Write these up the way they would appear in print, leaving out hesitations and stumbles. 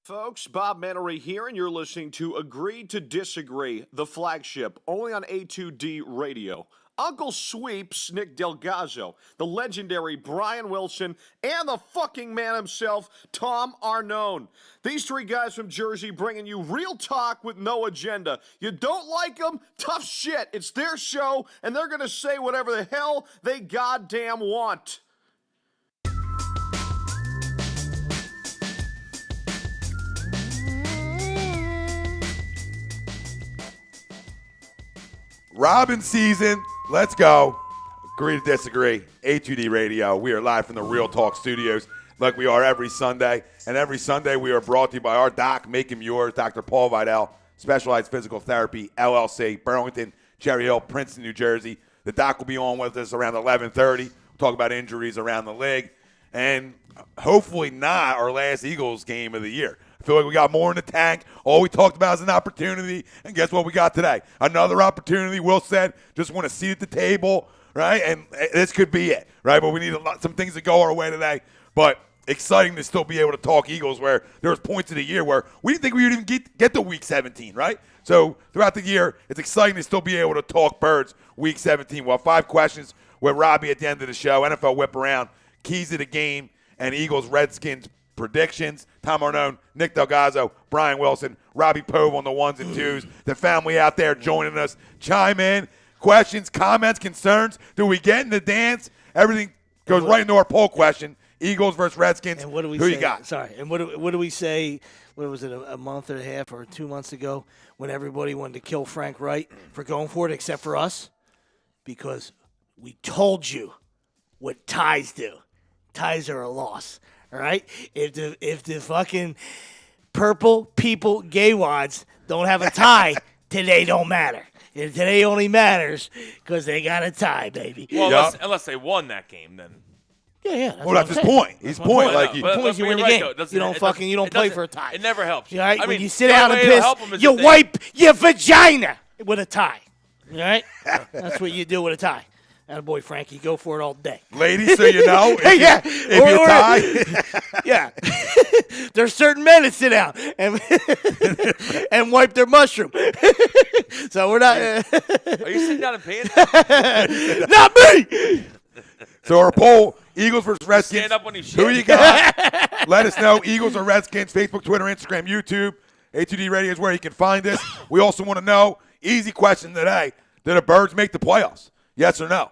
Folks, Bob Mannery here, and you're listening to Agree to Disagree, the flagship, only on A2D Radio. Uncle Sweeps, Nick Delgazzo, the legendary Brian Wilson, and the fucking man himself, Tom Arnone. These three guys from Jersey bringing you real talk with no agenda. You don't like them? Tough shit. It's their show, and they're going to say whatever the hell they goddamn want. Robin season, let's go. Agree to disagree. A2D Radio. We are live from the Real Talk Studios like we are every Sunday. And every Sunday we are brought to you by our doc, make him yours, Dr. Paul Vidal, Specialized Physical Therapy LLC, Burlington, Cherry Hill, Princeton, New Jersey. The doc will be on with us around 11:30. We'll talk about injuries around the league. And hopefully not our last Eagles game of the year. I feel like we got more in the tank. All we talked about is an opportunity, and guess what we got today? Another opportunity. Will said, just want a seat at the table, right? And this could be it, right? But we need some things to go our way today. But exciting to still be able to talk Eagles where there was points of the year where we didn't think we would even get to Week 17, right? So throughout the year, it's exciting to still be able to talk Birds Week 17. We'll have 5 questions with Robbie at the end of the show, NFL Whip Around, keys to the game, and Eagles Redskins predictions. Tom Arnone, Nick Delgazzo, Brian Wilson, Robbie Pove on the ones and twos. The family out there joining us. Chime in. Questions, comments, concerns. Do we get in the dance? Everything goes right into our poll question. Eagles versus Redskins. And what do we Who say? you got? Sorry. And what do we say? What was it, a month and a half or 2 months ago when everybody wanted to kill Frank Wright for going for it except for us? Because we told you what ties do. Ties are a loss. All right? If the fucking purple people gay wads don't have a tie, today don't matter. And today only matters because they got a tie, baby. Well, unless they won that game, then. Yeah. That's his point. His point, like you win the game. You don't play for a tie. It never helps. All right? I When mean, you sit down and piss, you wipe your vagina with a tie. All right? That's what you do with a tie. Attaboy, Frankie, go for it all day. Ladies, so you know, if you tie. Yeah. There's certain men that sit down and wipe their mushroom. So we're not. Are you sitting down and paying? Not me! So our poll, Eagles versus Redskins. Stand up when you shit. Who you got? Let us know. Eagles or Redskins, Facebook, Twitter, Instagram, YouTube. A2D Radio is where you can find us. We also want to know, easy question today, did the Birds make the playoffs? Yes or no?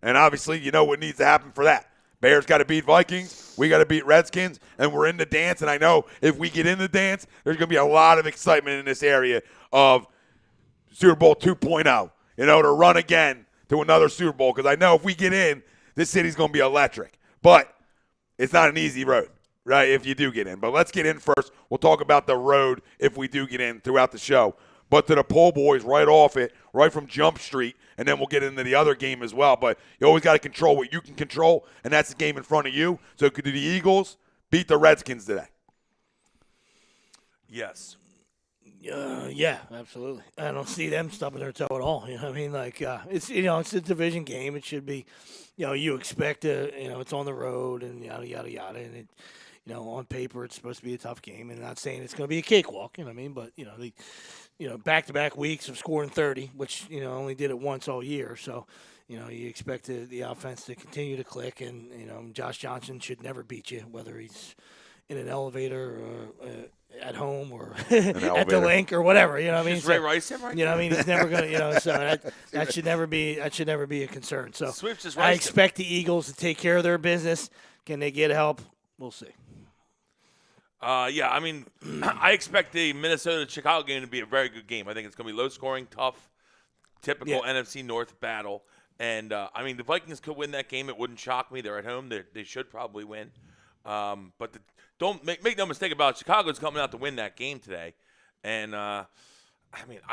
And obviously, you know what needs to happen for that. Bears got to beat Vikings. We got to beat Redskins. And we're in the dance. And I know if we get in the dance, there's going to be a lot of excitement in this area of Super Bowl 2.0, to run again to another Super Bowl. Because I know if we get in, this city's going to be electric. But it's not an easy road, right, if you do get in. But let's get in first. We'll talk about the road if we do get in throughout the show. But to the poll boys right off it, right from Jump Street, and then we'll get into the other game as well. But you always got to control what you can control, and that's the game in front of you. So could the Eagles beat the Redskins today? Yes. Yeah, absolutely. I don't see them stubbing their toe at all. You know what I mean? Like, it's a division game. It should be, you expect it's on the road and yada, yada, yada. And it, on paper, it's supposed to be a tough game. And not saying it's going to be a cakewalk, you know what I mean? But, back-to-back weeks of scoring 30, which, only did it once all year. So, you expect the offense to continue to click. And, Josh Johnson should never beat you, whether he's in an elevator or at home or at the link or whatever. You know what I mean? Ray Rice, right? You know what I mean? He's never going to, so that should never be a concern. So I expect the Eagles to take care of their business. Can they get help? We'll see. I mean, I expect the Minnesota-Chicago game to be a very good game. I think it's going to be low-scoring, tough, typical NFC North battle. And, the Vikings could win that game. It wouldn't shock me. They're at home. They should probably win. But don't make no mistake about it. Chicago's coming out to win that game today. And, I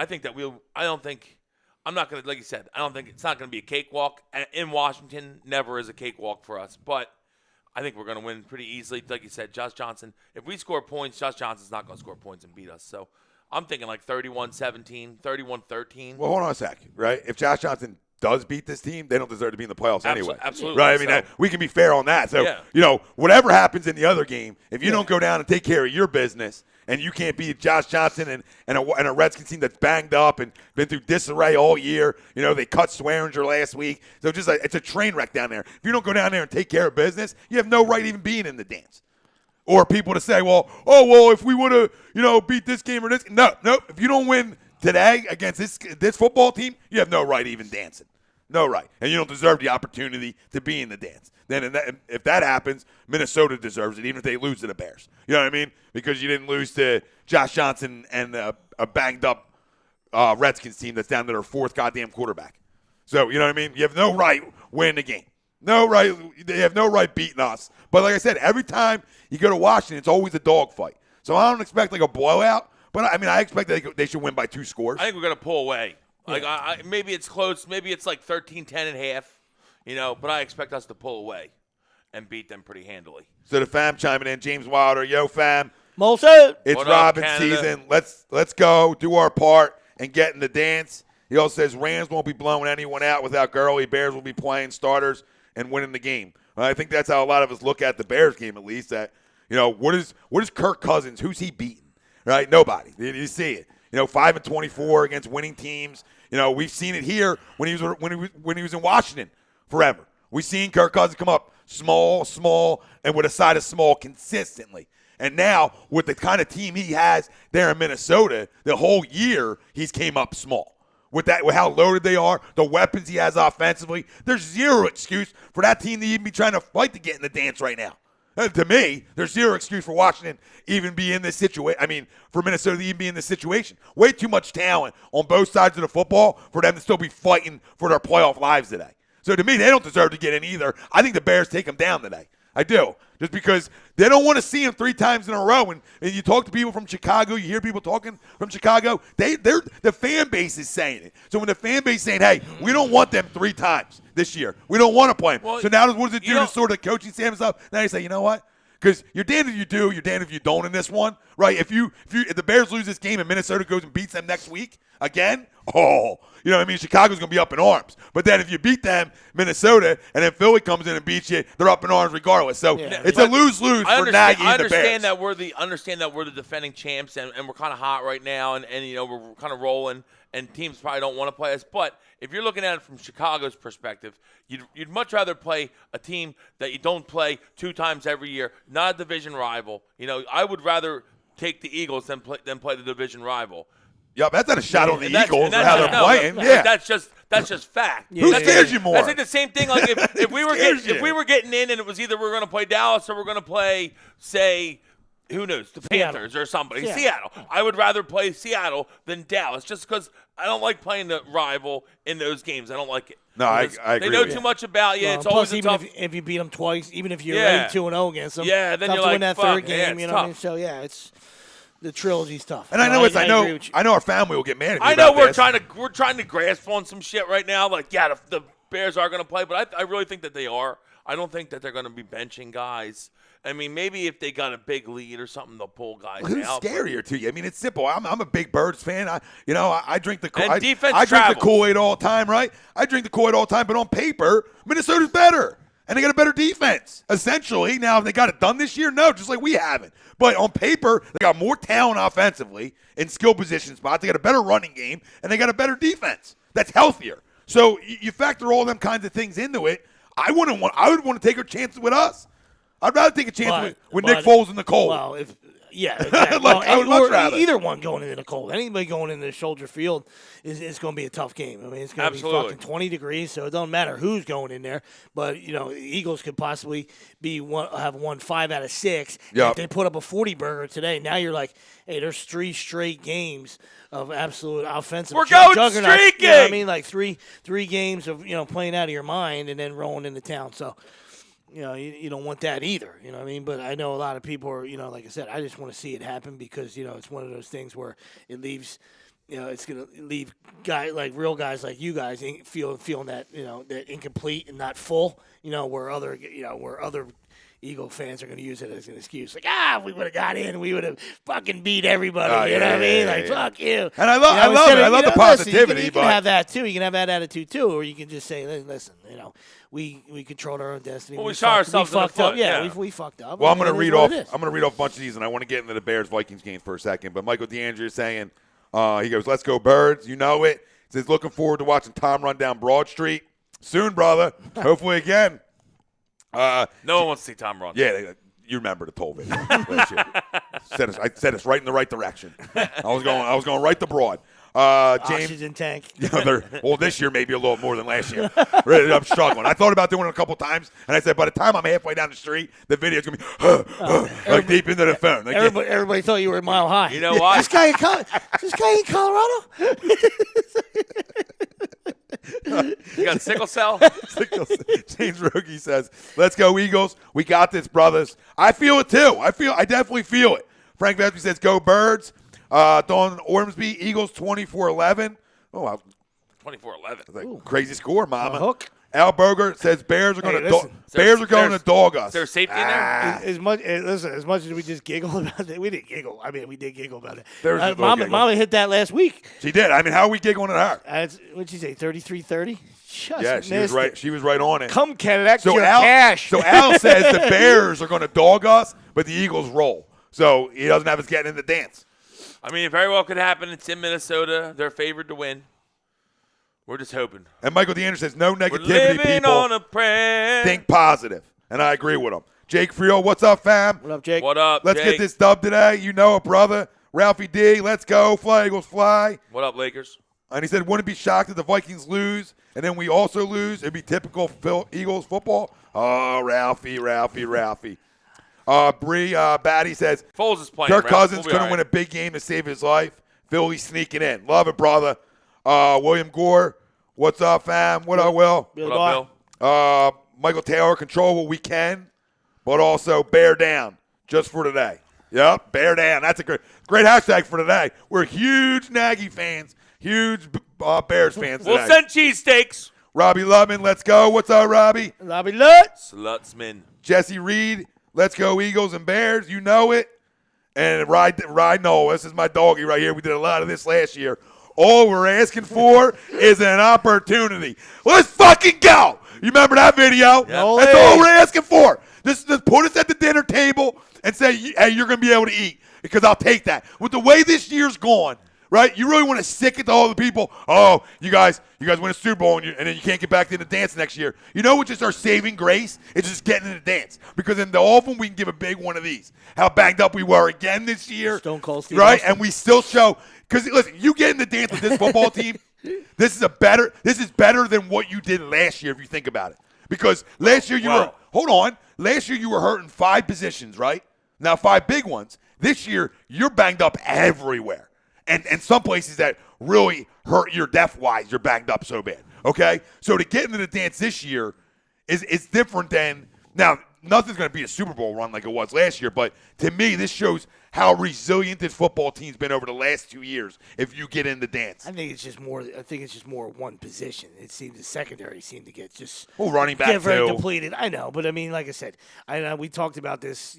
think that I'm not going to, like you said, I don't think it's not going to be a cakewalk. In Washington, never is a cakewalk for us. But I think we're going to win pretty easily. Like you said, Josh Johnson, if we score points, Josh Johnson's not going to score points and beat us. So I'm thinking like 31-17, 31-13. Well, hold on a sec, right? If Josh Johnson does beat this team, they don't deserve to be in the playoffs anyway. Absolutely. Right? I mean, we can be fair on that. So, Yeah. whatever happens in the other game, if you don't go down and take care of your business and you can't beat Josh Johnson and a Redskins team that's banged up and been through disarray all year, they cut Swearinger last week. So it's a train wreck down there. If you don't go down there and take care of business, you have no right even being in the dance. Or people to say, if we would have, beat this game or this. No. If you don't win today against this football team, you have no right even dancing. No right. And you don't deserve the opportunity to be in the dance. Then if that happens, Minnesota deserves it, even if they lose to the Bears. You know what I mean? Because you didn't lose to Josh Johnson and a banged-up Redskins team that's down to their fourth goddamn quarterback. So, you know what I mean? You have no right winning the game. No right. They have no right beating us. But like I said, every time you go to Washington, it's always a dogfight. So I don't expect like a blowout. But, I expect that they should win by 2 scores. I think we're going to pull away. Like maybe it's close. Maybe it's like 13-10 and a half. But I expect us to pull away and beat them pretty handily. So the fam chiming in, James Wilder, yo fam. Molson. It's What Robin up, Canada? season. Let's go, do our part, and get in the dance. He also says Rams won't be blowing anyone out without Gurley. Bears will be playing starters and winning the game. I think that's how a lot of us look at the Bears game, at least. That what is Kirk Cousins? Who's he beating? Right? Nobody. You see it. 5-24 against winning teams. We've seen it here when he was in Washington forever. We've seen Kirk Cousins come up small, and with a side of small consistently. And now with the kind of team he has there in Minnesota, the whole year he's came up small. With how loaded they are, the weapons he has offensively, there's zero excuse for that team to even be trying to fight to get in the dance right now. To me, there's zero excuse for Washington even be in this situation. For Minnesota to even be in this situation. Way too much talent on both sides of the football for them to still be fighting for their playoff lives today. So to me, they don't deserve to get in either. I think the Bears take them down today. I do. Just because they don't want to see him 3 times in a row. And you talk to people from Chicago, you hear people talking from Chicago, the fan base is saying it. So when the fan base is saying, hey, we don't want them 3 times this year. We don't want to play them. Well, so now what does it do to sort of coaching staff and stuff? Now you say, you know what? Because you're damned if you do, you're damned if you don't in this one, right? If the Bears lose this game and Minnesota goes and beats them next week again, Chicago's going to be up in arms. But then if you beat them, Minnesota, and then Philly comes in and beats you, they're up in arms regardless. So it's a lose-lose for Nagy and the Bears. I understand that we're the defending champs and we're kind of hot right now and we're kind of rolling and teams probably don't want to play us. But if you're looking at it from Chicago's perspective, you'd much rather play a team that you don't play 2 times every year, not a division rival. I would rather take the Eagles than play the division rival. Yeah, that's not a shot on the Eagles or how they're playing. That's just fact. Who scares you more? That's like the same thing. Like if we were getting in and it was either we're going to play Dallas or we're going to play, say, who knows, the Panthers or somebody. Seattle. I would rather play Seattle than Dallas just because I don't like playing the rival in those games. I don't like it. No, I agree. They know too much about you. It's always even tough. if you beat them twice, even if you're 2-0 against them, then tough you're to win that third game. it's you know what I mean? tough. So it's the trilogy's tough. And I know our family will get mad at me. I know we're trying to grasp on some shit right now. Like, the Bears are going to play, but I really think that they are. I don't think that they're going to be benching guys. Maybe if they got a big lead or something, they'll pull guys Who's out. Who's scarier to you? It's simple. I'm a big Birds fan. I drink the And defense I drink the travels. Kool-Aid all the time, right? I drink the Kool-Aid all the time, but on paper, Minnesota's better. And they got a better defense, essentially. Now, have they got it done this year? No, just like we haven't. But on paper, they got more talent offensively in skill position spots. They got a better running game, and they got a better defense that's healthier. So you factor all them kinds of things into it. I would want to take a chance with us. I'd rather take a chance with Nick Foles in the cold. Well, exactly. I would much rather. Either one going into the cold. Anybody going into the Soldier Field is going to be a tough game. It's going to be fucking 20 degrees, so it don't matter who's going in there. But the Eagles could possibly have won 5 out of 6. Yep. If they put up a 40 burger today, now you're like, hey, there's 3 straight games of absolute offensive. We're going juggernauts. streaking. You know what I mean? Like three games of playing out of your mind and then rolling into town. So. You don't want that either. You know what I mean? But I know a lot of people are, like I said, I just want to see it happen because, it's one of those things where it leaves, it's going to leave real guys like you guys feeling that, that incomplete and not full, where other Eagle fans are going to use it as an excuse. Like, if we would have got in, we would have fucking beat everybody. You know what I mean? Like, fuck you. And I love the positivity. You can have that, too. You can have that attitude, too. Or you can just say, listen, we controlled our own destiny. Well, we shot ourselves in the foot. Up. Yeah, we fucked up. Well, I'm going to read off a bunch of these, and I want to get into the Bears-Vikings game for a second. But Michael DeAndre is saying, he goes, let's go Birds. You know it. He says, looking forward to watching Tom run down Broad Street. Soon, brother. Hopefully again. No one wants to see Tom run. Yeah, you remember the toll video last year. I said us right in the right direction. I was going right to Broad. James, oxygen tank. Well, this year maybe a little more than last year. Really, I'm struggling. I thought about doing it a couple times, and I said by the time I'm halfway down the street, the video's gonna be like deep into the phone. Like, everybody thought you were a mile high. You know why? This guy in Colorado. You got sickle cell? James Rogie says, let's go Eagles. We got this, brothers. I feel it too. I definitely feel it. Frank Vesby says, go Birds. Dawn Ormsby, Eagles 24-11. Oh, wow. 24-11. Crazy score, mama. Hook. Al Berger says Bears are going to dog us. Is there safety in there? As much as we just giggle about it, we didn't giggle. I mean, we did giggle about it. Mama hit that last week. She did. I mean, how are we giggling at her? What'd she say, 33-30? Yeah, she was right. She was right on it. Come collect your cash. So Al says the Bears are going to dog us, but the Eagles roll. So he doesn't have us getting in the dance. I mean, it very well could happen. It's in Minnesota. They're favored to win. We're just hoping. And Michael DeAndre says, no negativity, We're living people. On a prayer. Think positive. And I agree with him. Jake Friel, what's up, fam? What up, Jake? What up, Let's Jake? get this dub today. You know it, brother. Ralphie D, let's go. Fly, Eagles, fly. What up, Lakers? And he said, wouldn't be shocked if the Vikings lose, and then we also lose. It'd be typical Eagles football. Oh, Ralphie. Bree Batty says, Foles is playing. Kirk Cousins we'll going to win a big game to save his life. Philly sneaking in. Love it, brother. William Gore, what's up, fam? What up, Will? What up, Bill? Michael Taylor, control what we can, but also bear down just for today. Yep, bear down. That's a great hashtag for today. We're huge Nagy fans, huge Bears fans today. We'll send cheesesteaks. Robbie Lubman, let's go. What's up, Robbie? Robbie Lutz. Slutsman. Jesse Reed, let's go Eagles and Bears. You know it. And Ride Noel, this is my doggy right here. We did a lot of this last year. All we're asking for is an opportunity. Let's fucking go. You remember that video? That's all we're asking for. Just put us at the dinner table and say, hey, you're going to be able to eat because I'll take that. With the way this year's gone, right, you really want to sick it to all the people. Oh, you guys win a Super Bowl and then you can't get back in the dance next year. You know what's just our saving grace? It's just getting in the dance. Because in the often we can give a big one of these. How banged up we were again this year. Stone Cold Steve right? Austin. And we still show. Because, listen, you get in the dance with this football team, this is better than what you did last year if you think about it. Because last year last year you were hurting 5 positions, right? Now 5 big ones. This year you're banged up everywhere. And some places that really hurt your depth-wise, you're banged up so bad, okay? So to get into the dance this year is different than – now, nothing's going to be a Super Bowl run like it was last year, but to me this shows how resilient this football team's been over the last 2 years if you get in the dance. I think it's just more one position. It seemed the secondary seemed to get just running back very too. depleted. I know, but I mean, like I said, we talked about this,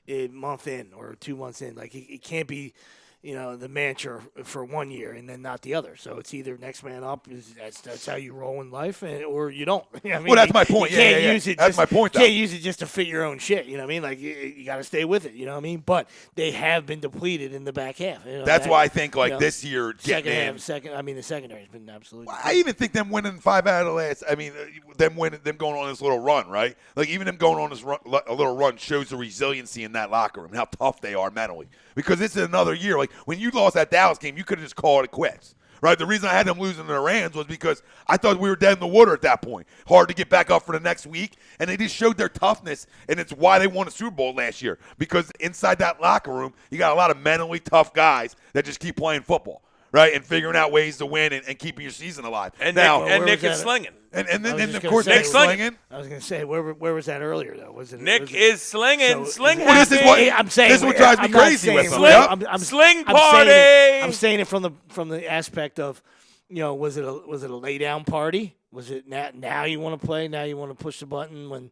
a month in or 2 months in. Like it can't be – the mantra for 1 year and then not the other. So it's either next man up. That's how you roll in life, or you don't. I mean, well, that's my point. You can't use it. That's my point. You can't use it just to fit your own shit. You know what I mean? Like you got to stay with it. You know what I mean? But they have been depleted in the back half. That's why I think this year the secondary's been absolutely. I even think them winning 5 out of the last. I mean, them going on this little run, right? Like even them going on this a little run shows the resiliency in that locker room, how tough they are mentally. Because this is another year. Like when you lost that Dallas game, you could have just called it quits. Right? The reason I had them losing to the Rams was because I thought we were dead in the water at that point. Hard to get back up for the next week. And they just showed their toughness, and it's why they won a Super Bowl last year. Because inside that locker room, you got a lot of mentally tough guys that just keep playing football. Right, and figuring out ways to win and keeping your season alive. And now, Nick is slinging. And then, of course, Nick's slinging. I was going to say, where was that earlier, though? Nick is slinging. Sling well, this is what I'm saying. This is what drives me crazy with him. Sling party. I'm saying it from the aspect of, was it a lay down party? Was it now you want to play? Now you want to push the button when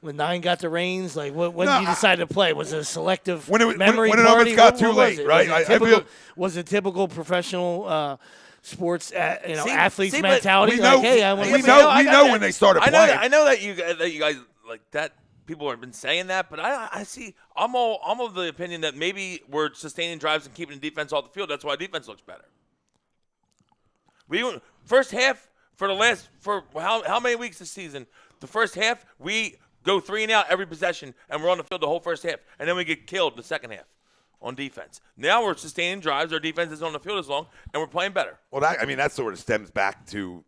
When 9 got the reins, like when No, did you decide to play? Was it a selective When it memory almost party? got What too was late, it? right? Was it typical professional sports, athletes see, but mentality? we know, like, hey, I want we to know when they started playing. I know that you guys like that. People have been saying that, but I see. I'm of the opinion that maybe we're sustaining drives and keeping the defense off the field. That's why defense looks better. We first half for how many weeks this season? The first half we go 3 and out every possession, and we're on the field the whole first half, and then we get killed the second half on defense. Now we're sustaining drives. Our defense isn't on the field as long, and we're playing better. Well, that sort of stems back to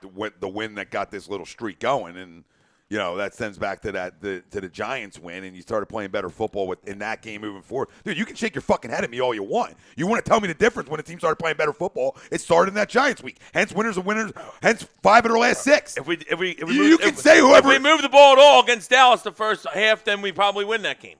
the win that got this little streak going, and that stems back to the Giants win, and you started playing better football in that game moving forward. Dude, you can shake your fucking head at me all you want. You want to tell me the difference when a team started playing better football? It started in that Giants week. Hence, winners are winners. Hence, 5 of their last 6. If we whoever. If we move the ball at all against Dallas the first half, then we probably win that game.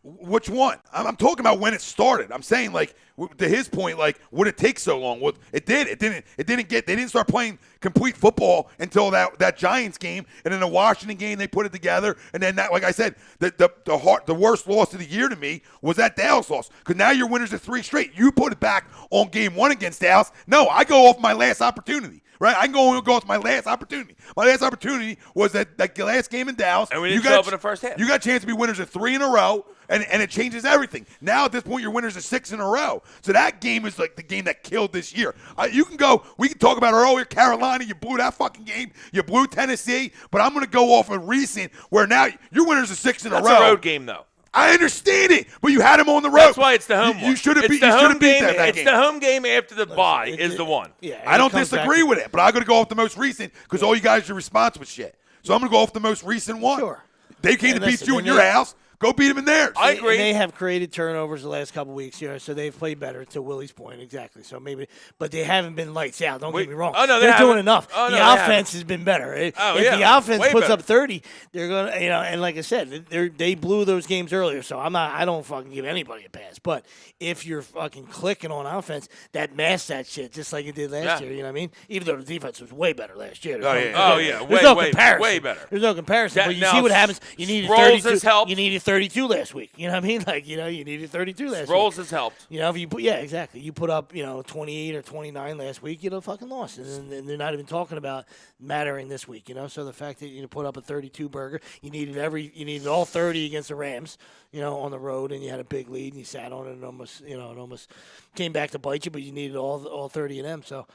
Which one? I'm talking about when it started. I'm saying, like, to his point, like, would it take so long? Well, it did. It didn't. They didn't start playing complete football until that Giants game, and then the Washington game they put it together, and then that, like I said, the worst loss of the year to me was that Dallas loss, because now you're winners of 3 straight. You put it back on game 1 against Dallas. No, I go off my last opportunity. Right, I can go off my last opportunity. My last opportunity was that last game in Dallas. And we didn't show up in the first half. You got a chance to be winners of 3 in a row, and it changes everything. Now at this point, you're winners of 6 in a row. So that game is like the game that killed this year. We can talk about earlier Carolina. You blew that fucking game. You blew Tennessee. But I'm going to go off of recent, where now you're winners of 6 in a row. That's a road game, though. I understand it, but you had him on the road. That's why it's the home one. You should have beat that game. It's the home game after the bye is the one. Yeah, I don't disagree with it, but I'm going to go off the most recent because all you guys are response with shit. So I'm going to go off the most recent one. Sure. They came to beat you in your house. Go beat them in theirs. I agree. And they have created turnovers the last couple weeks here, so they've played better. To Willie's point, exactly. So maybe, but they haven't been lights out. Don't get me wrong. Oh no, they're doing enough. Oh, no, the offense has been better. If the offense way puts better. up 30, they're gonna, and like I said, they blew those games earlier. So I don't fucking give anybody a pass. But if you're fucking clicking on offense, that masks that shit just like it did last year. You know what I mean? Even though the defense was way better last year. There's no comparison. Way better. There's no comparison. But you see what happens. You needed Sproles 32. has helped. You needed 32 last week. You know what I mean? Like, you needed 32 last week. Sproles has helped. If you put, exactly. You put up, 28 or 29 last week, you'd have fucking lost. And they're not even talking about mattering this week, So the fact that you put up a 32 burger, you needed all 30 against the Rams, on the road, and you had a big lead, and you sat on it, and almost came back to bite you, but you needed all 30 of them. So.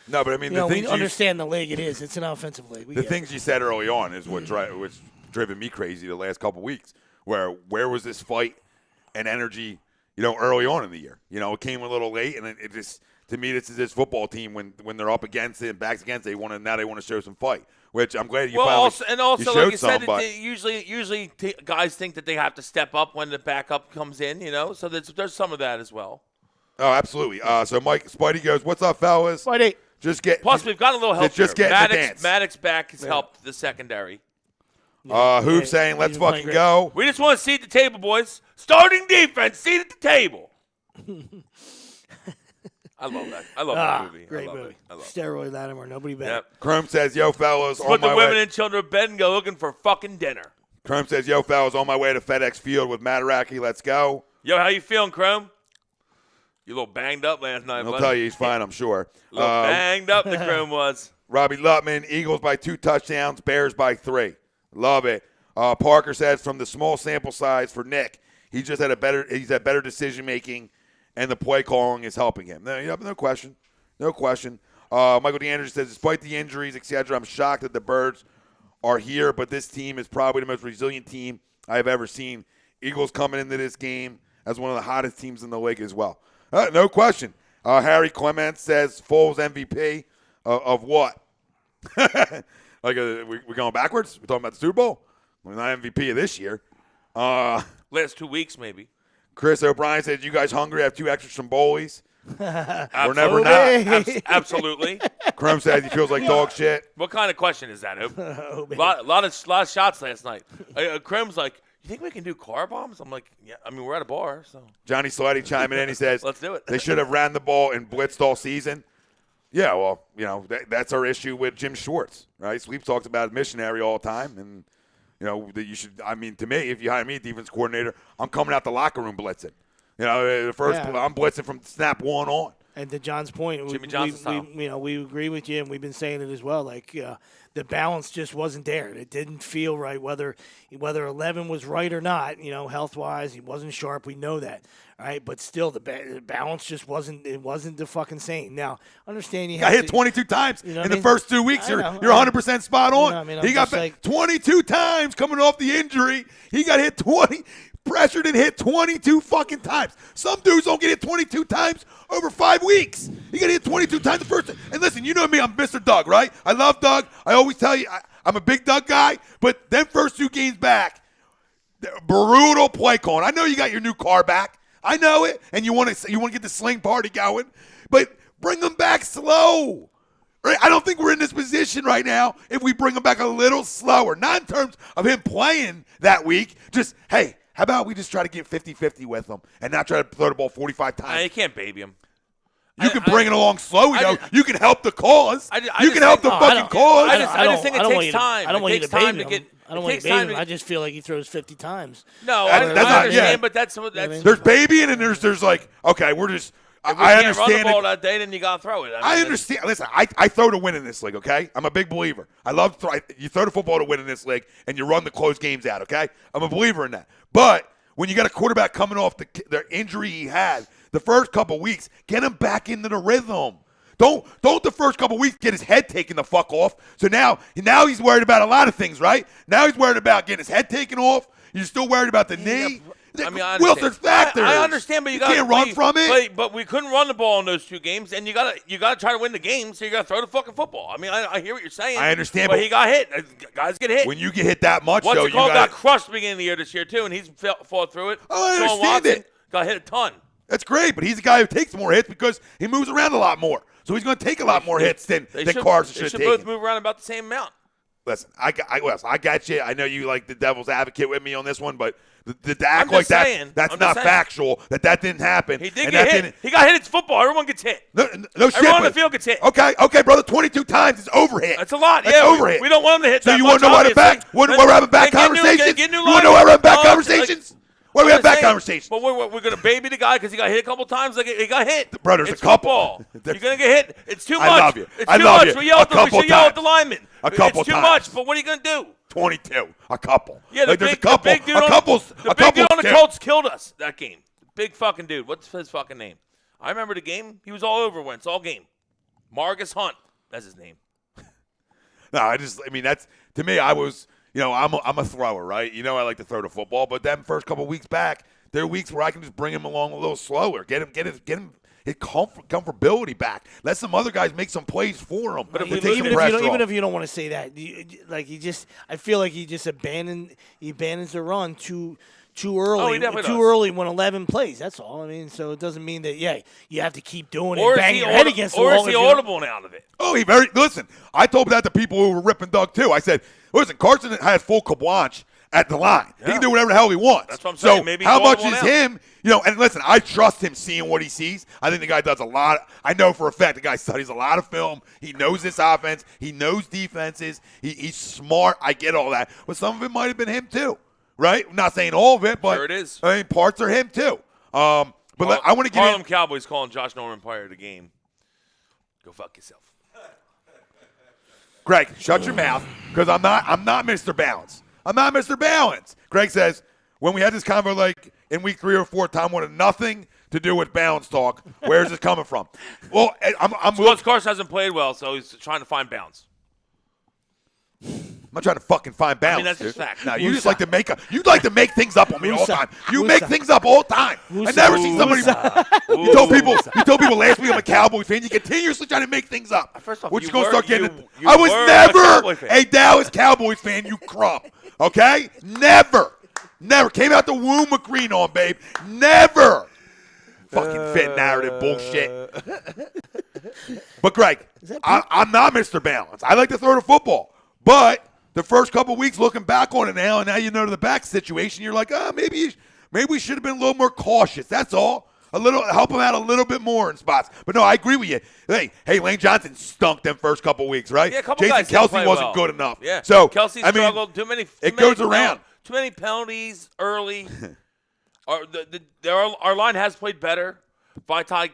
No, but I mean, we understand the league. It's an offensive league. The things you said early on is what's driven me crazy the last couple weeks. Where was this fight and energy, early on in the year? It came a little late, and it just, to me, this is this football team when they're up against it, backs against it, they want to show some fight. Which I'm glad you finally also, you showed like you said, some, usually guys think that they have to step up when the backup comes in, So there's some of that as well. Oh, absolutely. So Mike Spidey goes, "What's up, fellas?" Spidey. Plus, we've got a little help. Just here. getting the dance. Maddox back has helped the secondary. Hoop saying, "Let's fucking go." We just want to seat the table, boys. Starting defense, seat at the table. I love that. I love that movie. Great movie. Steroid Latimer, nobody better. Yep. Chrome says, "Yo, fellas, Put the women and children to bed and go looking for fucking dinner." Chrome says, "Yo, fellas, on my way to FedEx Field with Mataraki. Let's go." Yo, how you feeling, Chrome? You a little banged up last night, I'll tell you, he's fine, I'm sure. A little banged up, the Chrome was. Robbie Lutman, Eagles by 2 touchdowns, Bears by 3. Love it. Parker says, from the small sample size for Nick, he's had better decision making, and the play calling is helping him. No question. No question. Michael DeAndre says, despite the injuries, etc., I'm shocked that the Birds are here, but this team is probably the most resilient team I've ever seen. Eagles coming into this game as one of the hottest teams in the league as well. No question. Harry Clement says, Foles MVP of what? We're going backwards? We're talking about the Super Bowl? We're not MVP of this year. Last 2 weeks, maybe. Chris O'Brien says, you guys hungry? I have 2 extra Stromboli's. We're never not. Absolutely. Crum says he feels like dog shit. What kind of question is that, Hope? A lot of shots last night. Crum's like, you think we can do car bombs? I'm like, yeah. I mean, we're at a bar, so. Johnny Sleddy chiming in. He says, let's do it. They should have ran the ball and blitzed all season. Yeah, well, that's our issue with Jim Schwartz, right? Sweep talks about missionary all the time, and that you should. I mean, to me, if you hire me a defense coordinator, I'm coming out the locker room blitzing. The first I'm blitzing from snap one on. And to John's point, Jimmy Johnson style. we agree with you, and we've been saying it as well. Like the balance just wasn't there. It didn't feel right. Whether 11 was right or not, health wise, he wasn't sharp. We know that, right? But still, the balance just wasn't. It wasn't the fucking same. Now, understand you got hit 22 times in the first 2 weeks. You're 100% spot on. He got 22 times coming off the injury. He got hit 20. Pressured and hit 22 fucking times. Some dudes don't get hit 22 times over 5 weeks. He got hit 22 times the first time. And listen, you know me, I'm Mr. Doug, right? I love Doug. I always tell you, I'm a big Doug guy. But them first 2 games back, brutal play calling. I know you got your new car back. I know it. And you want to get the sling party going. But bring them back slow. Right? I don't think we're in this position right now if we bring him back a little slower. Not in terms of him playing that week. Just, hey, how about we just try to get 50-50 with him and not try to throw the ball 45 times? You can't baby him. You can bring it along slow. You can help the cause. You can help the fucking cause. I just think it takes time. I don't want you to baby him. I don't want you to baby him. to I just feel like he throws 50 times. No, I understand, but that's there's babying and there's like, okay, we're just. I understand. If we can't run the ball that day, then you got to throw it. I understand. Listen, I throw to win in this league, okay? I'm a big believer. I love you throw the football to win in this league, and you run the close games out, okay? I'm a believer in that. But when you got a quarterback coming off the injury he had the first couple weeks, get him back into the rhythm. Don't the first couple weeks get his head taken the fuck off. So now he's worried about a lot of things, right? Now he's worried about getting his head taken off. You're still worried about the knee. I mean, I Wilson's factors. I understand, but you can't run from it. But we couldn't run the ball in those 2 games, and you gotta try to win the game. So you gotta throw the fucking football. I mean, I hear what you're saying. I understand, but he got hit. Guys get hit. When you get hit that much, you got crushed beginning of the year this year too, and he's fought through it. Oh, I understand it. Got hit a ton. That's great, but he's a guy who takes more hits because he moves around a lot more. So he's going to take a lot more hits than Carson should have taken. They should both move around about the same amount. Listen, I got you. I know you like the devil's advocate with me on this one, but the act like that, that's not factual. That didn't happen. He did get hit. He got hit. It's football. Everyone gets hit. No shit. Everyone on the field gets hit. Okay, brother. 22 times is overhit. That's a lot. That's overhit. We don't want him to hit. So that you want to know why we're having back conversations? You want to know why we're having back conversations? Why are we having back conversations? But we're going to baby the guy because he got hit a couple times. Like he got hit. Bro, there's it's a couple. Football. You're going to get hit. It's too much. I love you. It's too much. We should yell at the lineman. A couple It's too times. much. But what are you going to do? 22. A couple. Yeah, the big dude on the Colts killed us that game. Big fucking dude. What's his fucking name? I remember the game. He was all over Wentz all game. Margus Hunt. That's his name. No, that's to me. I was, I'm a thrower, right? I like to throw the football, but them first couple weeks back, there are weeks where I can just bring him along a little slower, get him his comfortability back. Let some other guys make some plays for him. But even if you don't want to say that, I feel like he abandons the run too early. Early when 11 plays. That's all. I mean, so it doesn't mean that you have to keep doing it and bang your head against the wall. Or is he audible out of it? Oh, listen. I told that to people who were ripping Doug too. I said, listen, Carson had full kablanch at the line. Yeah. He can do whatever the hell he wants. That's what I'm saying. So maybe how much is him? And listen, I trust him seeing what he sees. I think the guy does a lot. I know for a fact the guy studies a lot of film. He knows this offense. He knows defenses. He's smart. I get all that. But some of it might have been him too, right? I'm not saying all of it, but sure it is. I mean, parts are him too. But I want to get Harlem Cowboys calling Josh Norman player of the game. Go fuck yourself. Greg, shut your mouth, because I'm not Mr. Balance. I'm not Mr. Balance. Greg says, when we had this convo like in week 3 or 4, Tom wanted nothing to do with balance talk. Where's this coming from? Well, Carson hasn't played well, so he's trying to find balance. I'm not trying to fucking find balance. I mean, that's just fact. No, you just like to make things up on me all the time. You make things up all the time. I never seen somebody. You told people last week I'm a Cowboy fan. You continuously trying to make things up. First off, which you're gonna start getting. I was never a Dallas Cowboys fan. You crump. Okay, never came out the womb with green on, babe. Never. Fucking fit narrative bullshit. But Greg, I'm not Mr. Balance. I like to throw the football, but the first couple weeks, looking back on it now, and now you know the back situation, you're like, maybe we should have been a little more cautious. That's all. help him out a little bit more in spots. But no, I agree with you. Hey, Lane Johnson stunk them first couple weeks, right? Yeah, a couple Jason guys didn't Kelsey play wasn't well. good enough. Yeah, So Kelsey struggled. Too many. It goes around. Too many penalties early. Our line has played better. Vidal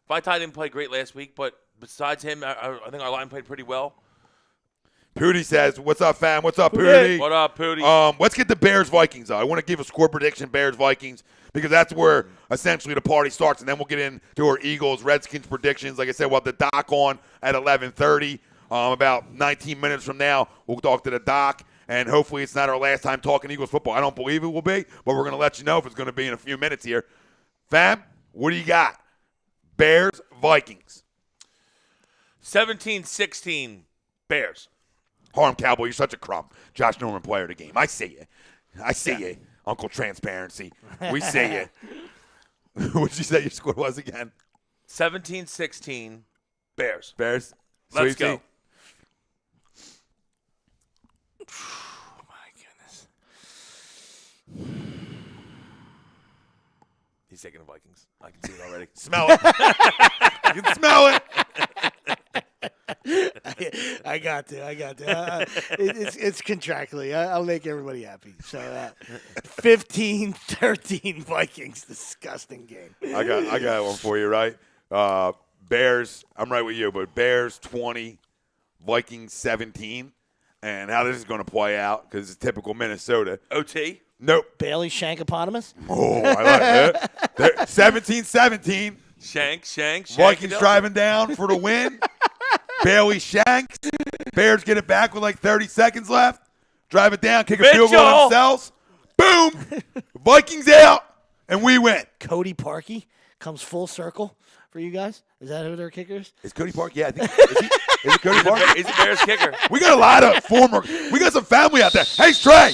didn't play great last week, but besides him, I think our line played pretty well. Pooty says, "What's up, fam? What's up, Pooty? What up, Pooty? Let's get the Bears-Vikings. I want to give a score prediction, Bears-Vikings, because that's where essentially the party starts, and then we'll get into our Eagles-Redskins predictions. Like I said, we'll have the doc on at 11:30. About 19 minutes from now, we'll talk to the doc, and hopefully it's not our last time talking Eagles football. I don't believe it will be, but we're going to let you know if it's going to be in a few minutes here. Fam, what do you got? Bears-Vikings. 17-16 Bears. Harm Cowboy, you're such a crumb. Josh Norman, player of the game. I see you. Uncle Transparency. We see you. What did you say your score was again? 17-16 Bears. Bears. Let's Sweet go. tea. Oh, my goodness. He's taking the Vikings. I can see it already. Smell it. You can smell it. I got to. It's contractually. I'll make everybody happy. So 15-13 Vikings. Disgusting game. I got one for you, right? Bears, I'm right with you, but Bears 20, Vikings 17. And how this is going to play out, because it's typical Minnesota. OT? Nope. Bailey Shankopotamus? Oh, I like that. 17-17. Shank. Vikings driving down for the win. Bailey shanks. Bears get it back with like 30 seconds left. Drive it down, kick a field goal themselves. Boom. Vikings out, and we win. Cody Parkey comes full circle for you guys. Is that who their kicker is? Is Cody Park? Yeah, I think. Is it Cody Park? He's a Bears kicker. We got a lot of we got some family out there. Hey, Trey.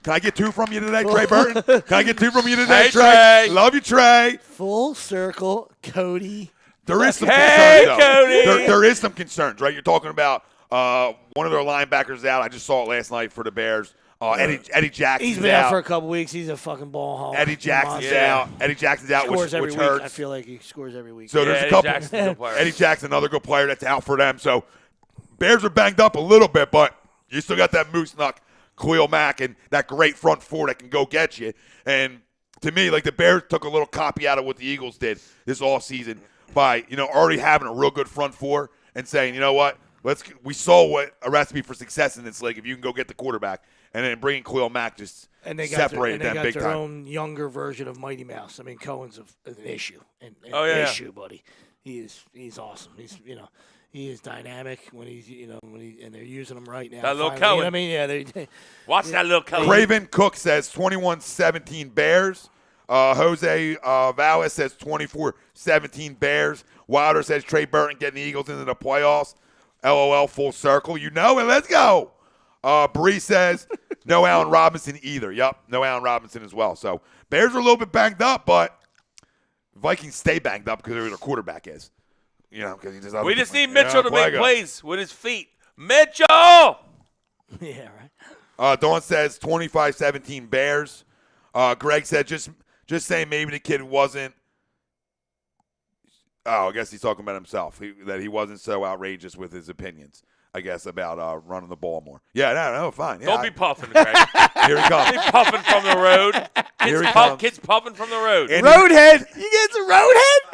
Can I get two from you today, Trey Burton? Can I get two from you today, Hey, Trey? Trey. Love you, Trey. Full circle, Cody. There is some Hey, concerns, though. Cody. There is some concerns, right? You're talking about one of their linebackers out. I just saw it last night for the Bears. Eddie Jackson's He's been out for a couple weeks. He's a fucking ball hog. Eddie Jackson's out. Eddie Jackson's out, Scores every which week. hurts. I feel like he scores every week. So there's a Eddie couple. Jackson's a good player. Eddie Jackson, another good player that's out for them. So Bears are banged up a little bit, but you still got that Moose Knuck, Khalil Mack, and that great front four that can go get you. And to me, like the Bears took a little copy out of what the Eagles did this offseason by already having a real good front four and saying, you know what, we saw what a recipe for success in this league if you can go get the quarterback, and then bringing Khalil Mack just separated them big time. They got their own younger version of Mighty Mouse. I mean, Cohen's an issue, an issue, buddy. He's awesome. He is dynamic when and they're using him right now. That little finally. Cohen. You know what I mean, Watch that little Cohen. Craven Cook says 21-17 Bears. Jose Valles says 24-17 Bears. Wilder says Trey Burton getting the Eagles into the playoffs. LOL, full circle. And let's go. Bree says no Allen Robinson either. Yep, no Allen Robinson as well. So Bears are a little bit banged up, but Vikings stay banged up because of who their quarterback is. Because he just We just need Mitchell to make plays with his feet. Mitchell! Yeah, right. Dawn says 25-17 Bears. Greg said just saying maybe the kid wasn't. Oh, I guess he's talking about himself. That he wasn't so outrageous with his opinions, I guess, about running the ball more. Yeah, no, fine. Yeah, Don't be puffing, Greg. Here he comes. Be puffing from the road. Here he comes. Kids puffing from the road. Roadhead. You get some roadhead?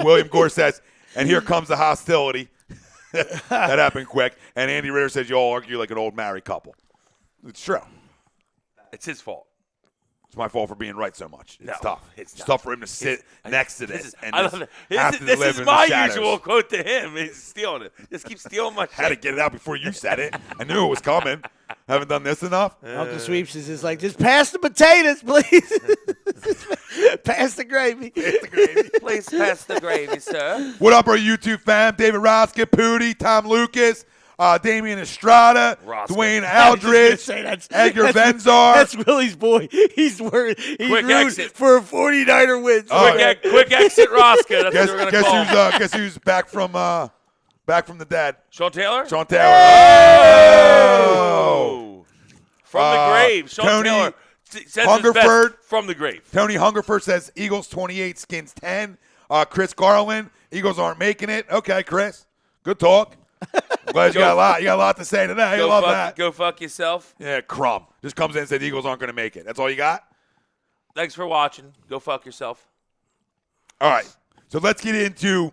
William Gore says, and here comes the hostility. That happened quick. And Andy Ritter says you all argue like an old married couple. It's true. It's his fault. It's my fault for being right so much. It's No, tough. it's not. tough for him to sit next to this. I love it. Have to This live is in my the shadows. usual quote to him. He's stealing it. Just keep stealing my Had to shit. get it out before you said it. I knew it was coming. Haven't done this enough. Uncle Sweeps is just like, just pass the potatoes, please. Pass the gravy. Please pass the gravy, sir. What up, our YouTube fam? David Roska, Pooty, Tom Lucas, Damian Estrada, Roska. Dwayne I was just gonna Aldridge, say Edgar Benzar. That's Willie's boy. He's worried. He's Quick rooting exit. for a 49er win. Quick exit Rosca. That's what we're going to call him. Guess who's back from the dead? Sean Taylor? Sean Taylor. Oh! From the grave. Sean Tony- Taylor sends his Hungerford best from the grave. Tony Hungerford says Eagles 28, Skins 10. Chris Garland, Eagles aren't making it. Okay, Chris. Good talk. I'm glad you got a lot to say today. I love that. Go fuck yourself. Yeah, crumb. Just comes in and said the Eagles aren't going to make it. That's all you got? Thanks for watching. Go fuck yourself. All right. So let's get into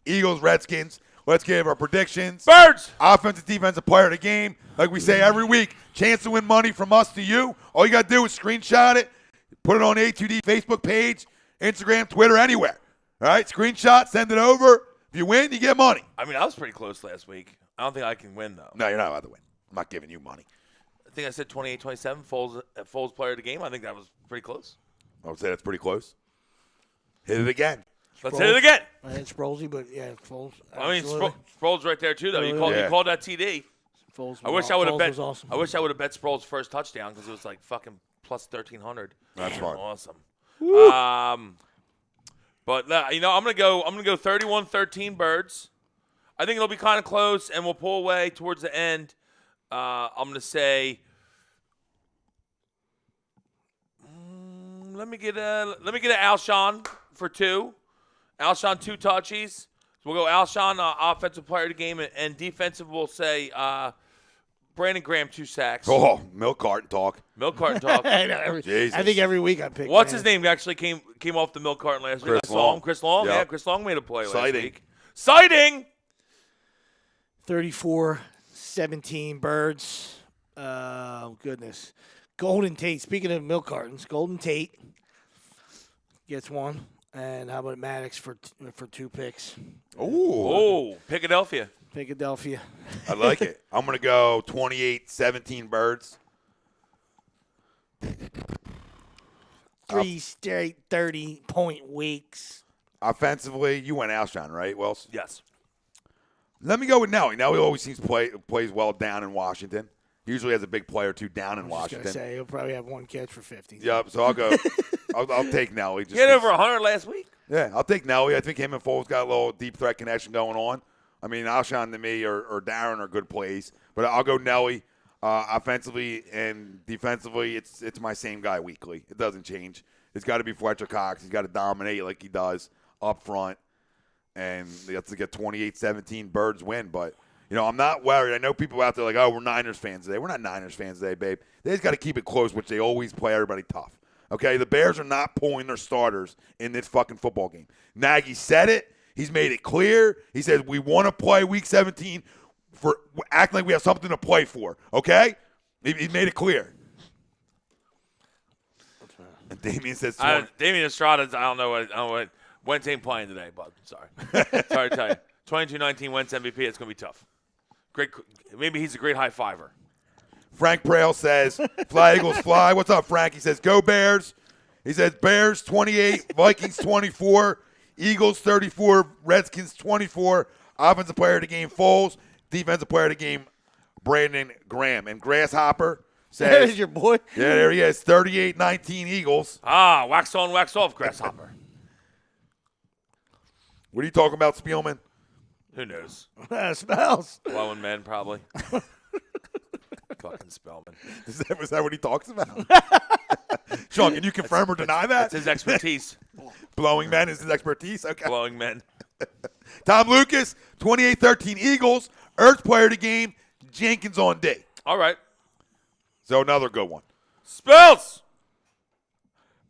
Eagles, Redskins. Let's give our predictions. Birds! Offensive, defensive player of the game. Like we say every week, chance to win money from us to you. All you got to do is screenshot it, put it on the A2D Facebook page, Instagram, Twitter, anywhere. All right? Screenshot, send it over. If you win, you get money. I mean, I was pretty close last week. I don't think I can win, though. No, you're not allowed to win. I'm not giving you money. I think I said 28-27, Foles player of the game. I think that was pretty close. I would say that's pretty close. Hit it again. Let's hit it again. I had Sproulsy, but yeah, Foles. I mean, Sproles right there, too, though. Yeah. You called that TD. Foles I wish I would have bet. Awesome. I wish I would have bet Sproles' first touchdown because it was like fucking plus 1,300. That's fine. Awesome. But I'm gonna go 31-13 Birds. I think it'll be kind of close, and we'll pull away towards the end. I'm gonna say. Let me get an Alshon for 2. Alshon 2 touchies. So we'll go Alshon, offensive player of the game, and defensive we'll say Brandon Graham 2 sacks. Oh, milk carton talk. Milk carton talk. I know. Jesus. I think every week I pick. What's his name actually came off the milk carton last week? Chris Long. Chris Long. Yep. Yeah, Chris Long made a play last Sighting. week. Sighting. 34-17 Birds. Oh, goodness. Golden Tate. Speaking of milk cartons, Golden Tate gets 1. And how about Maddox for 2 picks? Ooh. Philadelphia. Philadelphia. I like it. I'm going to go 28-17 Birds. 3 straight 30-point weeks. Offensively, you went Alshon, right, Wells? Yes. Let me go with Nelly. Nelly always seems plays well down in Washington. He usually has a big play or 2 down in I was Washington. going to say, he'll probably have 1 catch for 50. Yep, so I'll go. I'll take Nelly. He had over 100 last week. Yeah, I'll take Nelly. I think him and Foles got a little deep threat connection going on. I mean, Alshon to me or Darren are good plays. But I'll go Nelly. Offensively and defensively, it's my same guy weekly. It doesn't change. It's got to be Fletcher Cox. He's got to dominate like he does up front. And they have to get 28-17 Birds win. But, I'm not worried. I know people out there like, oh, we're Niners fans today. We're not Niners fans today, babe. They just got to keep it close, which they always play everybody tough. Okay, the Bears are not pulling their starters in this fucking football game. Nagy said it. He's made it clear. He said we want to play Week 17 for acting like we have something to play for. Okay, he made it clear. And Damian says, Damian Estrada. I don't know what Wentz ain't playing today, but sorry. Sorry to tell you. 22-19 Wentz MVP. It's gonna be tough. Great. Maybe he's a great high fiver. Frank Prale says, fly, Eagles, fly. What's up, Frank? He says, go Bears. He says, Bears 28, Vikings 24, Eagles 34, Redskins 24, offensive player of the game, Foles, defensive player of the game, Brandon Graham. And Grasshopper says, There's your boy. Yeah, there he is, 38-19 Eagles. Wax on, wax off, Grasshopper. What are you talking about, Spielman? Who knows? Smells. Blowing men, probably. Fucking Spellman. Is that what he talks about? Sean, can you confirm or deny that? That's his expertise. Blowing men is his expertise? Okay. Blowing men. Tom Lucas, 28-13 Eagles. Ertz player of the game. Jenkins on D. All right. So another good one. Spells!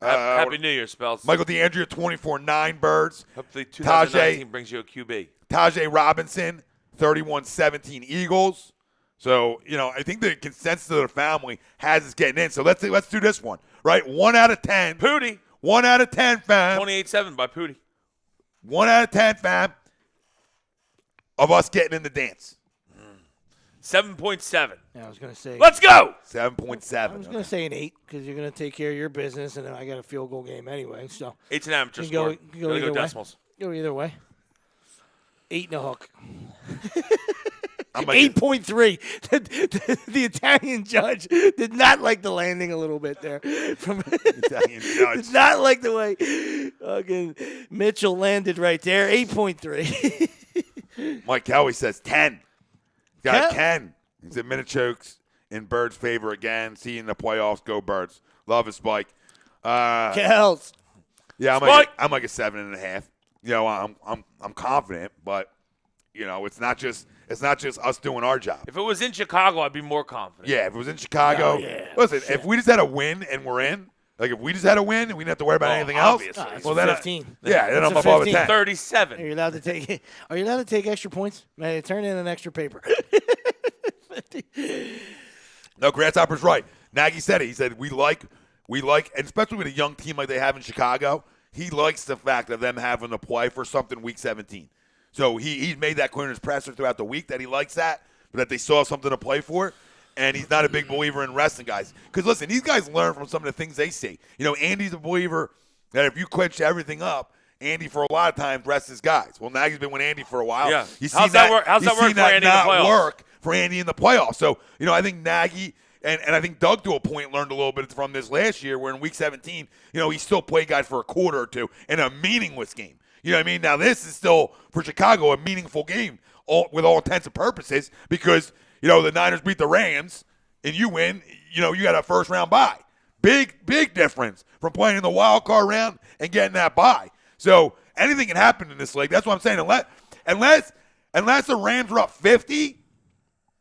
Happy New Year, Spells. Michael DeAndrea, 24-9 Birds. Hopefully 2019 brings you a QB. Tajay Robinson, 31-17 Eagles. So, I think the consensus of the family has us getting in. So let's do this one, right? 1 out of 10. Pooty. 1 out of 10, fam. 28-7 by Pooty. 1 out of 10, fam, of us getting in the dance. 7.7. Yeah, I was going to say. Let's go! 7.7. I was going to say an 8 because you're going to take care of your business, and then I got a field goal game anyway. So 8's an amateur you score. can go either way. decimals. Go either way. 8 and a hook. I'm 8.3. The Italian judge did not like the landing a little bit there. Italian judge. Did not like the way fucking Mitchell landed right there. 8.3. Mike Kelly says 10. Got 10. He said minute chokes in Birds' favor again. See you in the playoffs. Go Birds. Love it, Spike. Kels. Yeah, Spike! I'm like a 7.5. You know, I'm confident, but you know, it's not just us doing our job. If it was in Chicago, I'd be more confident. Yeah, if it was in Chicago, listen, if we just had a win and we're in, like if we just had a win and we didn't have to worry about anything obviously. else, It's well then, 15. then It's I'm a above a 15. 10. 37. Are you allowed to take extra points? Man, turn in an extra paper. No, Grasshopper's right. Nagy said it. He said we like, and especially with a young team like they have in Chicago, he likes the fact of them having to play for something week 17. So he's made that clear in his presser throughout the week that he likes that, but that they saw something to play for. And he's not a big believer in resting guys. Because, listen, these guys learn from some of the things they see. You know, Andy's a believer that if you clinch everything up, Andy, for a lot of times, rests his guys. Well, Nagy's been with Andy for a while. Yeah. You've How's seen that work? How's that work for Andy in the not playoffs? work for Andy in the playoffs. So, you know, I think Nagy and I think Doug, to a point, learned a little bit from this last year where in Week 17, you know, he still played guys for a quarter or two in a meaningless game. You know what I mean? Now, this is still, for Chicago, a meaningful game with all intents and purposes because, you know, the Niners beat the Rams and you win, you know, you got a first-round bye. Big difference from playing in the wild card round and getting that bye. So anything can happen in this league. That's what I'm saying. Unless the Rams are up 50,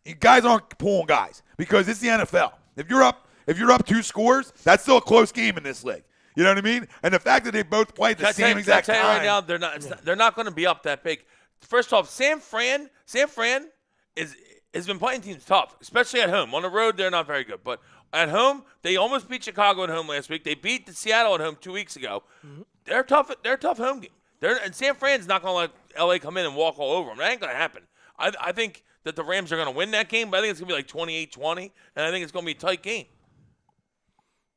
you guys aren't pulling guys because it's the NFL. If you're up 2 scores, that's still a close game in this league. You know what I mean? And the fact that they both played the same exact time. Right now, they're not going to be up that big. First off, San Fran has been playing teams tough, especially at home. On the road, they're not very good, but at home, they almost beat Chicago at home last week. They beat Seattle at home 2 weeks ago. Mm-hmm. They're tough. They're a tough home game. And San Fran's not going to let LA come in and walk all over them. That ain't going to happen. I think that the Rams are going to win that game, but I think it's going to be like 28-20, and I think it's going to be a tight game.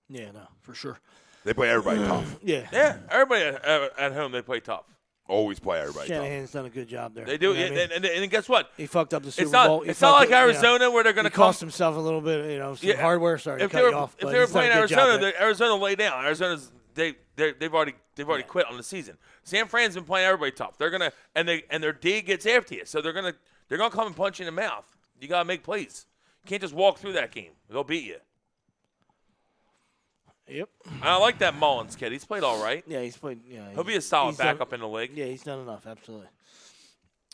Yeah, no, for sure. They play everybody tough. Yeah, everybody at home, they play tough. Always play everybody Shanahan's done a good job there. They do, you know and guess what? He fucked up the Super it's not, Bowl. It's not like Arizona where they're going to cost himself a little bit, some hardware. Sorry to cut you off. If they were playing Arizona, Arizona lay down. Arizona's they've already quit on the season. San Fran's been playing everybody tough. They're gonna and their D gets after you, so they're gonna come and punch you in the mouth. You gotta make plays. You can't just walk through that game. They'll beat you. Yep. I like that Mullins kid. He's played all right. Yeah, he's played. Yeah, he'll be a solid backup in the league. Yeah, he's done enough. Absolutely.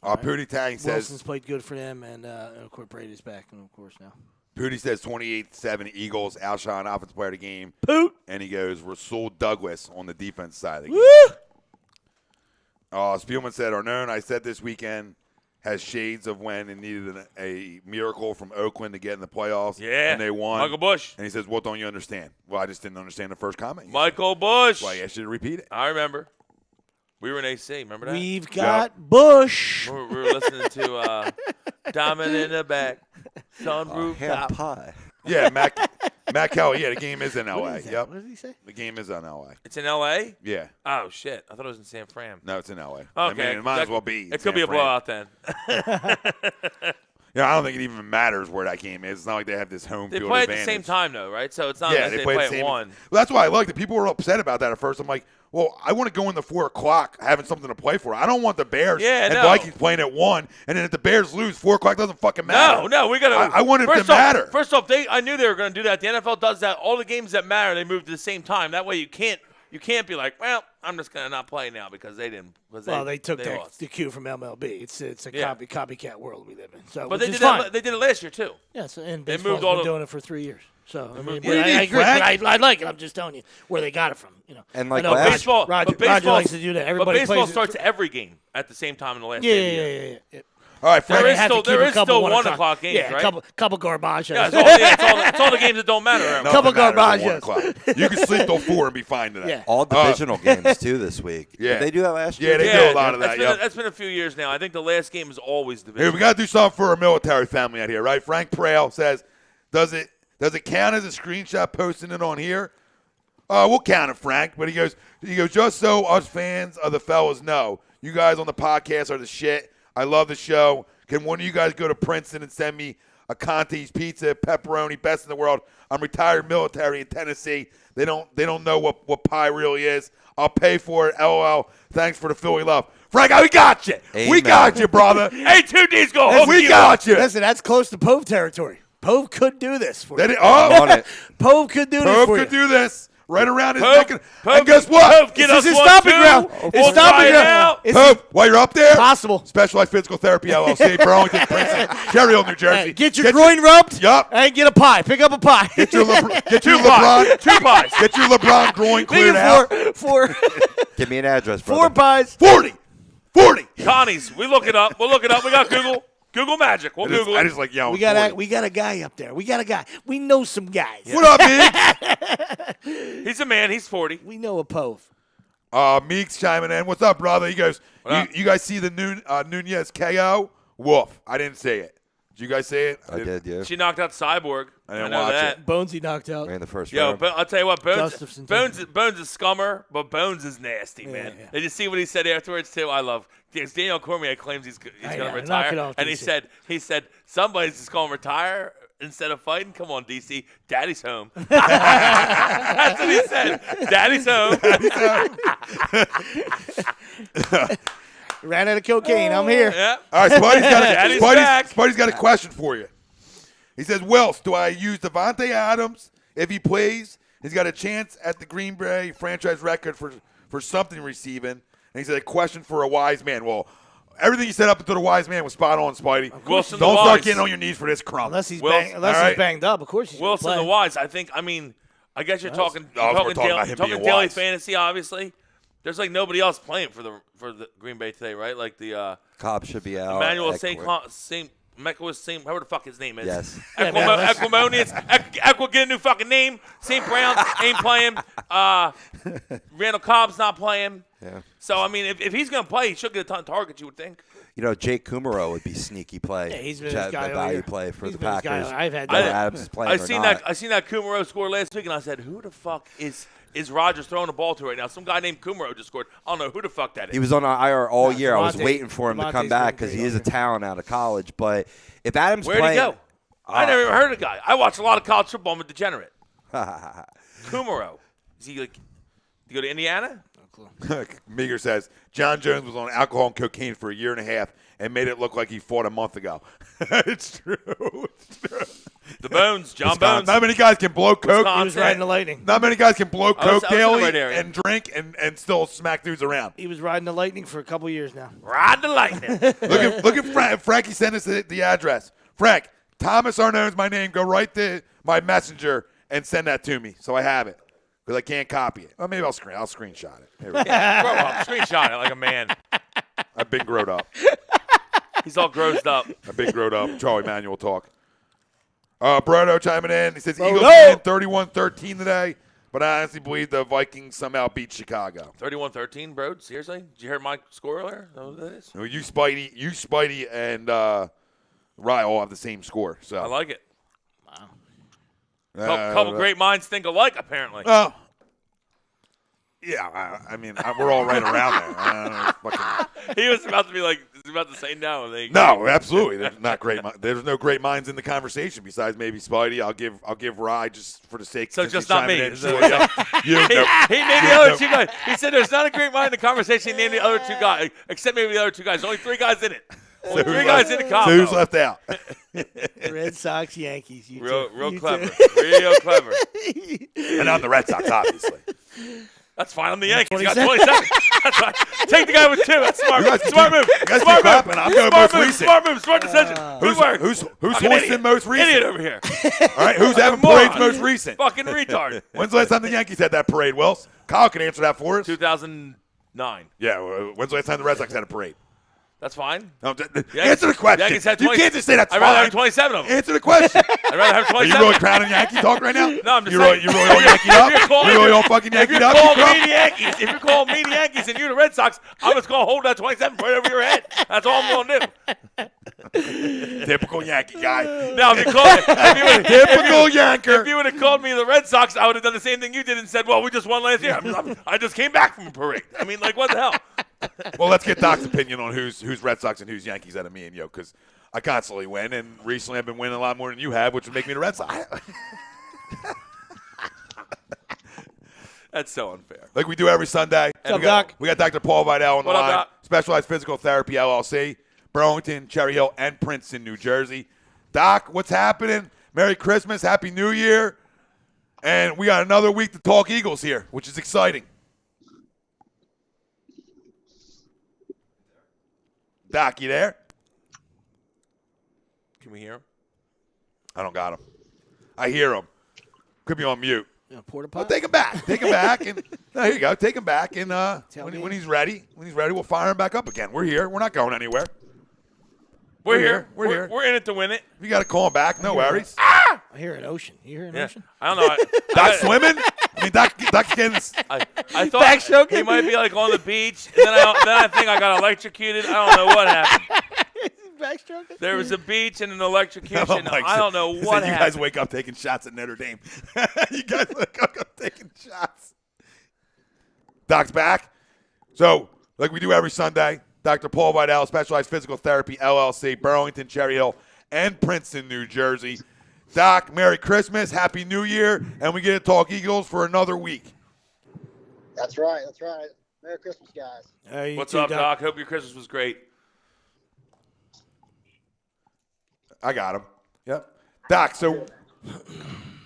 Pootie Tang says Wilson's played good for them, and of course Brady's back, and of course now. Pootie says 28-7 Eagles outshine offensive player of the game. Poot. And he goes Rasul Douglas on the defense side of the game. Woo! Spielman said, Arnone, I said this weekend has shades of when it needed a miracle from Oakland to get in the playoffs. Yeah. And they won. Michael Bush. And he says, what don't you understand? Well, I just didn't understand the first comment. Michael Bush. That's why I asked you to repeat it. I remember. We were in AC. Remember that? We've got Bush. We were listening to Diamond in the Back. Sunroof top. Pie. Yeah, Matt Kelly. Yeah, the game is in L.A. Yep. What did he say? The game is in L.A. It's in L.A.? Yeah. Oh, shit. I thought it was in San Fran. No, it's in L.A. Okay. I mean, it might as well be. It could be a blowout then. Yeah, I don't think it even matters where that game is. It's not like they have this home They field play advantage. at the same time, though, right? So it's not Yeah, like they play play at the at same. 1. Well, that's why I liked it. People were upset about that at first. I'm like, well, I want to go in the 4 o'clock having something to play for. I don't want the Bears and Vikings playing at 1, and then if the Bears lose, 4 o'clock doesn't fucking matter. No, we got to. I want it to matter. First off, I knew they were going to do that. The NFL does that. All the games that matter, they move to the same time. That way you can't be like, well, I'm just going to not play now because they didn't. They took lost. the cue from MLB. It's a copycat world we live in. So, but they did it last year too. Yes, and they baseball's moved been doing it for 3 years. So I I agree. I like it. I'm just telling you where they got it from. And like baseball, Roger likes to do that. Everybody baseball plays starts every game at the same time in the last. Yeah. All right, Frank. There is still 1 o'clock games, right? Couple garbage. Yeah, it's all the games that don't matter. Couple garbage. You can sleep till 4 and be fine today. Yeah. all divisional games too this week. Yeah. Did they do that last year? Yeah, they do a lot of that. That's been a few years now. I think the last game is always divisional. Here, we got to do something for our military family out here, right? Frank Prale says, does it count as a screenshot posting it on here? We'll count it, Frank. But he goes, just so us fans of the fellas know, you guys on the podcast are the shit. I love the show. Can one of you guys go to Princeton and send me a Conti's pizza, pepperoni, best in the world? I'm retired military in Tennessee. They don't know what pie really is. I'll pay for it. LOL. Thanks for the Philly love. Frank, we got you. Amen. We got you, brother. Hey, 2D's go. We got you. Listen, that's close to Pove territory. Pove could do this for you. On it. Pove could do this Pope for could you. do this. Right around his Pope, neck. Pope, And guess what? Pope, get This us is his one, stopping too. ground. We'll It's stopping try it ground. out. It's Pope, while you're up there, possible. Specialized Physical Therapy LLC, Burlington, Princeton, Cherry Hill, New Jersey. Hey, get your groin rubbed. Yup. And get a pie. Pick up a pie. Get your Two LeBron. Two pies. Get your LeBron groin Make cleared it out. four Give me an address, brother. pies. 40. Connie's. We look it up. We'll look it up. We got Google. Google Magic. We'll Google I it. just like yelling. We got 40. a guy up there. We got a guy. We know some guys. What up, Meeks? He's a man. He's 40. We know a Pove. Meeks chiming in. What's up, brother? He goes, What up? you guys see the Nunez KO? Woof. I didn't see it. Did you guys see it? I did, yeah. She knocked out Cyborg. I didn't know watch that. it. Bonesy knocked out. Ran the first Yo, round. I'll tell you what, Gustafson, Bones is scummer, but Bones is nasty, man. yeah. Did you see what he said afterwards too? I love Daniel Cormier claims he's I going know, to knock it retire, off, and he DC. said somebody's just going to retire instead of fighting. Come on, DC, Daddy's home. That's what he said. Daddy's home. Ran out of cocaine. I'm here. Yeah. All right, Daddy's back. Spuddy's got a question for you. He says, Wells, do I use Devontae Adams if he plays? He's got a chance at the Green Bay franchise record for something receiving. And he said, a question for a wise man. Well, everything you said up until the wise man was spot on, Spidey. Wilson Don't the start Wise. getting on your knees for this crumb. Unless he's Wilson- all right. banged up, of course he's Wilson gonna the play. Wise. I guess you're talking we're talking daily, about him being daily wise. fantasy, obviously. There's like nobody else playing for the Green Bay today, right? Like the Cobb should be out. Emmanuel Eckler. St. However the fuck his name is. Yes. Equimonious. Equa, get a new fucking name. St. Brown ain't playing. Randall Cobb's not playing. Yeah. So, I mean, if he's going to play, he should get a ton of targets, you would think. You know, Jake Kumaro would be sneaky play. Yeah, he's been Ch- his guy all value year. play for He's the been his guy Packers. all- I've had Whether that. Adams is playing or not. I seen that Kumaro score last week, and I said, who the fuck is Rodgers throwing the ball to right now? Some guy named Kumaro just scored. I don't know who the fuck that is. He was on IR all year. I was Devontae- waiting for him to come Devontae's back been because great he is a all year. talent out of college. But if Adams Where'd playing, he go? I never even heard of the guy. I watch a lot of college football. I'm a degenerate. Kumaro. Is he like, did he go to Indiana? Meager says, John Jones was on alcohol and cocaine for a year and a half and made it look like he fought a month ago. It's true. It's true. The Bones, John Bones. Not many guys can blow coke. Wisconsin. He was riding the lightning. Not many guys can blow I was coke in the daily right area. and drink and still smack dudes around. He was riding the lightning for a couple years now. Ride the lightning. Look at Frankie sent us the address. Frank, Thomas Arnone's my name. Go right to my messenger and send that to me so I have it because I can't copy it. Well, maybe I'll screenshot it. Here we go. Grow up. Screenshot it like a man. I've been growed up. He's all grossed up. I've been growed up. Charlie Manuel talk. Brodo chiming in. He says Brodo. Eagles win 31-13 today, but I honestly believe the Vikings somehow beat Chicago. 31-13, bro. Seriously? Did you hear my score earlier? Is that what that is? Well, you Spidey, and Rye all have the same score. So I like it. Couple great minds think alike, apparently. Well, yeah. I mean, we're all right around there. I don't know, fucking, He was about to be like, he was about to say no. And then he- no, absolutely. There's not great. There's no great minds in the conversation besides maybe Spidey. I'll give Rye just for the sake. So since just he's not chiming me. in. Is Sure, that- yeah. You, He, no. he named the other two guys. He said there's not a great mind in the conversation. He named the other two guys, except maybe the other two guys. There's only three guys in it. Only three guys in the So combo. who's left out? Red Sox, Yankees. You Real two. clever. Real clever. And I'm the Red Sox, obviously. That's fine. I'm the Yankees. You got 27. 27. That's fine. Take the guy with two. That's smart. You guys can Smart keep- move. you guys Smart keep move. clapping. I'm going Smart most move. recent. Smart move. Smart decision. Good work. Who's Fucking hoisting idiot. most recent? Idiot over here. All right, who's having Moron. parades most recent? Fucking retard. When's the last time the Yankees had that parade, Wells? Kyle can answer that for us. 2009. Yeah, when's the last time the Red Sox had a parade? That's fine. No, Yankees- answer the question. Yankees had You 20 can't just say that's I'd rather fine. have 27 of them. Answer the question. I'd rather have Are you 27. really crowning Yankee talk right now? No, I'm just you saying. You really all Yankee up? If you're calling- You really all fucking If Yankee you're up? calling you me crumb? the Yankees, if you're calling me the Yankees and you're the Red Sox, I'm just going to hold that 27 right over your head. That's all I'm going to do. Typical Yankee guy. Now, if you call Typical Yanker. if you would have called me the Red Sox, I would have done the same thing you did and said, well, we just won last year. I just came back from a parade. I mean, like, what the hell? Well, let's get Doc's opinion on who's Red Sox and who's Yankees out of me and you, because I constantly win, and recently I've been winning a lot more than you have, which would make me the Red Sox. That's so unfair. Like we do every Sunday. What's up, Doc? We got Dr. Paul Vidal on the What up, line. Doc? Specialized Physical Therapy LLC, Burlington, Cherry Hill, and Princeton, New Jersey. Doc, what's happening? Merry Christmas, Happy New Year, and we got another week to talk Eagles here, which is exciting. Doc, you there? Can we hear him? I don't got him. I hear him. Could be on mute. Porta Well, potty? take him back. Take him back, and there you go. Take him back, and me. when he's ready, we'll fire him back up again. We're here. We're not going anywhere. We're here. We're here. We're in it to win it. If you got to call him back, no worries. I hear an ocean. You hear an Yeah. ocean? I don't know. Doc swimming? I mean, Doc's getting. I thought he might be like on the beach, and then I think I got electrocuted. I don't know what happened. Backstroking? There was a beach and an electrocution. Mike I don't know what said, you happened. guys wake up taking shots at Notre Dame. You guys wake up taking shots. Doc's back. So, like we do every Sunday, Dr. Paul Vidal, Specialized Physical Therapy LLC, Burlington, Cherry Hill, and Princeton, New Jersey. Doc, Merry Christmas, Happy New Year, and we get to talk Eagles for another week. That's right. That's right. Merry Christmas, guys. What's up, Doc? Hope your Christmas was great. I got him. Yep. Doc, so,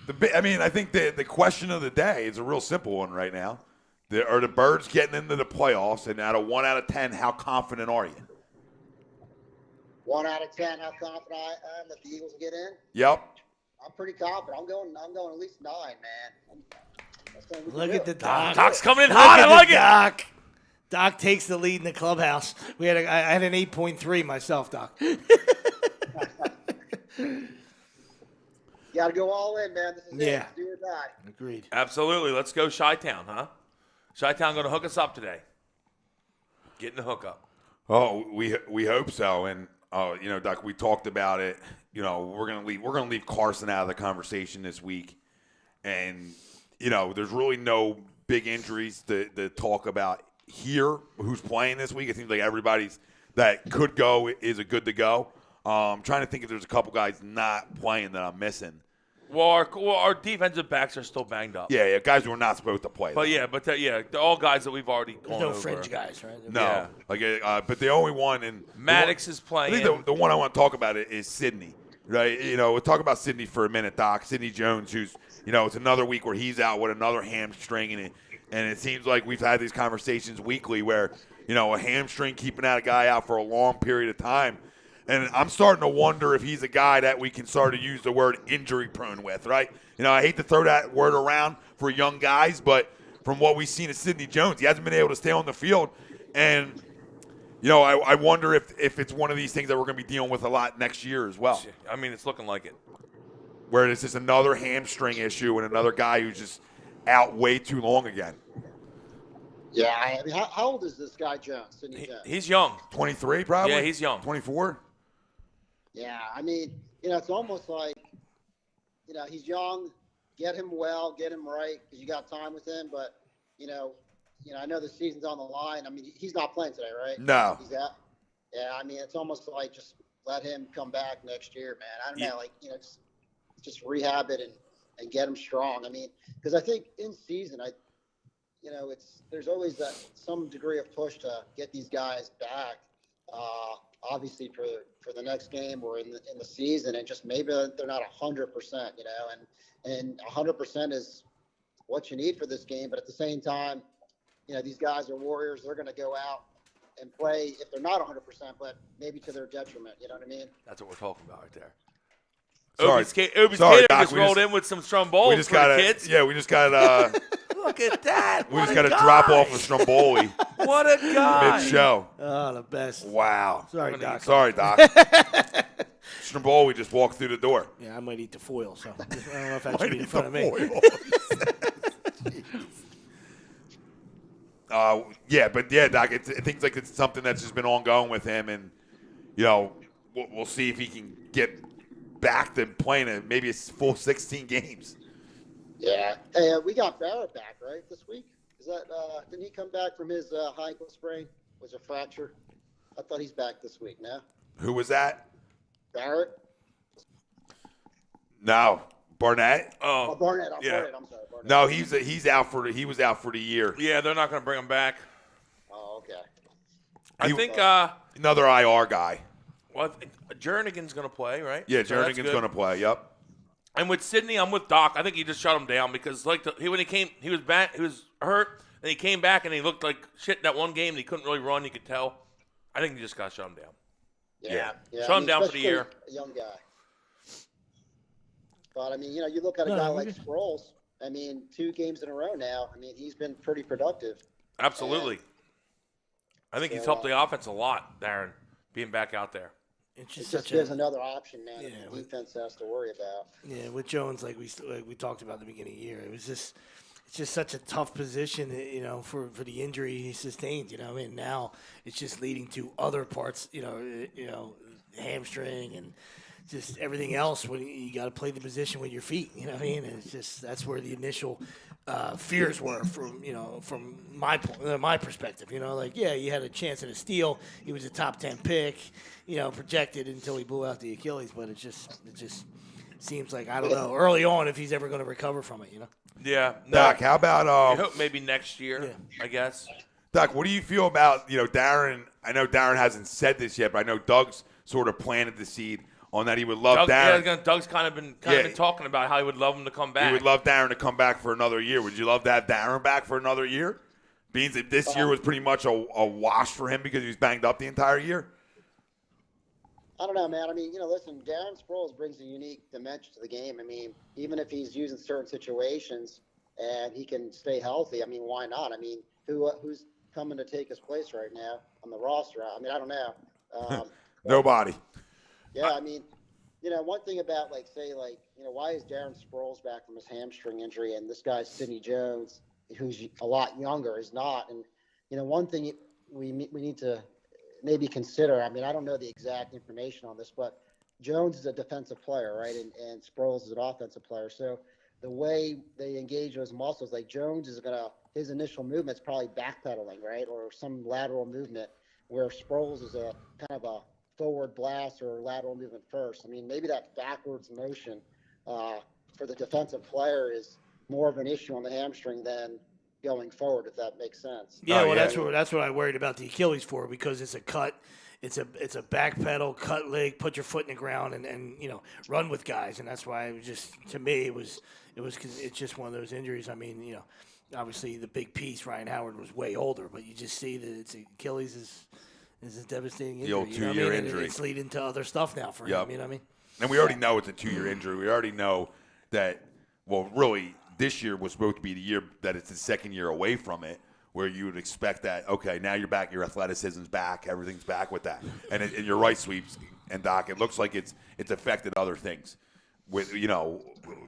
I think the question of the day is a real simple one right now. Are the Birds getting into the playoffs? And out of 1 out of 10, how confident are you? 1 out of 10. How confident I am that the Eagles will get in? Yep. I'm pretty confident. I'm going at least 9, man. That's gonna be Look good. at the Doc. Doc's coming in Look hot. at I like the it. Doc. Doc takes the lead in the clubhouse. I had an 8.3 myself, Doc. You got to go all in, man. This is Yeah. it. Do or die. Agreed. Absolutely. Let's go Chi-Town, huh? Chi-Town going to hook us up today. Getting the hookup. Oh, we hope so. And Doc, we talked about it. We're gonna leave Carson out of the conversation this week. And there's really no big injuries to talk about here. Who's playing this week? It seems like everybody's that could go is a good to go. I'm trying to think if there's a couple guys not playing that I'm missing. Well, our defensive backs are still banged up. Yeah, guys who are not supposed to play. But they're all guys that we've already There's gone no over. fringe guys, right? No, but the only one and Maddox is I playing. think the one I want to talk about is Sidney, right? We'll talk about Sidney for a minute, Doc. Sidney Jones, who's it's another week where he's out with another hamstring, and it seems like we've had these conversations weekly where a hamstring keeping that guy out for a long period of time. And I'm starting to wonder if he's a guy that we can start to use the word injury prone with, right? I hate to throw that word around for young guys, but from what we've seen of Sidney Jones, he hasn't been able to stay on the field. And, I wonder if it's one of these things that we're going to be dealing with a lot next year as well. I mean, it's looking like it. Where it's just another hamstring issue and another guy who's just out way too long again. Yeah. I mean, how old is this guy, Jones? Sidney Jones? He's young. 23 probably? Yeah, he's young. 24? Yeah. I mean, it's almost like, he's young. Get him well. Get him right because you got time with him. But, I know the season's on the line. I mean, he's not playing today, right? No. He's out. Yeah. I mean, it's almost like just let him come back next year, man. I don't know. Just rehab it and get him strong. I mean, because I think in season, there's always some degree of push to get these guys back. Obviously for the next game or in the season, and just maybe they're not 100%, and 100% is what you need for this game. But at the same time, these guys are warriors. They're going to go out and play if they're not 100%, but maybe to their detriment. You know what I mean? That's what we're talking about right there. Sorry. Obi's Sorry, Cater Doc, just we rolled just- in with some Stromboli We just for got the kids. Yeah, we just got Look at that. we just got to drop off a Stromboli What a guy. mid-show. Oh, the best. Wow. Sorry, Doc. Sorry, Doc. Stromboli just walked through the door. Yeah, I might eat the foil, so I don't know if that should be in front of me. Doc, it seems like it's something that's just been ongoing with him, and we'll see if he can get back to playing maybe a full 16 games. Yeah. Hey, we got Barrett back, right, this week? Is that didn't he come back from his high ankle sprain? Was a fracture? I thought he's back this week. No. Who was that? Barrett. No, Barnett. Oh, Barnett. yeah. Barnett. I'm sorry, Barnett. No, he was out for the year. Yeah, they're not going to bring him back. Oh, okay. I think Another IR guy. Jernigan's going to play, right? Yeah, So that's Jernigan's good. going to play. Yep. And with Sidney, I'm with Doc. I think he just shut him down because when he was back, he was hurt, and he came back and he looked like shit in that one game. And he couldn't really run. You could tell. I think he just got to shut him down. Yeah. Shut him down for the year. A young guy. But I mean, you look at a guy like Sproles. I mean, 2 games in a row now. I mean, he's been pretty productive. Absolutely. I think he's helped the offense a lot, Darren, being back out there. It just gives another option, man. That the defense has to worry about. Yeah, with Jones, like we talked about at the beginning of the year, it's just such a tough position, for the injury he sustained. And now it's just leading to other parts, hamstring and just everything else when you got to play the position with your feet. And it's just that's where the initial fears were from my perspective. You had a chance at a steal. He was a top 10 pick, projected until he blew out the Achilles. But it just seems like I don't know early on if he's ever going to recover from it. Yeah, Doc, how about I hope maybe next year? I guess. Doc, what do you feel about Darren? I know Darren hasn't said this yet, but I know Doug's sort of planted the seed on that he would love Darren. Yeah, Doug's kind of been talking about how he would love him to come back. He would love Darren to come back for another year. Would you love to have Darren back for another year? Being that this year was pretty much a wash for him because he was banged up the entire year? I don't know, man. I mean, listen, Darren Sproles brings a unique dimension to the game. I mean, even if he's using certain situations and he can stay healthy, I mean, why not? I mean, who's coming to take his place right now on the roster? I mean, I don't know. Nobody. Yeah, I mean, one thing about, why is Darren Sproles back from his hamstring injury and this guy, Sidney Jones, who's a lot younger, is not? And, one thing we need to maybe consider, I mean, I don't know the exact information on this, but Jones is a defensive player, right? And Sproles is an offensive player. So the way they engage those muscles, like Jones is his initial movement's probably backpedaling, right? Or some lateral movement, where Sproles is a kind of a forward blast or lateral movement first. I mean, maybe that backwards motion for the defensive player is more of an issue on the hamstring than going forward, if that makes sense. Yeah, that's what I worried about the Achilles for, because it's a cut, it's a back pedal, cut leg, put your foot in the ground, and run with guys, and that's why it was just, to me, it's just one of those injuries. I mean, obviously the big piece, Ryan Howard, was way older, but you just see that it's Achilles is a devastating injury. The old 2-year injury. It's leading to other stuff now for him. You know what I mean? And we already know it's a 2-year injury. We already know that, really, this year was supposed to be the year that it's the second year away from it, where you would expect that, okay, now you're back, your athleticism's back, everything's back with that. And you're right, Sweeps and Doc, it looks like it's affected other things. With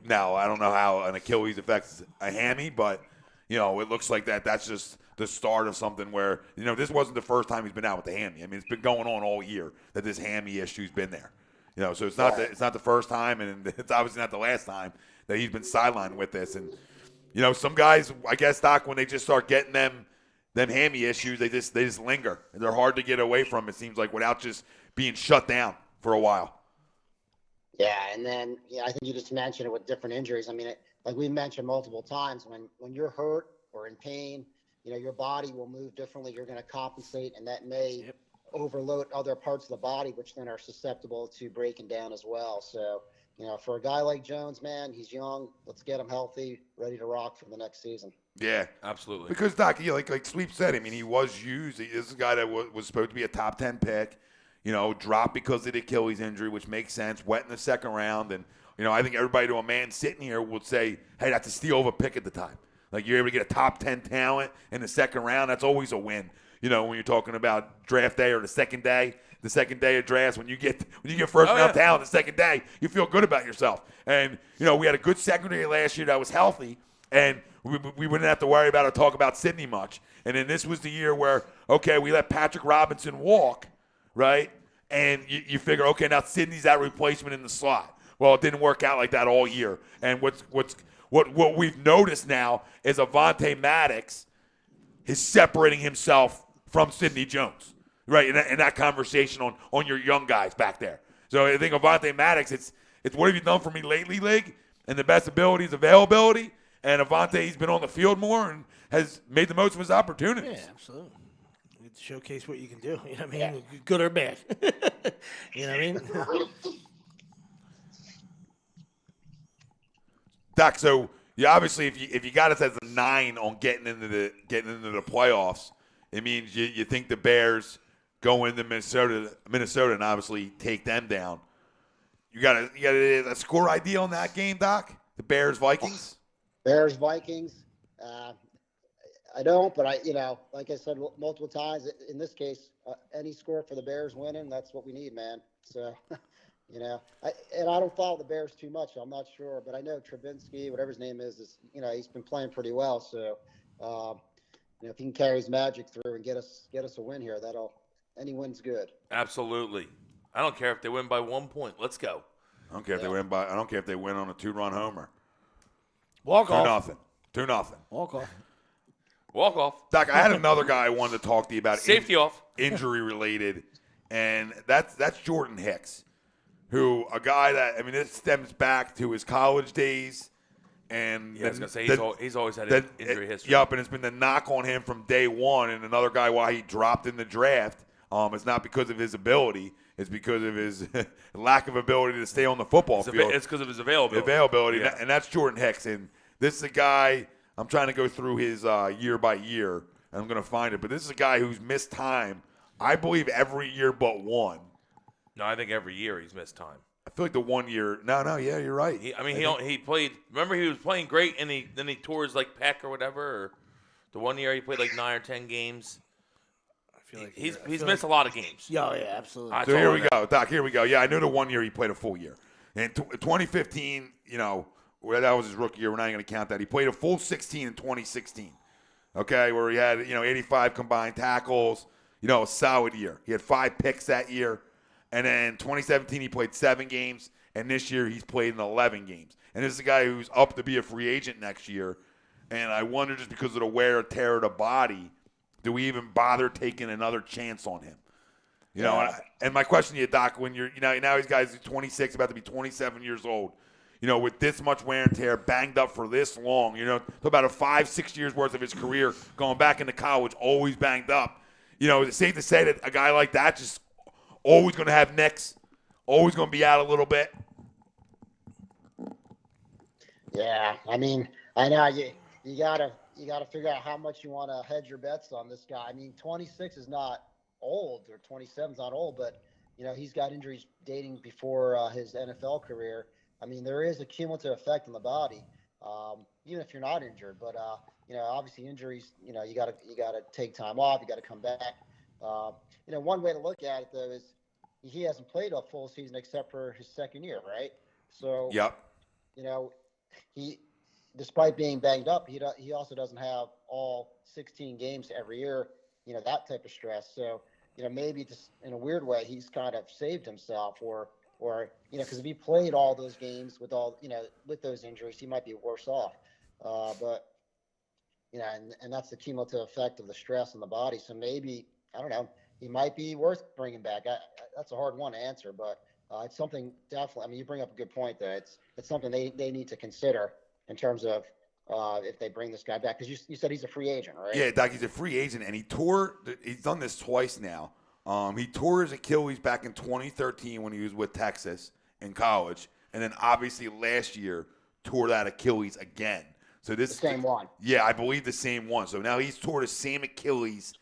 now I don't know how an Achilles affects a hammy, but it looks like that's just the start of something where this wasn't the first time he's been out with the hammy. I mean, it's been going on all year that this hammy issue's been there. So it's not the first time, and it's obviously not the last time that he's been sidelined with this. And some guys, I guess, Doc, when they just start getting them hammy issues, they just linger, and they're hard to get away from. It seems like, without just being shut down for a while. Yeah, and then I think you just mentioned it with different injuries. I mean, like we mentioned multiple times, when you're hurt or in pain, your body will move differently. You're going to compensate, and that may overload other parts of the body, which then are susceptible to breaking down as well. So, for a guy like Jones, man, he's young. Let's get him healthy, ready to rock for the next season. Yeah, absolutely. Because, Doc, like Sweep said, I mean, he was used. This is a guy that was supposed to be a top 10 pick, dropped because of the Achilles injury, which makes sense, went in the second round. And, I think everybody, to a man sitting here, would say, hey, that's a steal of a pick at the time. Like, you're able to get a top 10 talent in the second round, that's always a win. When you're talking about draft day or the second day of drafts, when you get first round talent the second day, you feel good about yourself. And we had a good secondary last year that was healthy, and we wouldn't have to worry about or talk about Sidney much. And then this was the year where, okay, we let Patrick Robinson walk, right? And you figure, okay, now Sidney's that replacement in the slot. Well, it didn't work out like that all year. And what we've noticed now is Avonte Maddox is separating himself from Sidney Jones, right? In that conversation on your young guys back there. So I think Avonte Maddox, it's what have you done for me lately, League? And the best ability is availability. And Avonte, he's been on the field more and has made the most of his opportunities. Yeah, absolutely. You get to showcase what you can do. You know what I mean? Good or bad. You know what I mean? Doc, so obviously if you got us as a 9 on getting into the playoffs, it means you think the Bears go into Minnesota and obviously take them down. You got a score idea on that game, Doc? The Bears Vikings. Bears Vikings. I don't, but like I said multiple times, in this case, any score for the Bears winning, that's what we need, man. So, I don't follow the Bears too much. So I'm not sure, but I know Trubinsky, whatever his name is, he's been playing pretty well. So, if he can carry his magic through and get us a win here, any win's good. Absolutely. I don't care if they win by 1 point. Let's go. I don't care if they win I don't care if they win on a 2-run homer. Walk off. 2-0. Walk off. Walk off. Doc, I had another guy I wanted to talk to you about. Safety off. Injury related, and that's Jordan Hicks, who a guy that it stems back to his college days, and I was gonna say he's always had injury history. Yup, and it's been the knock on him from day one. And another guy why he dropped in the draft. It's not because of his ability; it's because of his lack of ability to stay on the football field. It's because of his availability. Yeah. And that's Jordan Hicks, and this is a guy. I'm trying to go through his year by year, and I'm going to find it. But this is a guy who's missed time, I believe, every year but one. No, I think every year he's missed time. I feel like the 1 year. No, yeah, you're right. He played. Remember, he was playing great, and then he tore his pec or whatever. Or the 1 year he played 9 or 10 games. I feel like he's missed a lot of games. Yeah, absolutely. So here we go, Doc. Here we go. Yeah, I knew the 1 year he played a full year. In 2015, where that was his rookie year, we're not even going to count that. He played a full 16 in 2016, okay, where he had, 85 combined tackles, a solid year. He had 5 picks that year. And then 2017, he played 7 games, and this year he's played in 11 games. And this is a guy who's up to be a free agent next year. And I wonder, just because of the wear and tear of the body, do we even bother taking another chance on him? And my question to you, Doc, when you're, now these guys are 26, about to be 27 years old. With this much wear and tear, banged up for this long, about a 5-6 years worth of his career going back into college, always banged up. Is it safe to say that a guy like that just always going to have nicks, always going to be out a little bit? Yeah, I know you gotta figure out how much you want to hedge your bets on this guy. 26 is not old, or 27 is not old, but he's got injuries dating before his NFL career. There is a cumulative effect on the body, even if you're not injured. But obviously injuries, you gotta take time off. You got to come back. One way to look at it though is he hasn't played a full season except for his second year, right? So yep. He, despite being banged up, he also doesn't have all 16 games every year. That type of stress. So maybe just in a weird way, he's kind of saved himself, or because if he played all those games with with those injuries, he might be worse off. But and that's the cumulative effect of the stress on the body. So maybe, I don't know, he might be worth bringing back. That's a hard one to answer, but it's something definitely. You bring up a good point there. It's something they need to consider in terms of if they bring this guy back, because you said he's a free agent, right? Yeah, Doc, he's a free agent, and he's done this twice now. He tore his Achilles back in 2013 when he was with Texas in college, and then obviously last year tore that Achilles again. So this the same one. Yeah, I believe the same one. So now he's tore the same Achilles,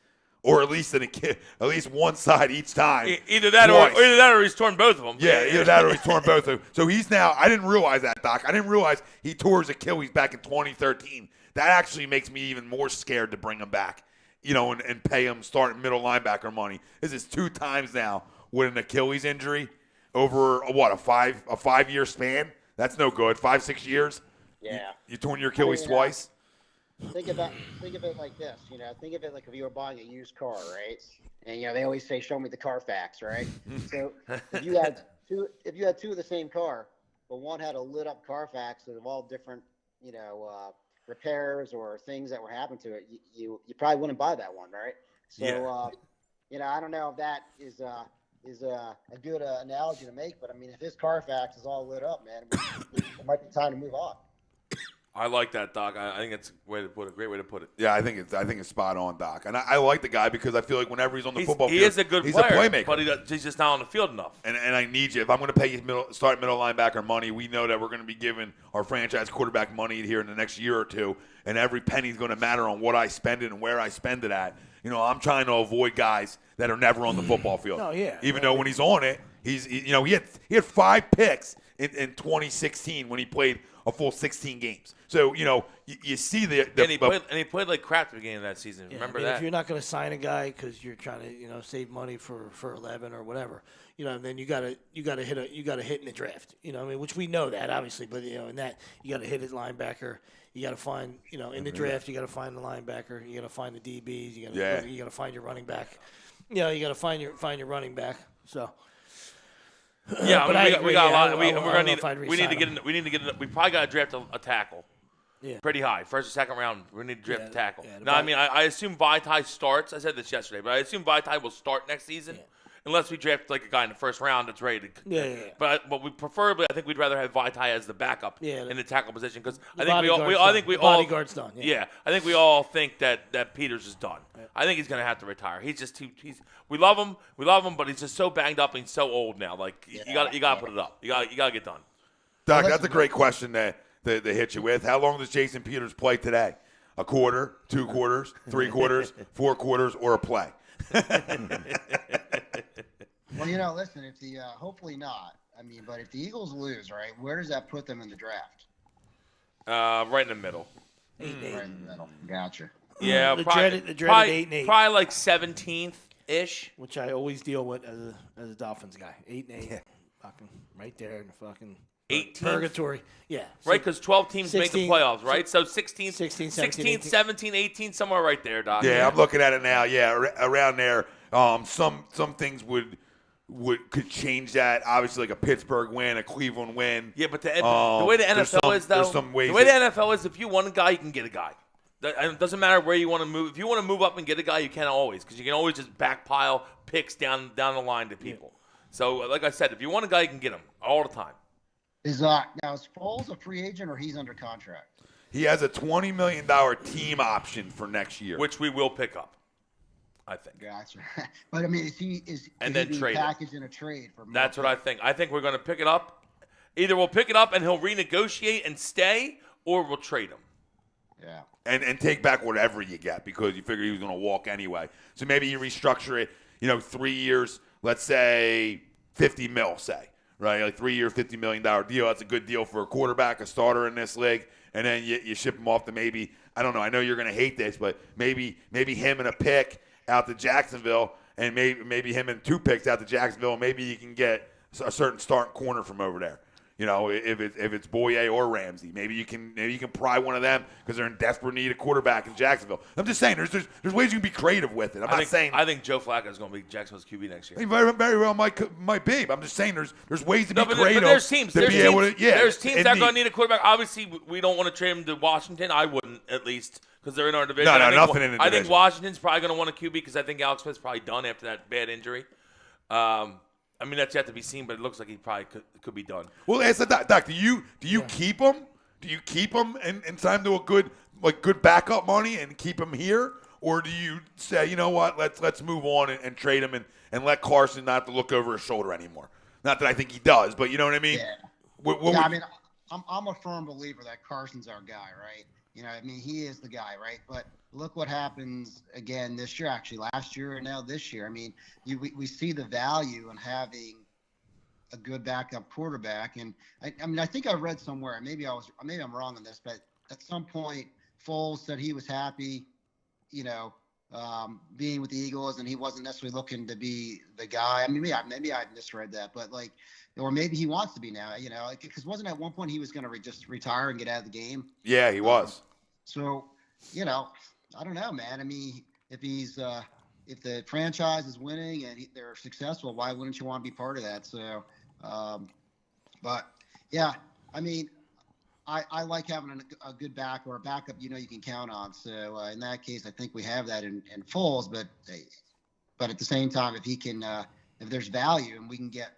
or at least one side each time. Either that or he's torn both of them. Yeah, either that or he's torn both of them. So he's now. I didn't realize that, Doc. I didn't realize he tore his Achilles back in 2013. That actually makes me even more scared to bring him back. And pay him starting middle linebacker money. This is 2 times now with an Achilles injury over a 5-year span. That's no good. 5-6 years. Yeah. You torn your Achilles twice. Think of it like this. Think of it like if you were buying a used car, right? And they always say, "Show me the Carfax," right? So if you had two of the same car, but one had a lit up Carfax of all different, repairs or things that were happening to it, you probably wouldn't buy that one, right? So, I don't know if that is a good analogy to make, but if his Carfax is all lit up, man, it might be time to move on. I like that, Doc. I think it's a way to put it. Great way to put it. Yeah, I think it's spot on, Doc. And I like the guy because I feel like whenever he's on the football field, he is a good he's player, a playmaker. but he's just not on the field enough. And I need you. If I'm going to pay you start middle linebacker money, we know that we're going to be giving our franchise quarterback money here in the next year or two, and every penny is going to matter on what I spend it and where I spend it at. You know, I'm trying to avoid guys that are never on the football field. Oh, yeah. Even though when he's on it, he had 5 picks in 2016 when he played a full 16 games. So, you see and he played like crap at the beginning of that season. Remember that? If you're not going to sign a guy because you're trying to, save money for 11 or whatever, then you got to hit in the draft. Which we know that obviously, but in that you got to hit his linebacker. You got to find, in the draft, you got to find the linebacker. You got to find the DBs. You got to find your running back. You got to find your running back. So. Yeah, we got a lot. We probably got to draft a tackle. Yeah. Pretty high. First or second round, we need to draft a tackle. Yeah, no, I assume Vidal starts. I said this yesterday, but I assume Vidal will start next season. Yeah. Unless we draft like a guy in the first round that's ready to. Yeah. But we preferably, I think we'd rather have Vidal as the backup in the tackle position because I bodyguard's done. Yeah, I think we all think that Peters is done. Yeah. I think he's gonna have to retire. He's just too. We love him, but he's just so banged up and he's so old now. Like you got to put it up. You got to get done. Doc, that's a great question that hit you with. How long does Jason Peters play today? A quarter, 2 quarters, 3 quarters, 4 quarters, or a play? Well, listen, if the hopefully not. But if the Eagles lose, right, where does that put them in the draft? Right in the middle. 8-8. Right in the middle. Gotcha. Yeah, the probably 8-8. Probably like 17th-ish. Which I always deal with as a Dolphins guy. 8-8. Yeah. Fucking right there in the fucking 18th. Purgatory. Yeah. Right, because 12 teams 16, make the playoffs, right? So 16, 17, 17, 18, somewhere right there, Doc. Yeah, I'm looking at it now. Yeah, around there. Some things could change that. Obviously, like a Pittsburgh win, a Cleveland win. Yeah, but the way the NFL is, though, the way the NFL is, if you want a guy, you can get a guy. It doesn't matter where you want to move. If you want to move up and get a guy, you can always, because you can always just backpile picks down the line to people. Yeah. So, like I said, if you want a guy, you can get him all the time. Is Foles a free agent or he's under contract? He has a $20 million team option for next year, which we will pick up, I think. Gotcha. But is he trade packaged in a trade for? That's what I think. I think we're going to pick it up. Either we'll pick it up and he'll renegotiate and stay, or we'll trade him. Yeah. And take back whatever you get because you figure he was going to walk anyway. So maybe you restructure it. 3 years. Let's say $50 million, say. Right, like 3 year, $50 million deal. That's a good deal for a quarterback, a starter in this league. And then you ship him off to maybe, I don't know, I know you're going to hate this, but maybe him and a pick out to Jacksonville, and maybe him and 2 picks out to Jacksonville, and maybe you can get a certain starting corner from over there. If it's Boye or Ramsey, maybe you can pry one of them because they're in desperate need of quarterback in Jacksonville. I'm just saying there's ways you can be creative with it. I think Joe Flacco is going to be Jacksonville's QB next year. He very, very well might be. But I'm just saying there's ways to be creative. But there's teams. There's teams that are going to need a quarterback. Obviously, we don't want to trade him to Washington. I wouldn't, at least, because they're in our division. Nothing in the division. I think Washington's probably going to want a QB because I think Alex Smith's probably done after that bad injury. That's yet to be seen, but it looks like he probably could be done. Well, ask the doc. Do you keep him? Do you keep him and sign him to a good backup money and keep him here, or do you say, you know what, let's move on and trade him and let Carson not have to look over his shoulder anymore? Not that I think he does, but you know what I mean. Yeah. I'm a firm believer that Carson's our guy, right? He is the guy, right? But look what happens again this year, actually last year and now this year. We see the value in having a good backup quarterback. And I think I read somewhere, maybe I'm wrong on this, but at some point Foles said he was happy, being with the Eagles, and he wasn't necessarily looking to be the guy. Maybe I misread that, but or maybe he wants to be now, because wasn't at one point he was going to just retire and get out of the game? Yeah, he was. So, I don't know, man. If he's if the franchise is winning and they're successful, why wouldn't you want to be part of that? So, but yeah, I like having a good back or a backup you can count on. So in that case, I think we have that in Foles. But at the same time, if he can, if there's value and we can get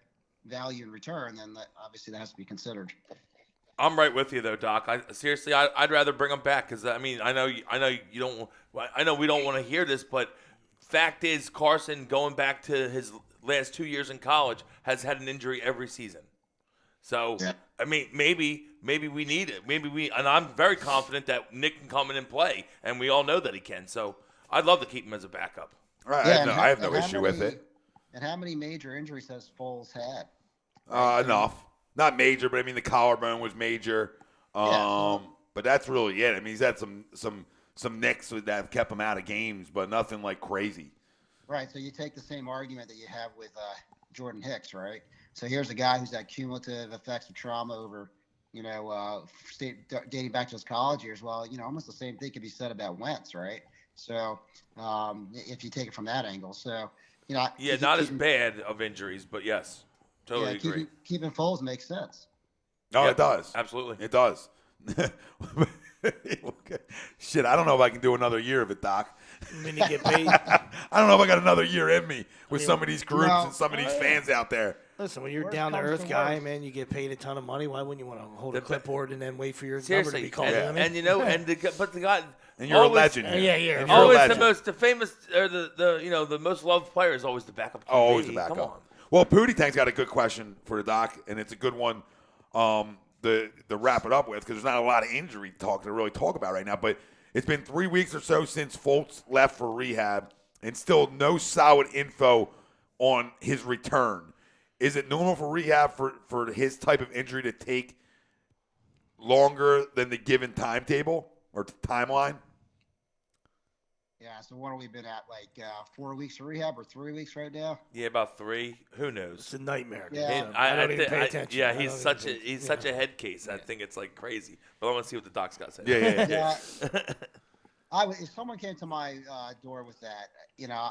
value in return, then obviously that has to be considered. I'm right with you though, Doc. I'd rather bring him back because I know you don't. I know we don't want to hear this, but fact is, Carson going back to his last 2 years in college has had an injury every season. So maybe we need it. And I'm very confident that Nick can come in and play, and we all know that he can. So I'd love to keep him as a backup. Right, I have no issue with it. And how many major injuries has Foles had? Enough. Not major, but I mean the collarbone was major. But that's really it. I mean he's had some nicks that have kept him out of games, but nothing like crazy. Right. So you take the same argument that you have with Jordan Hicks, right? So here's a guy who's had cumulative effects of trauma over, dating back to his college years. Well, almost the same thing could be said about Wentz, right? So if you take it from that angle, not as bad of injuries, but yes, totally agree. Keeping Foles makes sense. No, it does. Absolutely, it does. Shit, I don't know if I can do another year of it, Doc. When you get paid. I don't know if I got another year in me with some of these groups and some of these fans out there. Listen, when you're a down-to-earth guy, man, you get paid a ton of money. Why wouldn't you want to hold a clipboard and then wait for your number to be called? And the guy, and you're always, a legend. Yeah. Always the famous or the most loved player is always the backup. Always the backup. Come on. Well, Pootie Tank's got a good question for the Doc, and it's a good one to wrap it up with because there's not a lot of injury talk to really talk about right now. But it's been 3 weeks or so since Foles left for rehab, and still no solid info on his return. Is it normal for rehab for his type of injury to take longer than the given timetable or timeline? Yeah, so what have we been at, 4 weeks of rehab or 3 weeks right now? Yeah, about 3. Who knows? It's a nightmare. Yeah. I don't even pay attention. Yeah, he's such a head case. I think it's like crazy. But I want to see what the Doc's got to say. Yeah. If someone came to my door with that,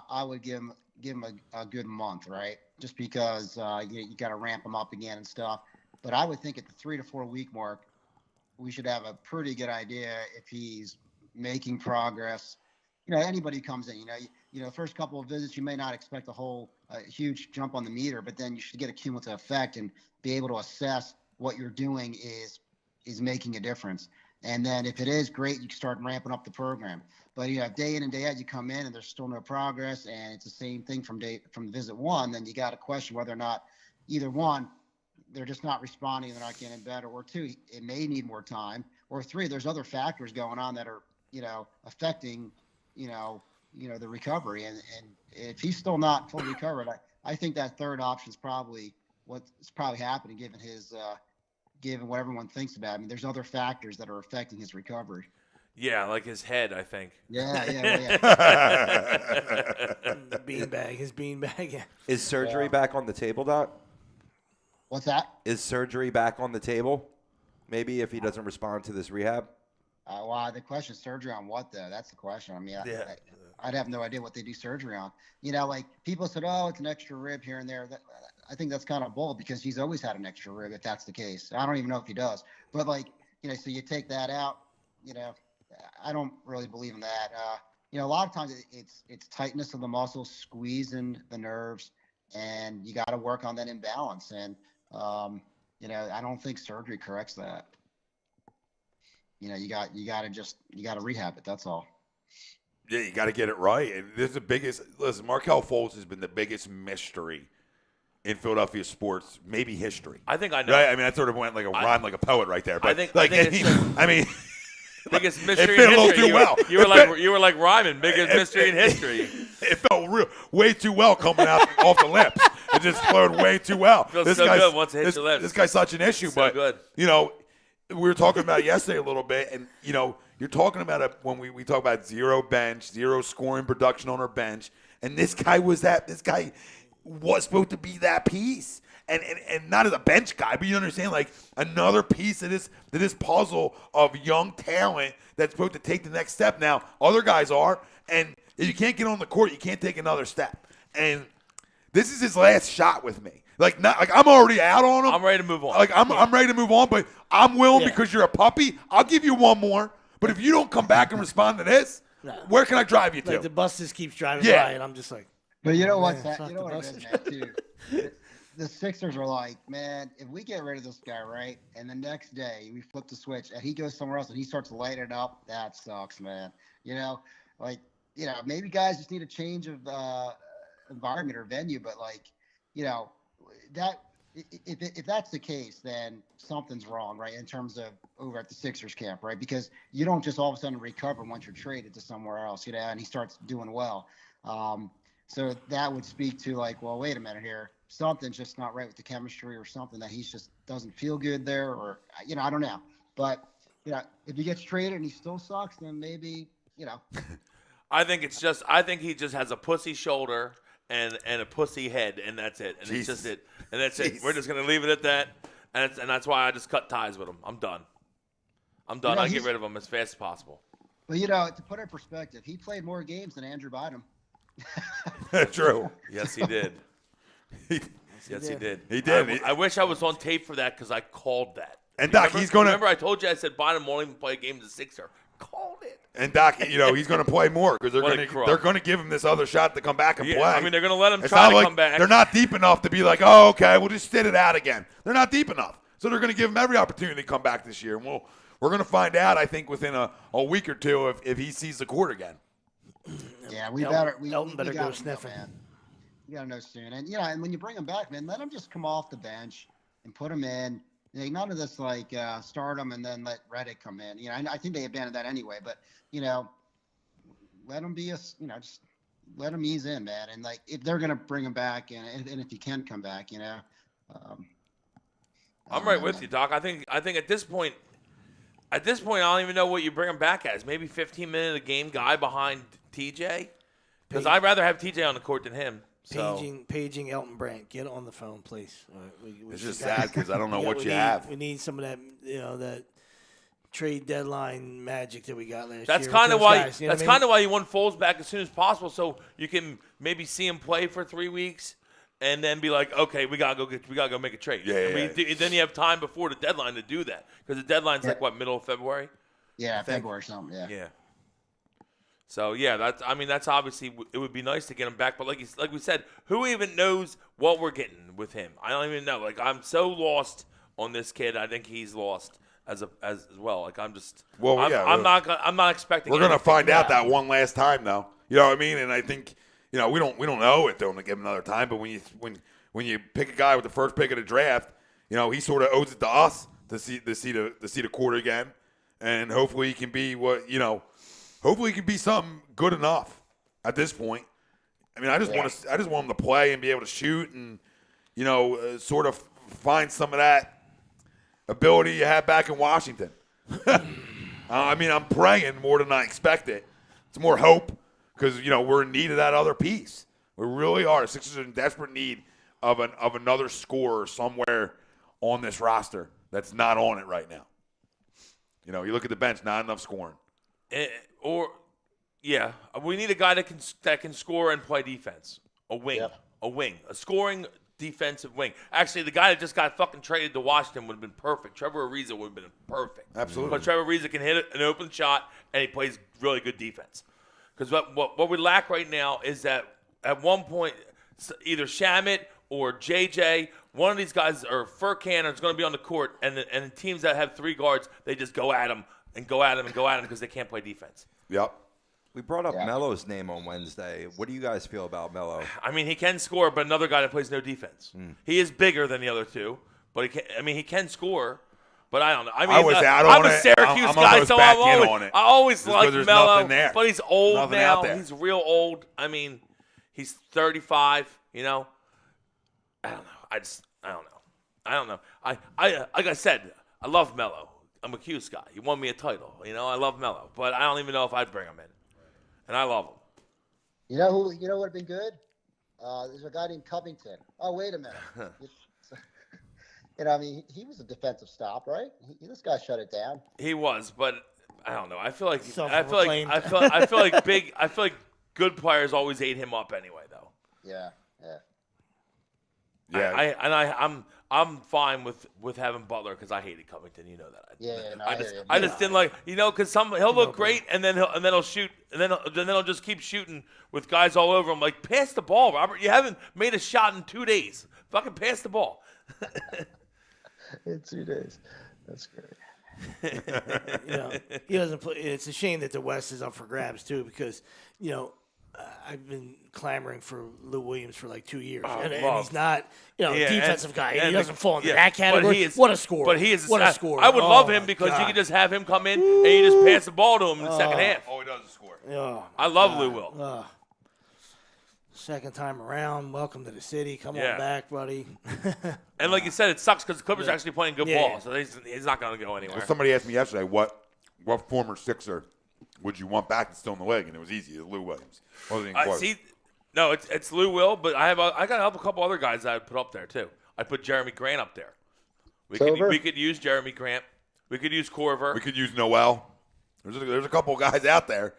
I would give him a good month, right? Just because you got to ramp him up again and stuff. But I would think at the 3 to 4 week mark, we should have a pretty good idea if he's making progress. Anybody who comes in, first couple of visits, you may not expect a huge jump on the meter, but then you should get a cumulative effect and be able to assess what you're doing is making a difference. And then if it is great, you can start ramping up the program. But day in and day out, you come in and there's still no progress, and it's the same thing from visit one. Then you got to question whether or not either one, they're just not responding, they're not getting better, or two, it may need more time, or three, there's other factors going on that are affecting the recovery. And if he's still not fully recovered, I think that third option is probably what's probably happening given his given what everyone thinks about. I mean, there's other factors that are affecting his recovery. Yeah, like his head, I think. Yeah. His beanbag. Yeah. Is surgery back on the table, Doc? What's that? Is surgery back on the table? Maybe if he doesn't respond to this rehab? Well, the question is surgery on what, though? That's the question. I mean, I'd have no idea what they do surgery on. People said, it's an extra rib here and there. I think that's kind of bold because he's always had an extra rib if that's the case. I don't even know if he does. But, so you take that out, I don't really believe in that. A lot of times it's tightness of the muscles, squeezing the nerves, and you got to work on that imbalance. And, I don't think surgery corrects that. You got to rehab it. That's all. Yeah, you got to get it right. And this is the biggest. Listen, Markelle Foles has been the biggest mystery in Philadelphia sports, maybe history. I think I know. Right? I mean, that sort of went like a rhyme, like a poet right there. But biggest mystery it fit in a little history. too well. You were like rhyming. Biggest mystery in history. It felt way too well coming out off the lips. It just flowed way too well. Feels so good once it hits your lips. This guy's such an issue, so but good. We were talking about it yesterday a little bit, and you're talking about it when we talk about zero scoring production on our bench, and this guy was supposed to be that piece, and not as a bench guy, but you understand, like another piece of this puzzle of young talent that's supposed to take the next step. Now other guys are, and if you can't get on the court, you can't take another step, and this is his last shot with me. I'm already out on him. I'm ready to move on. I'm ready to move on, but I'm willing because you're a puppy. I'll give you one more. But if you don't come back and respond to this, where can I drive you to? The bus just keeps driving by, and I'm just like. But you know what's that? You know what it is, man, too. the Sixers are like, man, if we get rid of this guy, right, and the next day we flip the switch and he goes somewhere else and he starts lighting it up, that sucks, man. Maybe guys just need a change of environment or venue, but that if that's the case, then something's wrong, right, in terms of over at the Sixers camp, right? Because you don't just all of a sudden recover once you're traded to somewhere else, and he starts doing well. So that would speak to well, wait a minute here. Something's just not right with the chemistry or something that he just doesn't feel good there or, I don't know. But, if he gets traded and he still sucks, then maybe, I think he just has a pussy shoulder and a pussy head, and that's it. And it's just it. And that's it. We're just going to leave it at that. And that's why I just cut ties with him. I'm done. I get rid of him as fast as possible. Well, to put it in perspective, he played more games than Andrew Bynum. True. Yes, he did. Yes, he did. He did. I wish I was on tape for that because I called that. And Doc, he's going to. Remember, I told you I said Bynum won't even play a game as a Sixer. Called it. And Doc, he's going to play more because they're going to give him this other shot to come back and play. I mean, they're going to let him It's try not to come back. They're not deep enough to be like, oh, okay, we'll just sit it out again. They're not deep enough, so they're going to give him every opportunity to come back this year. And we're going to find out, I think, within a week or two if he sees the court again. Yeah, we Elton better gotta go sniffing. man. You gotta know soon, and and when you bring him back, man, let him just come off the bench and put him in. None of this start him and then let Reddick come in. I think they abandoned that anyway, but let him be just let him ease in, man. And if they're gonna bring him back and if he can come back, I'm right with you, Doc. I think at this point, I don't even know what you bring him back as. Maybe 15-minute a game guy behind TJ, because I'd rather have TJ on the court than him. So. Paging Elton Brand. Get on the phone, please. It's just sad because I don't know what you have. We need some of that, that trade deadline magic that we got last year. That's kind of why. That's kind of why you want Foles back as soon as possible, so you can maybe see him play for 3 weeks, and then be like, okay, we gotta go make a trade. Then you have time before the deadline to do that, because the deadline's middle of February. Yeah, February or something. Yeah. So that's obviously, it would be nice to get him back, but like we said, who even knows what we're getting with him? I don't even know. I'm so lost on this kid. I think he's lost as well. I'm not expecting. We're gonna find out that one last time, though. You know what I mean? And I think we don't know if they're gonna give him another time. But when you pick a guy with the first pick of the draft, he sort of owes it to us to see the court again, and hopefully he can be Hopefully, he can be something good enough at this point. I mean, I just want him to play and be able to shoot and, sort of find some of that ability you had back in Washington. I'm praying more than I expected. It's more hope because, we're in need of that other piece. We really are. The Sixers are in desperate need of another scorer somewhere on this roster that's not on it right now. You look at the bench, not enough scoring. We need a guy that can score and play defense. A wing, a scoring defensive wing. Actually, the guy that just got fucking traded to Washington would have been perfect. Trevor Ariza would have been perfect. Absolutely. But Trevor Ariza can hit an open shot and he plays really good defense. Because what we lack right now is that at one point, either Shamet or JJ, one of these guys, or Furkan, is going to be on the court, and the teams that have 3 guards, they just go at him because they can't play defense. Yep. We brought up Melo's name on Wednesday. What do you guys feel about Melo? I mean, he can score, but another guy that plays no defense. He is bigger than the other two, but he can score. But I don't know. I mean, I'm a Syracuse guy, so I always like Melo, but he's old now. He's real old. I mean, he's 35. I don't know. I don't know. Like I said, I love Melo. I'm a Cuse guy. He won me a title. I love Melo, but I don't even know if I'd bring him in. And I love him. You know what would have been good? There's a guy named Covington. Oh, wait a minute. He was a defensive stop, right? This guy shut it down. He was, but I don't know. I feel like good players always ate him up anyway, though. Yeah. Yeah. I'm fine with having Butler because I hated Covington. You know that. No, I just didn't like because he'll look great and then he'll shoot and then he'll just keep shooting with guys all over him. Like, pass the ball, Robert. You haven't made a shot in 2 days. Fucking pass the ball. In 2 days, that's great. He doesn't play. It's a shame that the West is up for grabs too, because I've been clamoring for Lou Williams for like 2 years, and he's not defensive guy. And he doesn't fall into that category. What a score! But he is. What a score! I would love him because you could just have him come in and you just pass the ball to him in the second half. Oh, he doesn't score. I love Lou Will. Second time around, welcome to the city. Come on back, buddy. And like you said, it sucks because the Clippers are actually playing good ball, so he's not going to go anywhere. Well, somebody asked me yesterday what former Sixer would you want back that's still in the league, and it was easy. It was Lou Williams. Wasn't even close. No, it's Lou Will, but I got a couple other guys that I'd put up there too. I put Jeremy Grant up there. We could use Jeremy Grant. We could use Corver. We could use Noel. There's a couple guys out there.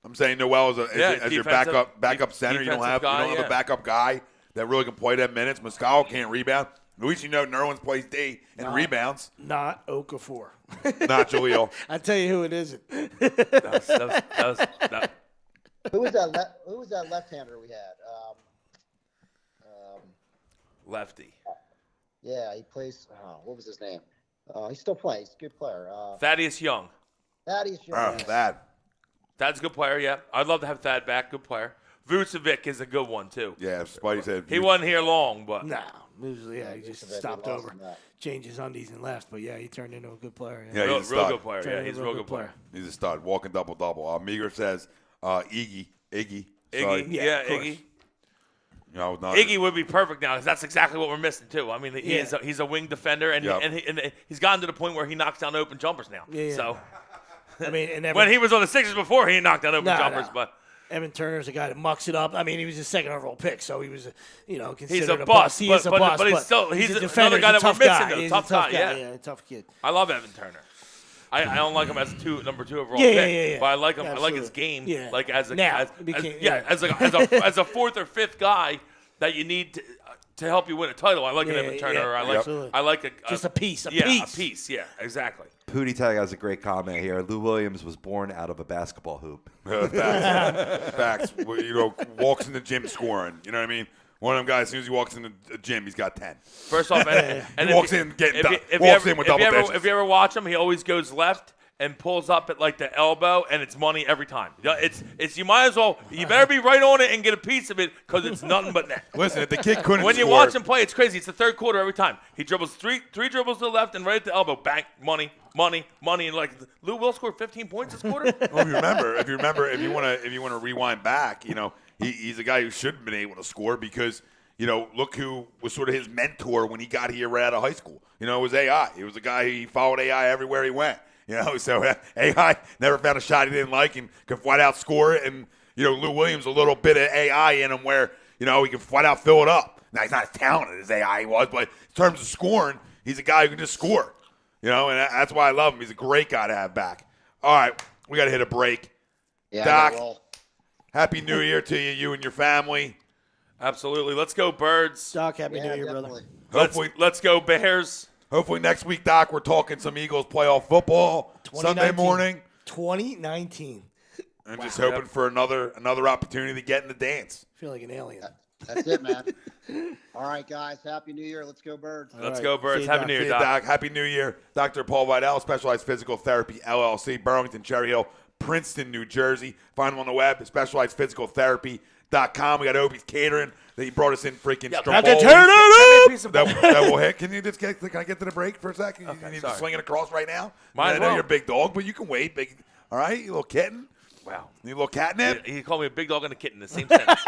I'm saying Noel as your backup center. You don't have a backup guy that really can play that minutes. Muscala can't rebound. At least Nerlens plays D and rebounds. Not Okafor. Not Jaleel. I tell you who it isn't. Who was that left-hander we had? Lefty. Yeah, he plays. What was his name? He's still playing. He's a good player. Thaddeus Young. Thaddeus Young. Thad's a good player, yeah. I'd love to have Thad back. Good player. Vucevic is a good one, too. Yeah, Spidey said. He wasn't here long, but. No. Usually, he just stopped over, changed his undies and left. But, he turned into a good player. Yeah, he's a real good player. Yeah, he's a real good player. He's a stud. Walking double-double. Meager says Iggy. Iggy. Iggy. Iggy would be perfect now because that's exactly what we're missing, too. I mean, he's a wing defender, and he's gotten to the point where he knocks down open jumpers now. So. I mean, and when he was on the Sixers before, he knocked down open jumpers, but Evan Turner's a guy that mucks it up. I mean, he was a second overall pick, so he was, considered he's a bust. He is a bust, but he's a defender. Another guy that we're missing. He's a tough guy. Yeah, a tough kid. I love Evan Turner. I don't like him as number 2 overall pick, but I like him. Absolutely. I like his game. Yeah. Like as a as a fourth or fifth guy that you need to help you win a title. I like an Evan Turner. I like just a piece. A piece. Yeah, exactly. Pootie Tag has a great comment here. Lou Williams was born out of a basketball hoop. Facts. Walks in the gym scoring. You know what I mean? One of them guys, as soon as he walks in the gym, he's got 10. First off, and he walks in with double digits. If you ever watch him, he always goes left and pulls up at like the elbow, and it's money every time. It's you might as well. You better be right on it and get a piece of it because it's nothing but net. Listen, if the kid couldn't when you watch him play, it's crazy. It's the third quarter every time. He dribbles three dribbles to the left and right at the elbow. Bang, money, and like Lou Will scored 15 points this quarter. Well, if you want to rewind back, he's a guy who should have been able to score because look who was sort of his mentor when he got here right out of high school. It was AI. He was a guy he followed AI everywhere he went. So AI never found a shot he didn't like and could flat out score it. And, Lou Williams, a little bit of AI in him where, he can flat out fill it up. Now, he's not as talented as AI was, but in terms of scoring, he's a guy who can just score. And that's why I love him. He's a great guy to have back. All right, we got to hit a break. Yeah, Doc, Happy New Year to you and your family. Absolutely. Let's go, Birds. Doc, Happy New Year, definitely. brother. Let's go, Bears. Hopefully next week, Doc, we're talking some Eagles playoff football Sunday morning. 2019. I'm just hoping for another opportunity to get in the dance. I feel like an alien. That's it, man. All right, guys. Happy New Year. Let's go, Birds. Let's go, Birds. Happy New Year, Doc. Doc. Happy New Year. Dr. Paul Vidal, Specialized Physical Therapy LLC, Burlington, Cherry Hill, Princeton, New Jersey. Find them on the web, specializedphysicaltherapy.com. We got Opie's Catering. He brought us in freaking Turn it up! That will hit. Can I get to the break for a second? Okay, you need sorry. to swing it across right now? I know you're a big dog, but you can wait. All right, you little kitten. Wow. You little catnip. He called me a big dog and a kitten in the same sentence.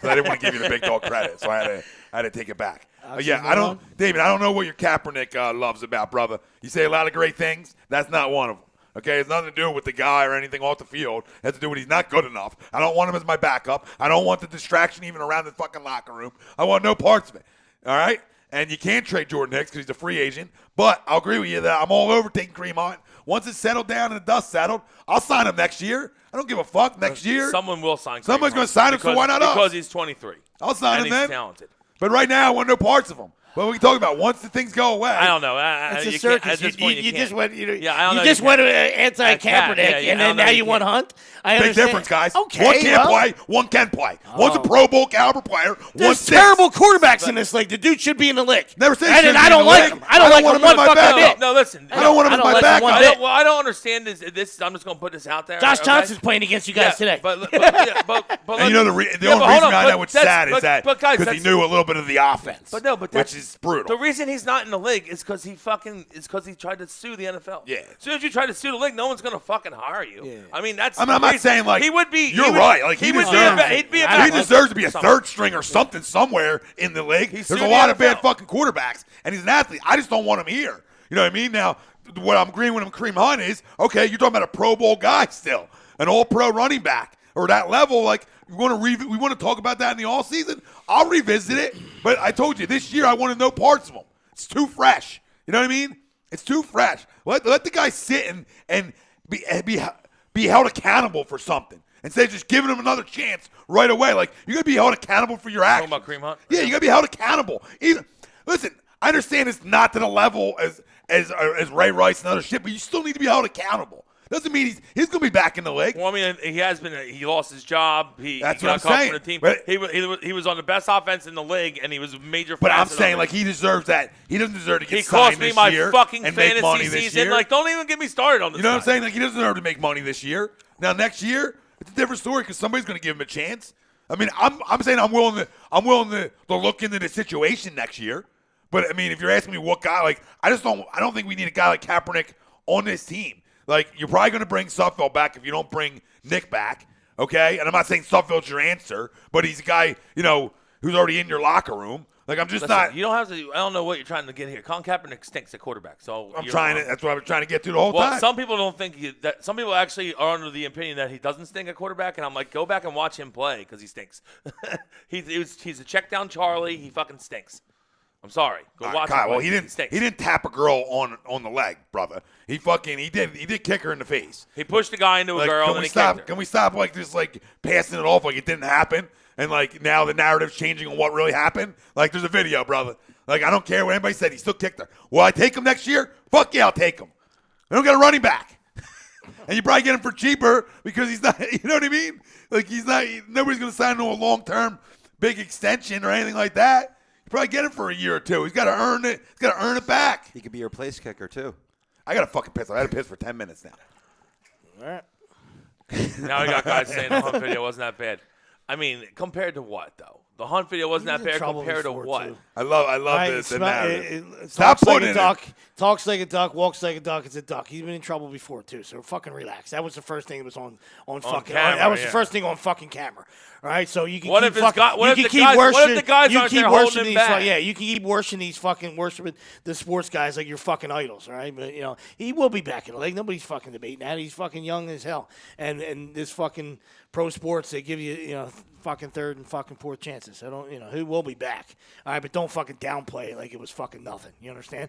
But I didn't want to give you the big dog credit, so I had to take it back. David, I don't know what your Kaepernick loves about, brother. You say a lot of great things. That's not one of them. Okay, it's nothing to do with the guy or anything off the field. It has to do with he's not good enough. I don't want him as my backup. I don't want the distraction even around the fucking locker room. I want no parts of it. All right? And you can't trade Jordan Hicks because he's a free agent. But I'll agree with you that I'm all over taking Kareem Hunt. Once it's settled down and the dust settled, I'll sign him next year. I don't give a fuck. Next year. Someone will sign Kareem Someone's going to sign him, so why not us? Because he's 23. I'll sign him then. And he's talented. But right now, I want no parts of them. But we can talk about once the things go away. I don't know. It's a You circus. can't- At this point, You just went. Yeah, I don't know. You just You went can't. anti-Kaepernick, Yeah, yeah, and I then don't know now you you want can't. Hunt. I Big understand. difference, guys. Okay, one can't well, play, one can play. One's a Pro Bowl caliber player. There's One's terrible quarterbacks in this league. The dude should be in the league. Never said And shouldn't I be in don't the like league. him. I don't like want him him in one my fucking backup. bit. No, listen. I don't want him in my like him backup. one I bit. don't, well, I don't understand this. I'm just going to put this out there. Josh okay? Johnson's playing against you guys today. But And you know the only reason behind that was sad is that because he knew a little bit of the offense. But no, but which is brutal. The reason he's not in the league is because he tried to sue the NFL. Yeah. As soon as you try to sue the league, no one's gonna fucking hire you. Yeah. I mean, that's. I'm not saying like he would be. You're right. Like he would be a he'd be a he deserves to be a third string or something somewhere in the league. There's sued a the lot of NFL. bad fucking quarterbacks, and he's an athlete. I just don't want him here. You know what I mean? Now, what I'm agreeing with him, Kareem Hunt, is okay. You're talking about a Pro Bowl guy still, an All-Pro running back, or that level. Like we want to talk about that in the all season. I'll revisit it, but I told you this year I want to know parts of him. It's too fresh. You know what I mean? It's too fresh. Let the guy sit and be held accountable for something instead of just giving him another chance right away. Like you gotta be held accountable for your actions. Talking about Kareem Hunt? Yeah, you gotta be held accountable. Listen, I understand it's not to the level as Ray Rice and other shit, but you still need to be held accountable. Doesn't mean he's going to be back in the league. Well, I mean, he has been. He lost his job. That's he what I'm got cut saying. from the team. But- He was on the best offense in the league, and he was a major. But I'm facet saying of it. like he deserves that. He doesn't deserve to get he signed cost me this my year fucking and make money fantasy this season. year. Like, don't even get me started on this. You know what I'm guy. saying? Like he doesn't deserve to make money this year. Now next year, it's a different story because somebody's going to give him a chance. I mean, I'm saying I'm willing to look into the situation next year. But I mean, if you're asking me what guy, like I don't think we need a guy like Kaepernick on this team. Like you're probably going to bring Suffield back if you don't bring Nick back, okay? And I'm not saying Suffield's your answer, but he's a guy who's already in your locker room. Like I'm just not. You don't have to. I don't know what you're trying to get here. Colin Kaepernick stinks at quarterback. So I'm trying to. That's what I'm trying to get to the whole Well, time. some people don't think that. Some people actually are under the opinion that he doesn't stink at quarterback, and I'm like, go back and watch him play because he stinks. He's a check down Charlie. He fucking stinks. I'm sorry. Go watch him Kyle, play. well, he didn't tap a girl on the leg, brother. He did kick her in the face. He pushed a guy into a Like, girl can and we he stop? kicked her. Can we stop like just like passing it off like it didn't happen? And like now the narrative's changing on what really happened. Like there's a video, brother. Like I don't care what anybody said. He still kicked her. Will I take him next year? Fuck yeah, I'll take him. I don't got a running back. And you probably get him for cheaper because he's not. You know what I mean? Like he's not. Nobody's gonna sign him to a long-term big extension or anything like that. You probably get him for a year or two. He's got to earn it. He's got to earn it back. He could be your place kicker too. I got to fucking piss. I had to piss for 10 minutes now. All right. Now we got guys saying the Hunt video wasn't that bad. I mean, compared to what though? The Hunt video wasn't He was that in bad trouble compared to before, what? too. I love Right, the narrative. Stop Stop putting like it a duck. Talks like a duck. Walks like a duck. It's a duck. He's been in trouble before too. So fucking relax. That was the first thing that was on fucking. camera, that was yeah. the first thing on fucking camera. All right. So you can What keep if it's fucking. got- what you if can the keep guys- what if worshiping. the guys you aren't keep there holding worshiping him these. back? Yeah. You can keep worshiping the sports guys like your fucking idols. All right. But he will be back in the league. Nobody's fucking debating that. He's fucking young as hell. And this fucking pro sports, they give you fucking third and fucking fourth chances. So don't he will be back. All right, but don't fucking downplay it like it was fucking nothing. You understand?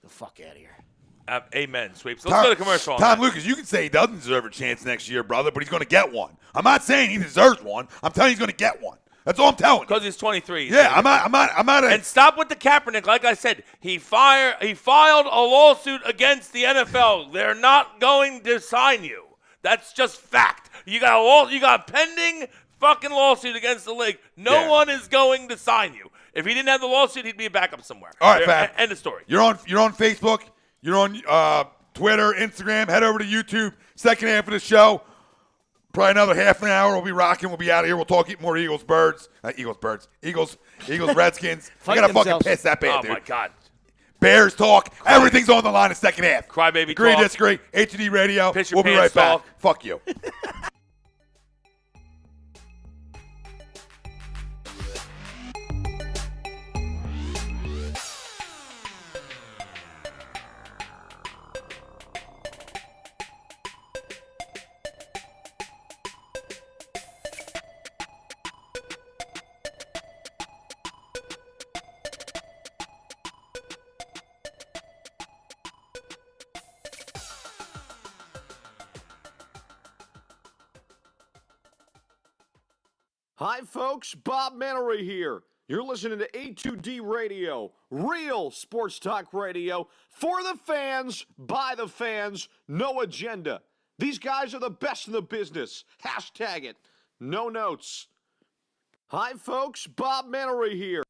The fuck out of here. Amen, Sweeps. Let's go to commercial. on Tom that. Lucas, you can say he doesn't deserve a chance next year, brother, but he's going to get one. I'm not saying he deserves one. I'm telling you he's going to get one. That's all I'm telling you. Because he's 23. Yeah, I'm not. And stop with the Kaepernick. Like I said, he filed a lawsuit against the NFL. They're not going to sign you. That's just fact. You got a pending fucking lawsuit against the league. No one is going to sign you. If he didn't have the lawsuit, he'd be a backup somewhere. All right, Fab. End of story. You're on Facebook. You're on Twitter, Instagram. Head over to YouTube. Second half of the show. Probably another half an hour. We'll be rocking. We'll be out of here. We'll talk more Eagles, Redskins. I got to fucking piss that bad, Oh, dude. my God. Bears talk. Everything's on the line in the second half. Crybaby Agree, talk. disagree. HTTR Radio. Piss your We'll be right pants back. talk. Fuck you. Hi, folks. Bob Mannery here. You're listening to A2D Radio, real sports talk radio for the fans, by the fans, no agenda. These guys are the best in the business. Hashtag it. No notes. Hi, folks. Bob Mannery here.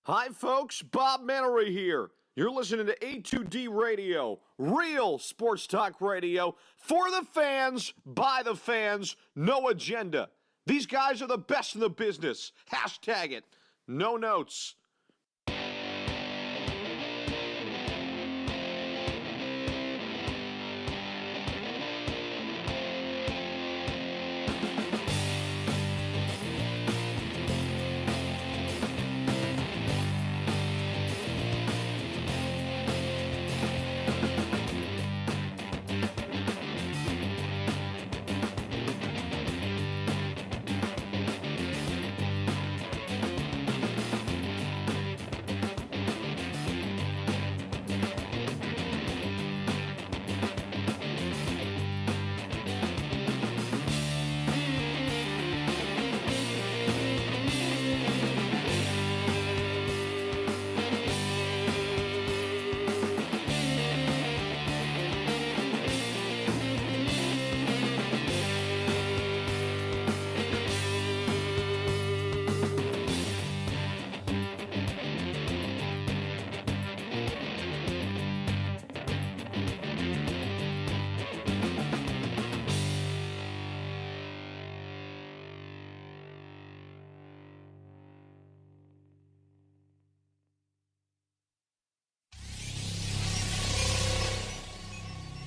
Hi, folks. Bob Mannery here. You're listening to A2D Radio, real sports talk radio for the fans, by the fans, no agenda. These guys are the best in the business. Hashtag it. No notes.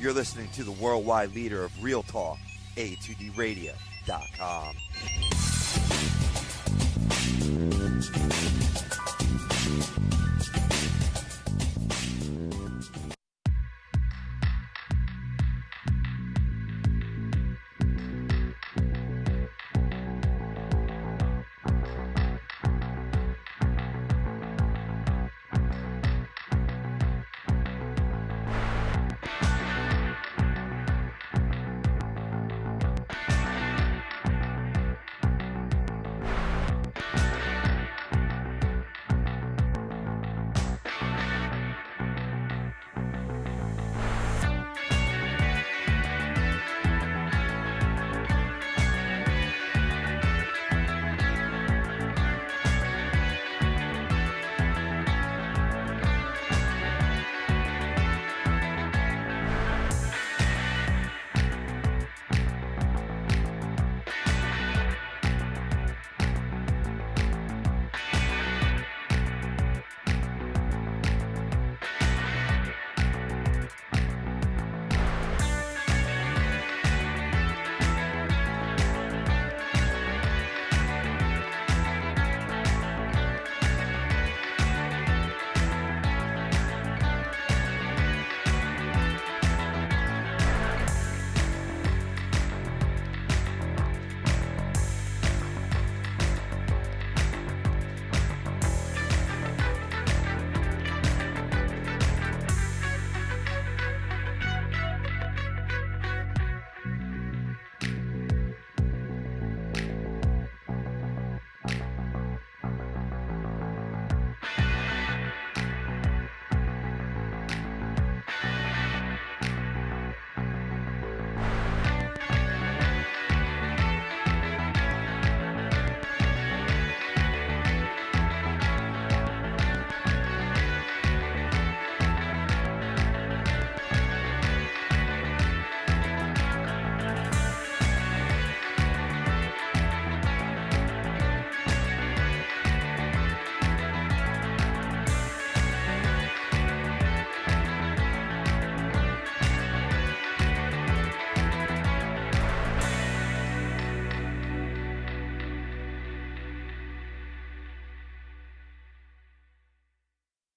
You're listening to the worldwide leader of Real Talk, A2DRadio.com.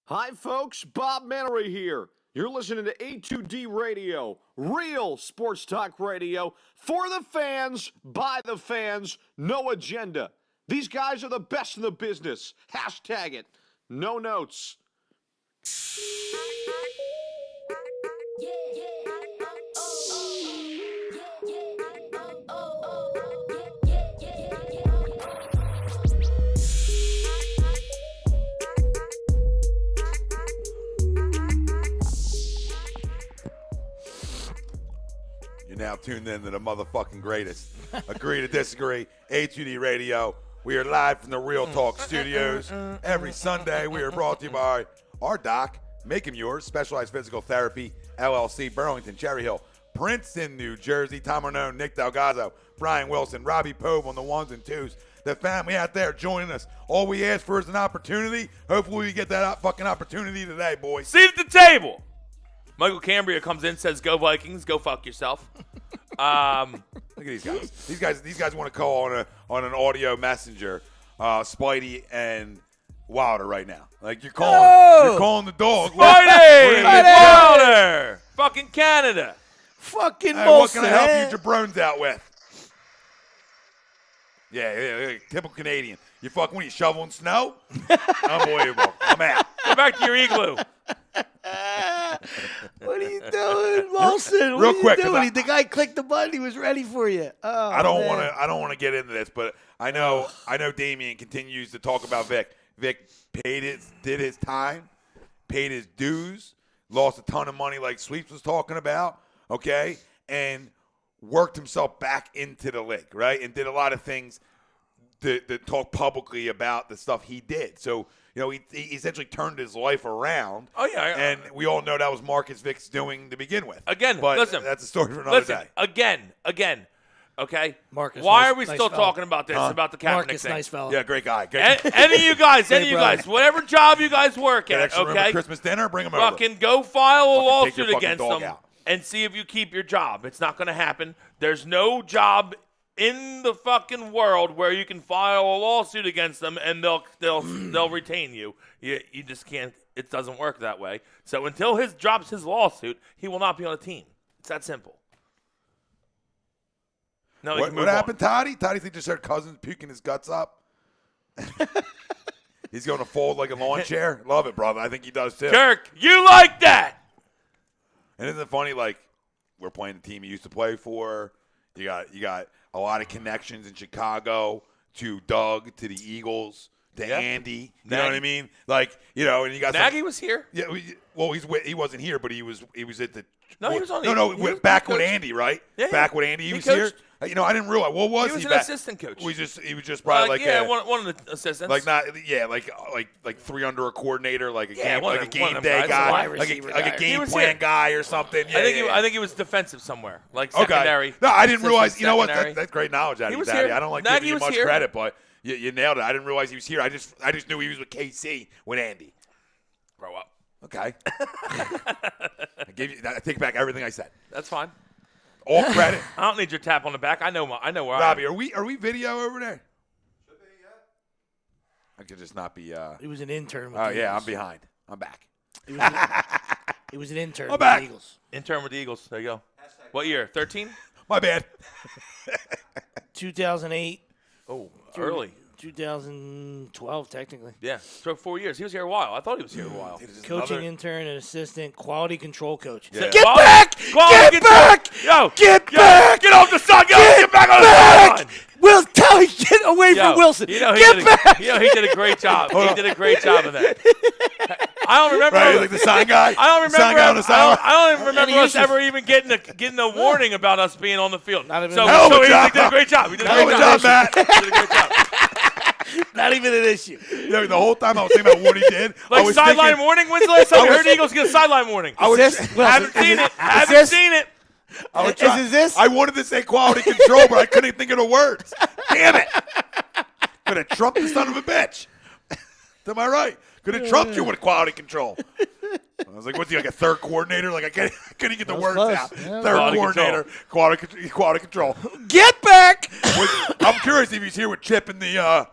Hi, folks. Bob Mannery here. You're listening to A2D Radio, real sports talk radio for the fans, by the fans, no agenda. These guys are the best in the business. Hashtag it. No notes. You're now tuned in to the motherfucking greatest. Agree to disagree. A2D Radio. We are live from the Real Talk Studios. Every Sunday, we are brought to you by our doc, Make 'Em Yours, Specialized Physical Therapy LLC, Burlington, Cherry Hill, Princeton, New Jersey. Tom Arnone, Nick Delgado, Brian Wilson, Robbie Pope on the ones and twos. The family out there joining us. All we ask for is an opportunity. Hopefully, we get that fucking opportunity today, boys. Seat at the table. Michael Cambria comes in, says, "Go Vikings, go fuck yourself." Look at these guys. These guys want to call on an audio messenger, Spidey and Wilder right now. Like you're calling the dog. Spidey, Wilder, fucking Canada, Fucking Hey, what Molson, can I help eh? you jabrones out with? Yeah, typical Canadian. You fucking when you shoveling snow? Unbelievable. I'm out. go back to your igloo. What are you doing, Molson? Real What quick, are you 'cause doing? The guy clicked the button. He was ready for you. Oh, I don't man. want to get into this, but I know Damian continues to talk about Vic. Vic did his time, paid his dues, lost a ton of money like Sweeps was talking about, okay, and worked himself back into the league, right, and did a lot of things to talk publicly about the stuff he did. So, you know, he essentially turned his life around. Oh, yeah. And we all know that was Marcus Vic's doing to begin with. Again, but listen. that's a story for another day. Again. Okay? Marcus, why nice- are we nice still fella. talking about this, about the Kaepernick Marcus, thing? nice fella. Yeah, great guy. Any of you guys, brother. whatever job you guys work Get at, extra room at okay? Christmas dinner, bring him over. Fucking go file a Fucking take your lawsuit fucking against dog them. out. and see if you keep your job. It's not going to happen. There's no job in the fucking world where you can file a lawsuit against them and they'll retain you. You just can't. It doesn't work that way. So until he drops his lawsuit, he will not be on a team. It's that simple. No, What happened, Toddy? Toddy think just heard Cousins puking his guts up. He's going to fold like a lawn chair. Love it, brother. I think he does too. Kirk, you like that? And isn't it funny? Like, we're playing the team he used to play for. You got a lot of connections in Chicago to Doug, to the Eagles, to Andy. You know what I mean? Like, and you got Nagy was here. Yeah. He wasn't here, but he was at the. No, he was on. Back with Andy, right? Yeah. Back with Andy, he was coached. here. I didn't realize. What was he? He was an assistant coach. He was just probably one of the assistants. Like 3 under a coordinator, like a game them day guys, guy, wide like receiver a guy. game plan guy or something. I think he was defensive somewhere, like secondary. Okay. No, I didn't realize. You know what? Secondary. That's great knowledge out of you, was Daddy. here. I don't like Nagy giving you was much here. credit, but you nailed it. I didn't realize he was here. I just knew he was with KC with Andy. Grow up. Okay. I take back everything I said. That's fine. All credit. I don't need your tap on the back. I know where Robbie, I am. are we video over there? Should be, yeah. I could just not be. He was an intern with Oh the yeah, Eagles. I'm behind. I'm back. He was an intern I'm with back. the Eagles. Intern with the Eagles. There you go. What year? 13? My bad. 2008. Oh, early. 2012, technically. Yeah, for 4 years. He was here a while. I thought he was here a while. Coaching intern and assistant, quality control coach. Yeah. Get back! Get back! Get back! Get off the side! Get back on the sideline! Will, tell him, get away from Wilson. Get back! He did a great job. He did a great job of that. I don't remember. Right, like the sign guy. I don't remember. Sign guy on the sideline. I don't even remember us ever even getting a warning about us being on the field. Not even So Hell of a he job. did a great job. He did a Hell of great a job, Matt. He did a great job. Not even an issue. Yeah, the whole time I was thinking about what he did. I Like was sideline thinking, warning. When's the last time you heard the Eagles get a sideline warning? I was, Haven't seen it. I was Is this? I wanted to say quality control, but I couldn't think of the words. Damn it! Could have trumped the son of a bitch. Am I right? Could have trumped you with quality control. I was like, what's he, like a third coordinator? Like I couldn't get the words close. out. Yeah. Third Quality coordinator, quality control. Get back! I'm curious if he's here with Chip and the.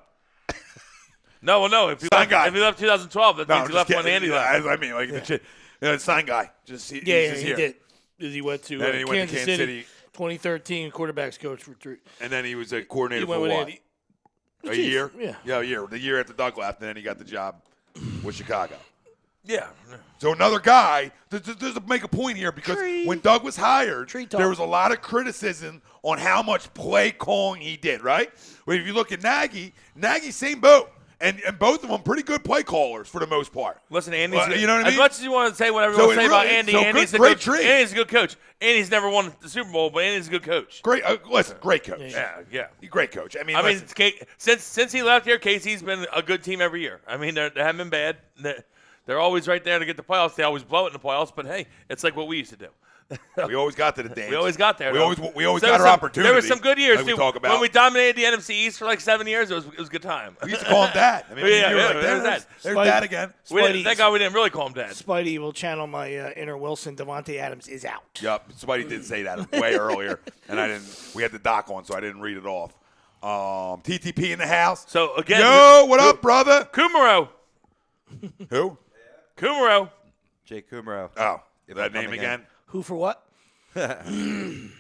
No. If he Sign guy. left 2012, that means he left when Andy left. I mean, like the sign guy. He's He here. did. He went to Then he went to Kansas City. 2013 quarterbacks coach for 3. And then he was a coordinator He for went with what? Andy. A year? Yeah. A year. The year after Doug left, and then he got the job with Chicago. Yeah. So another guy, there's to make a point here because when Doug was hired, Tree talk. there was a lot of criticism on how much play calling he did, right? Well, if you look at Nagy, same boat. And both of them pretty good play callers for the most part. Listen, Andy's you know what I mean? as much as you want to say whatever you So want to say about really- Andy, so Andy's great a good tree. Andy's a good coach. Andy's never won the Super Bowl, but Andy's a good coach. Great, listen, great coach. Yeah. Great coach. I mean, listen, Since he left here, KC's been a good team every year. I mean, they haven't been bad. They're always right there to get the playoffs. They always blow it in the playoffs, but hey, it's like what we used to do. we always got to the dance. We always got there. We though. always So got our opportunity. There were some good years like too. we talk about. When we dominated the NFC East for like 7 years, it was a good time. We used to call him Dad. I mean, Yeah, you were yeah, like, there's there's Spidey. Dad again. Thank God we didn't really call him Dad. Spidey will channel my inner Wilson. Devontae Adams is out. Yep, somebody did say that way earlier, and I didn't. We had the doc on, so I didn't read it off. TTP in the house. So again, yo, what up, brother? Kumaro. Who? Kumaro. Jake Kumaro. Oh, that name again? Who for what? Lubman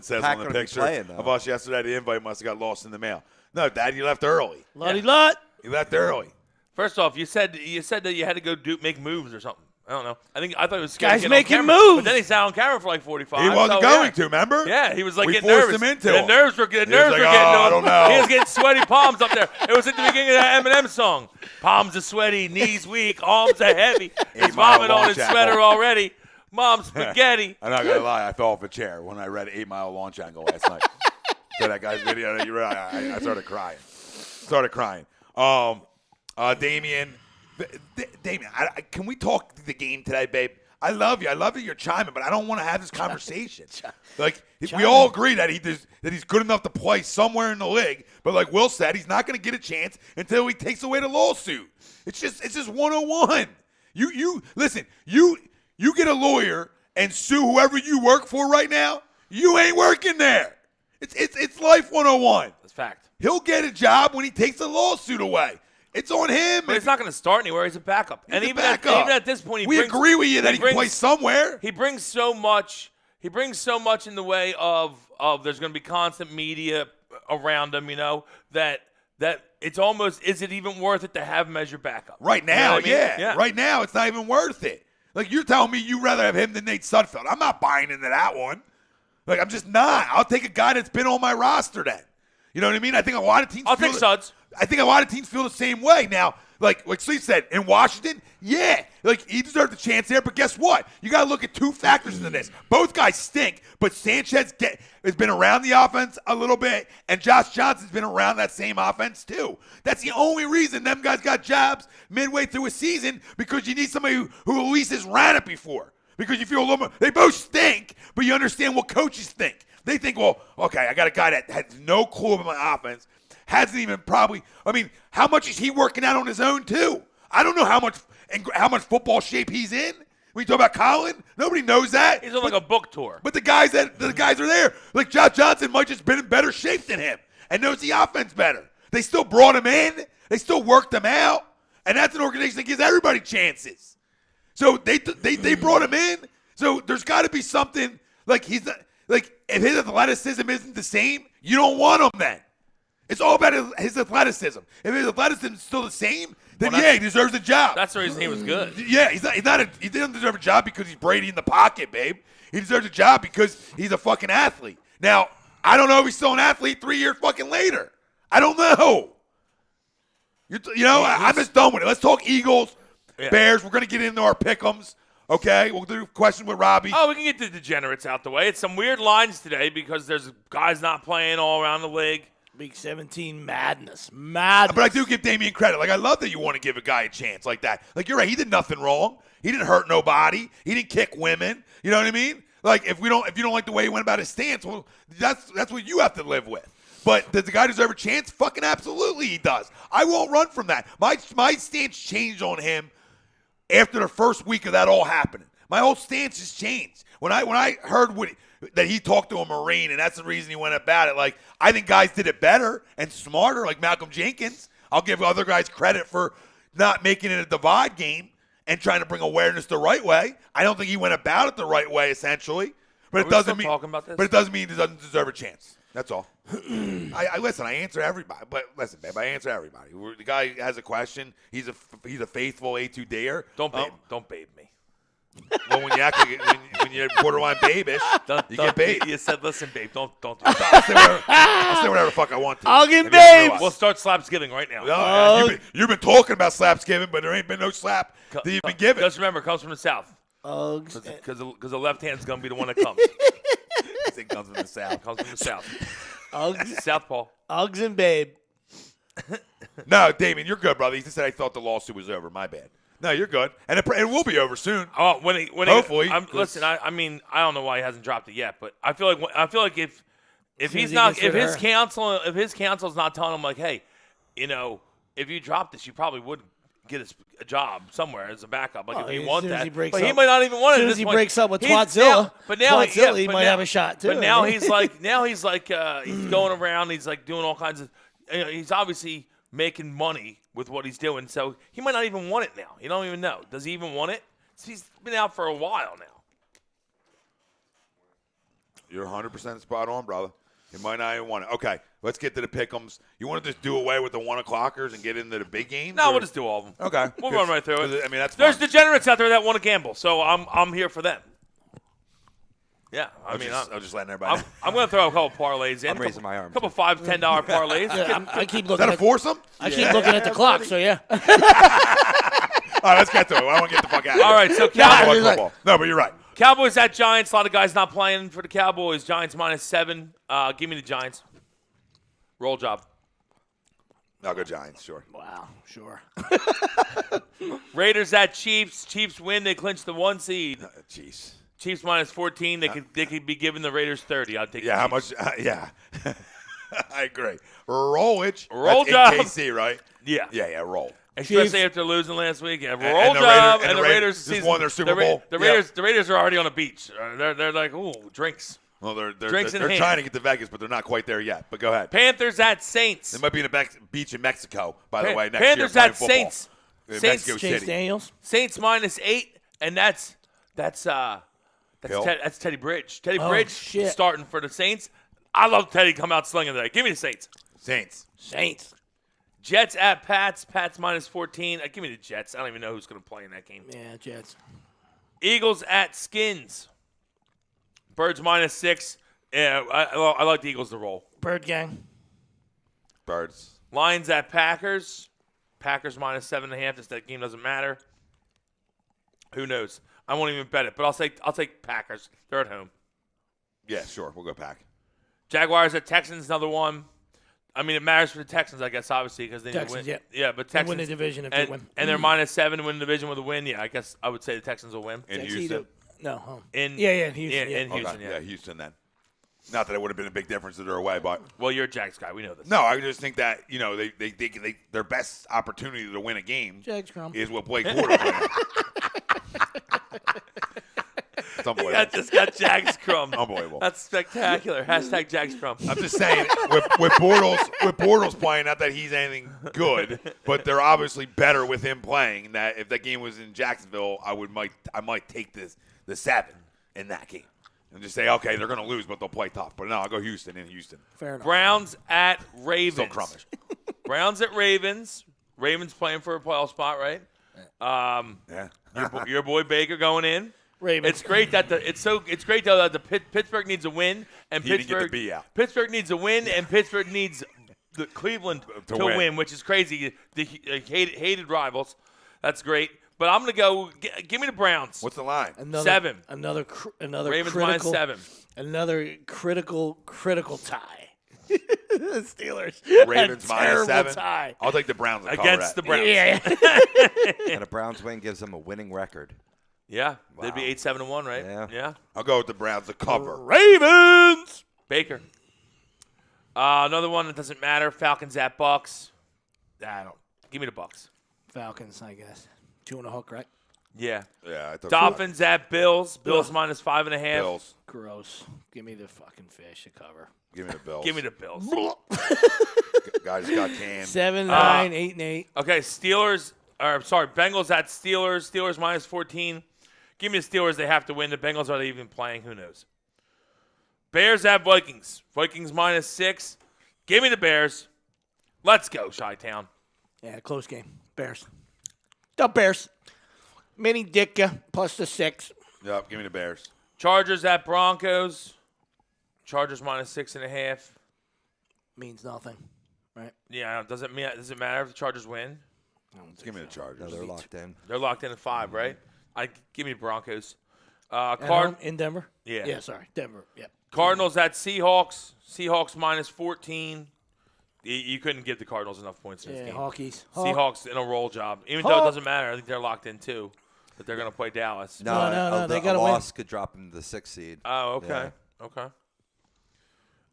says Packer on the will be picture playing, though. of us yesterday, the invite must have got lost in the mail. No, Dad, you left early. Lottie Lot. You left early. First off, you said that you had to go make moves or something. I don't know. I thought it was Guy's getting making on camera, moves. But then he sat on camera for like 45. He wasn't so, going to, remember? Yeah, he was like We getting forced nervous. him into the it. nerves were getting. He was like, to I him. don't know. He was getting sweaty palms up there. It was at the beginning of that Eminem song. Palms are sweaty, knees weak, arms are heavy. He's 8 Mile vomit on his Launch sweater Angle. already. Mom's spaghetti. I'm not going to lie. I fell off a chair when I read 8 Mile Launch Angle last night. So that guy's video, I started crying. Damien, can we talk the game today, babe? I love you. I love that you're chiming, but I don't want to have this conversation. Like, we all agree that he's good enough to play somewhere in the league, but like Will said, he's not going to get a chance until he takes away the lawsuit. It's just 101. You listen, You get a lawyer and sue whoever you work for right now, you ain't working there. It's life 101. That's fact. He'll get a job when he takes a lawsuit away. It's on him. But he's not going to start anywhere. He's a backup. He's And a even backup. at this point, we agree with you that he can play somewhere. He brings so much. He brings so much in the way of there's going to be constant media around him. That it's almost, is it even worth it to have him as your backup? Right now, You know what I mean? yeah. Right now, it's not even worth it. Like, you're telling me you'd rather have him than Nate Sudfeld. I'm not buying into that one. Like, I'm just not. I'll take a guy that's been on my roster then. You know what I mean? I think a lot of teams I'll take Suds. I think a lot of teams feel the same way. Now, like Sleep said, in Washington, yeah, like he deserved a chance there, but guess what? You got to look at two factors into this. Both guys stink, but Sanchez has been around the offense a little bit, and Josh Johnson's been around that same offense too. That's the only reason them guys got jobs midway through a season, because you need somebody who at least has ran it before. Because you feel a little more, they both stink, but you understand what coaches think. They think, well, okay, I got a guy that has no clue about my offense, hasn't even how much is he working out on his own too? I don't know how much football shape he's in. When you talk about Colin, nobody knows that. He's on like a book tour. But the guys are there. Like Josh Johnson might just been in better shape than him and knows the offense better. They still brought him in. They still worked him out. And that's an organization that gives everybody chances. So they brought him in. So there's got to be something like if his athleticism isn't the same, you don't want him then. It's all about his athleticism. If his athleticism is still the same, then he deserves a job. That's the reason he was good. Yeah, he doesn't deserve a job because he's Brady in the pocket, babe. He deserves a job because he's a fucking athlete. Now, I don't know if he's still an athlete 3 years fucking later. I don't know. I'm just done with it. Let's talk Eagles, Bears. We're going to get into our pick'ems. Okay, we'll do a question with Robbie. Oh, we can get the degenerates out the way. It's some weird lines today because there's guys not playing all around the league. Week 17 madness. But I do give Damian credit. Like, I love that you want to give a guy a chance like that. Like, you're right. He did nothing wrong. He didn't hurt nobody. He didn't kick women. You know what I mean? Like, if you don't like the way he went about his stance, well, that's what you have to live with. But does the guy deserve a chance? Fucking absolutely he does. I won't run from that. My stance changed on him after the first week of that all happening. My whole stance has changed. When I heard that he talked to a Marine, and that's the reason he went about it. Like, I think guys did it better and smarter, like Malcolm Jenkins. I'll give other guys credit for not making it a divide game and trying to bring awareness the right way. I don't think he went about it the right way, essentially. But it doesn't mean talking about this? But it doesn't mean he doesn't deserve a chance. That's all. I answer everybody. But listen, babe, I answer everybody. The guy has a question. He's a faithful A2D'er. Don't babe me. Well, when you're borderline babish, you get paid. You said, listen, babe, don't do I'll say whatever the fuck I want to. I'll get babe. We'll start slapsgiving right now. You've been talking about slapsgiving, but there ain't been no slap that you've been given. Just remember, it comes from the South. Because the left hand's going to be the one that comes. It comes from the South. Comes from the South. Southpaw. Uggs and babe. No, Damien, you're good, brother. He just said I thought the lawsuit was over. My bad. No, you're good, and it will be over soon. Oh, hopefully. Listen, I mean, I don't know why he hasn't dropped it yet, but I feel like if his counsel's not telling him like, hey, if you drop this, you probably would get a job somewhere as a backup. Like if you want that, he might not even want it. As soon as he breaks up with Twatzilla, he might have a shot too. But now he's like he's going around. He's like doing all kinds of. He's obviously making money with what he's doing, so he might not even want it now. You don't even know. Does he even want it? He's been out for a while now. You're 100% spot on, brother. He might not even want it. Okay, let's get to the pick'ems. You want to just do away with the 1 o'clockers and get into the big games? No, we'll just do all of them. Okay. We'll run right through it. I mean, that's There's fun. degenerates out there that want to gamble, so I'm here for them. Yeah, I'm just letting everybody know. I'm going to throw a couple parlays in. I'm raising my arm. A couple $5, $10 parlays. Yeah, I keep looking. Is that a foursome? I keep looking at the clock, so yeah. All right, let's get to it. I want to get the fuck out of here. All right, so Cowboys. No, but you're right. Cowboys at Giants. A lot of guys not playing for the Cowboys. Giants -7. Give me the Giants. Roll job. I'll go Giants, sure. Wow, sure. Raiders at Chiefs. Chiefs win. They clinch the 1 seed. Jeez. Chiefs -14. They could be giving the Raiders 30. I'll take. Yeah, how much? Yeah. I agree. Rollage. Roll That's job. KC, right? Yeah. Yeah, roll. Especially Chiefs. after losing last week. Yeah, roll And the job. Raiders- And the Raiders just won their Super the Ra- Bowl. The Yeah. Raiders are already on the beach. They're like, ooh, drinks. Well, they're Drinks in they're hand. trying to get to Vegas, but they're not quite there yet. But go ahead. Panthers at Saints. They might be in a beach in Mexico, by the way, next Panthers year. at Playing football. Saints. In Saints, Mexico Chase City. Daniels. Saints -8, and that's Hill. that's Teddy Bridge. Teddy Oh, Bridge shit. starting for the Saints. I love Teddy come out slinging today. Give me the Saints. Saints. Saints. Jets at Pats. Pats -14. Give me the Jets. I don't even know who's going to play in that game. Yeah, Jets. Eagles at Skins. Birds -6. Yeah, I like the Eagles to roll. Bird gang. Birds. Lions at Packers. Packers -7.5. That game doesn't matter. Who knows? I won't even bet it, but I'll take Packers. They're at home. Yeah, sure. We'll go Pack. Jaguars at Texans. Another one. I mean, it matters for the Texans, I guess, obviously, because they need to Texans, win. yeah. But They Texans win the division if and, they win. and they're -7 to win the division with a win. Yeah, I guess I would say the Texans will win. In Texans Houston. do- No, home. In in Houston. in yeah. Houston, Okay, yeah. Houston then. Not that it would have been a big difference if they're away, but Well, you're a Jags guy. We know this. no, I just think that they their best opportunity to win a game Jags crumb. is with Blake Bortles. Right now. It's unbelievable. That just got Jags crumb. Unbelievable. That's spectacular. Hashtag Jags crumb. I'm just saying, with Bortles playing, not that he's anything good, but they're obviously better with him playing. That if that game was in Jacksonville, I might take the 7 in that game and just say, okay, they're going to lose, but they'll play tough. But no, I'll go Houston in Houston. Fair enough. Browns at Ravens. Still crummish. Browns at Ravens. Ravens playing for a playoff spot, right? Yeah. Your boy Baker going in. Ravens. It's great that it's great though that the Pittsburgh needs a win and He didn't get the Pittsburgh B out. Pittsburgh needs a win and Pittsburgh needs the Cleveland to win, which is crazy. The hated rivals. That's great. But I'm gonna go. Give me the Browns. What's the line? 7. Another Ravens critical, -7. Another critical tie. The Steelers. Ravens A terrible -7. tie. I'll take the Browns to cover Against that. the Browns. Yeah. And a Browns win gives them a winning record. Yeah, they'd be 8-7-1, right? Yeah. I'll go with the Browns to cover. Ravens. Baker. Another one that doesn't matter. Falcons at Bucks. Give me the Bucks. Falcons, I guess. 2 and a hook, right? Yeah. Yeah, I thought Dolphins at Bills. Bills -5.5. Bills. Gross. Give me the fucking fish to cover. Give me the Bills. Give me the Bills. Guys got canned. 7, 9, 8, and 8. Okay, Bengals at Steelers. Steelers -14. Give me the Steelers. They have to win. The Bengals, are they even playing? Who knows? Bears at Vikings. Vikings -6. Give me the Bears. Let's go, Chi-Town. Yeah, close game. Bears. The Bears. Mini Ditka plus the 6. Yep, give me the Bears. Chargers at Broncos. Chargers -6.5. Means nothing, right? Yeah, does it matter if the Chargers win? Give me the Chargers. No, they're locked in. They're locked in at 5, right? Give me the Broncos. At home in Denver? Yeah. Yeah, sorry. Denver, yeah. Cardinals at Seahawks. Seahawks -14. You couldn't give the Cardinals enough points in this Yeah, game. Hawkies. Seahawks in a roll job. Even though it doesn't matter, I think they're locked in too. But they're going to play Dallas. No, they gotta a win. loss could drop them to the 6th seed. Oh, okay. Yeah. Okay.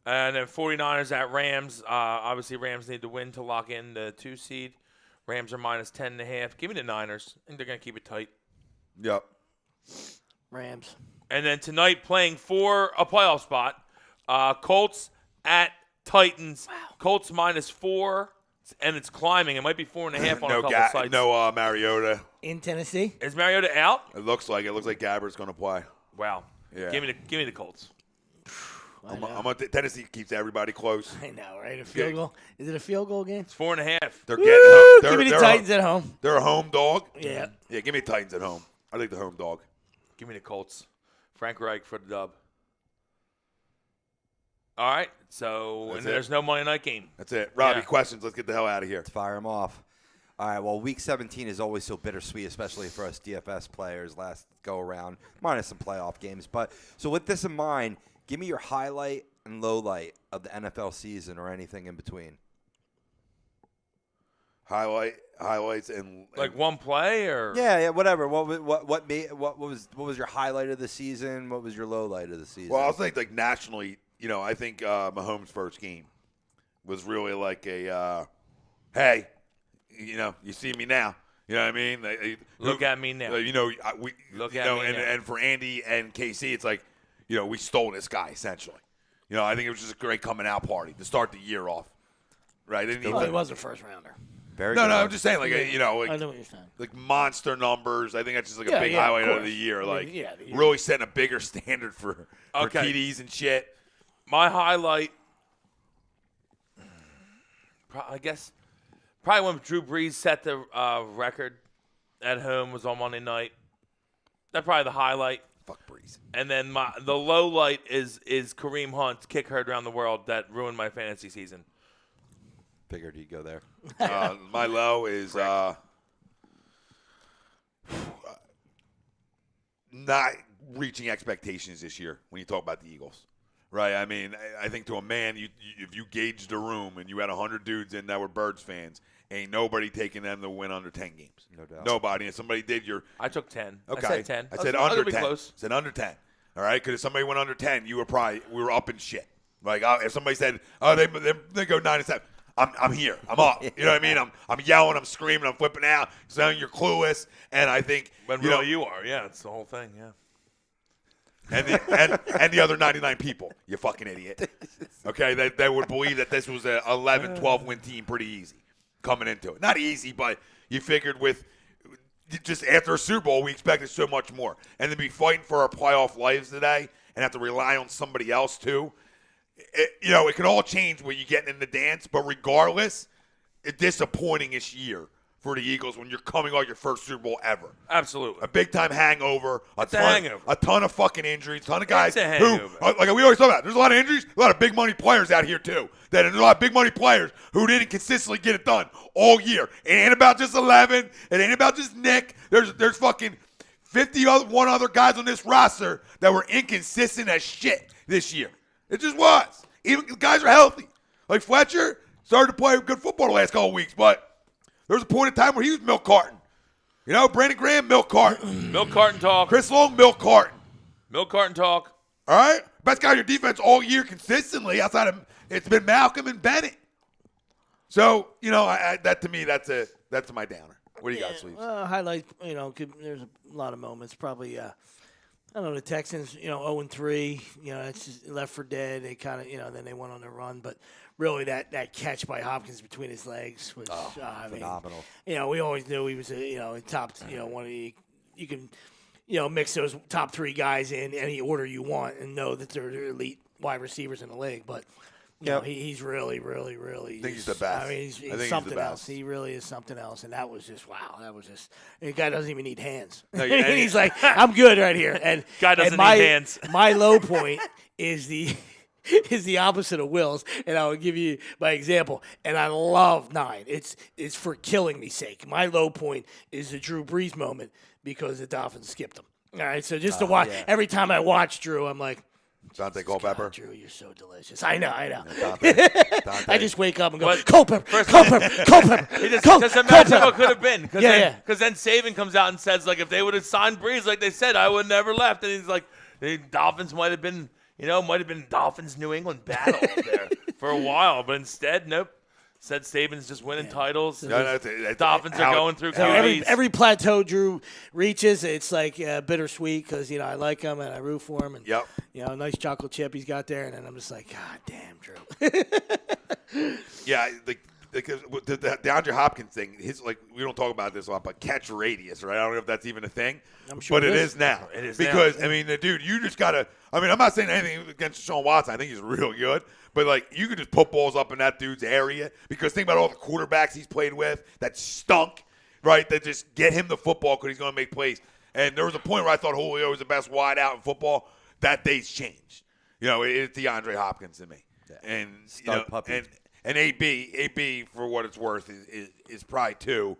And then 49ers at Rams. Obviously, Rams need to win to lock in the 2 seed. Rams are -10.5. Give me the Niners. I think they're going to keep it tight. Yep. Rams. And then tonight, playing for a playoff spot, Colts at Titans. Wow. Colts -4, and it's climbing. It might be 4.5 on a couple sites. No Mariota. In Tennessee? Is Mariota out? It looks like Gabbard's going to play. Wow. Yeah. Give me the Colts. Tennessee keeps everybody close. I know, right? A field goal. Is it a field goal game? It's 4.5. They're getting home. Give me the Titans at home. They're a home dog. Yeah. Yeah, give me Titans at home. I like the home dog. Give me the Colts. Frank Reich for the dub. All right. So That's there's it. no Monday night game. That's it. Robbie, Yeah. questions. Let's get the hell out of here. Let's fire them off. All right, well, Week 17 is always so bittersweet, especially for us DFS players last go-around, minus some playoff games. But so with this in mind, give me your highlight and low light of the NFL season or anything in between. Highlights and Like one play or Yeah, whatever. What was your highlight of the season? What was your low light of the season? Well, I'll think like nationally. I think Mahomes' first game was really like a hey. you see me now. You know what I mean? Look at me now. Look at me now. And for Andy and KC, it's like, we stole this guy essentially. I think it was just a great coming out party to start the year off. Right? He was a first rounder. No, I'm just saying, like, I know what you're saying. Like monster numbers. I think that's just like a big highlight of the year. Like, really setting a bigger standard for TDs and shit. My highlight, I guess, probably when Drew Brees set the record at home was on Monday night. That's probably the highlight. Fuck Brees. And then the low light is Kareem Hunt's kick heard around the world that ruined my fantasy season. Figured he'd go there. My low is not reaching expectations this year when you talk about the Eagles, right? I mean, I think to a man, if you gauged a room and you had 100 dudes in that were Birds fans, ain't nobody taking them to win under 10 games. No doubt. Nobody. And somebody did I took 10. Okay. I said 10. I said under 10. Close. I said under 10. All right? Because if somebody went under 10, we were up in shit. Like, if somebody said, they go 9-7. I'm here. I'm up. You know what I mean? I'm yelling. I'm screaming. I'm flipping out. Saying you're clueless. And I think you are. Yeah, it's the whole thing. Yeah. And the other 99 people, you fucking idiot. Okay, they would believe that this was a 11, 12 win team pretty easy coming into it. Not easy, but you figured with just after a Super Bowl, we expected so much more. And to be fighting for our playoff lives today and have to rely on somebody else too. It can all change when you're getting in the dance, but regardless, a disappointing-ish year for the Eagles when you're coming off your first Super Bowl ever. Absolutely. A big-time hangover. A ton of fucking injuries. A ton of guys who, like we always talk about, there's a lot of injuries, a lot of big-money players out here, too. There's a lot of big-money players who didn't consistently get it done all year. It ain't about just 11. It ain't about just Nick. There's fucking 51 other guys on this roster that were inconsistent as shit this year. It just was. Even the guys are healthy. Like Fletcher started to play good football the last couple of weeks, but there was a point in time where he was milk carton. Brandon Graham, milk carton. Milk carton talk. Chris Long, milk carton. Milk carton talk. All right? Best guy on your defense all year consistently outside of it's been Malcolm and Bennett. So, that to me, that's my downer. What do you got, Sleeves? Highlight, there's a lot of moments. Probably, I don't know, the Texans, 0-3, it's just left for dead. They kind of, then they went on the run. But really that catch by Hopkins between his legs was phenomenal. We always knew he was a top, one of the, you can, mix those top three guys in any order you want and know that they're elite wide receivers in the league. But, he's really, really, really. I think he's the best. I mean, he's something else. He really is something else. And that was just, wow. The guy doesn't even need hands. No, he's like, I'm good right here. And guy doesn't need hands. My low point is the opposite of Will's, and I will give you my example. And I love 9. It's for killing me's sake. My low point is the Drew Brees moment because the Dolphins skipped him. All right, so just to watch, every time I watch Drew, I'm like, Dante Culpepper. Drew, you're so delicious. I know. Dante. I just wake up and go, But- Culpepper. He just imagine what could have been. Because then Saban comes out and says, like, if they would have signed Breeze like they said, I would never left. And he's like, the Dolphins might have been Dolphins-New England battle there for a while. But instead, nope. Said Saban's just winning titles. Dolphins are going through QBs. Every plateau Drew reaches, it's like bittersweet because, I like him and I root for him. And, nice chocolate chip he's got there. And then I'm just like, God damn, Drew. Yeah, the DeAndre Hopkins thing, we don't talk about this a lot, but catch radius, right? I don't know if that's even a thing, I'm sure but it is now. It is because, now. Dude, you just got to – I'm not saying anything against Deshaun Watson. I think he's real good. But, you could just put balls up in that dude's area because think about all the quarterbacks he's played with that stunk, right, that just get him the football because he's going to make plays. And there was a point where I thought Julio was the best wide out in football. That day's changed. It's DeAndre Hopkins to me. Yeah. And and AB for what it's worth is probably 2.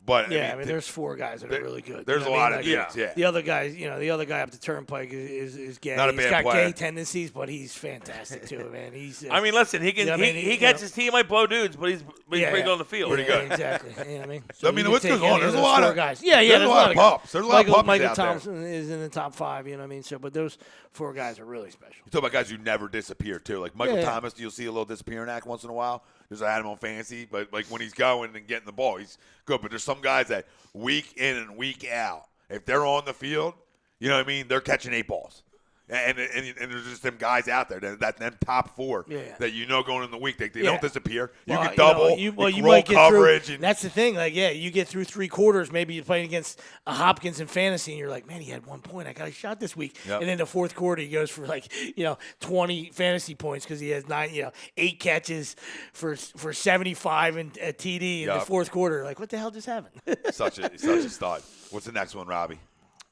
But there's 4 guys that are really good. There's a lot of dudes. Yeah. The other guys, the other guy up the turnpike is gay. Not a He's bad got player. gay tendencies, but he's fantastic too, man. He's. Listen, he can. He gets his team might blow dudes, but he's pretty good on the field. Pretty good. Exactly. So, the list goes on. There's a lot of guys. There's a lot of pups. There's a lot of puppies Michael out Thompson is in the top 5. You know what I mean? So, but those 4 guys are really special. You talk about guys who never disappear too, like Michael Thomas. You'll see a little disappearing act once in a while. There's I had him on fantasy, but like when he's going and getting the ball, he's good. But there's some guys that week in and week out, if they're on the field, you know what I mean, they're catching 8 balls. And there's just them guys out there that them top 4 that going in the week they don't disappear. You can double, you roll coverage. And that's the thing. Like, you get through 3 quarters. Maybe you're playing against a Hopkins in fantasy, and you're like, man, he had 1 point. I got a shot this week. Yep. And then the 4th quarter, he goes for 20 fantasy points because he has 8 catches for 75 and a TD in the 4th quarter. Like, what the hell just happened? Such a stud. What's the next one, Robbie?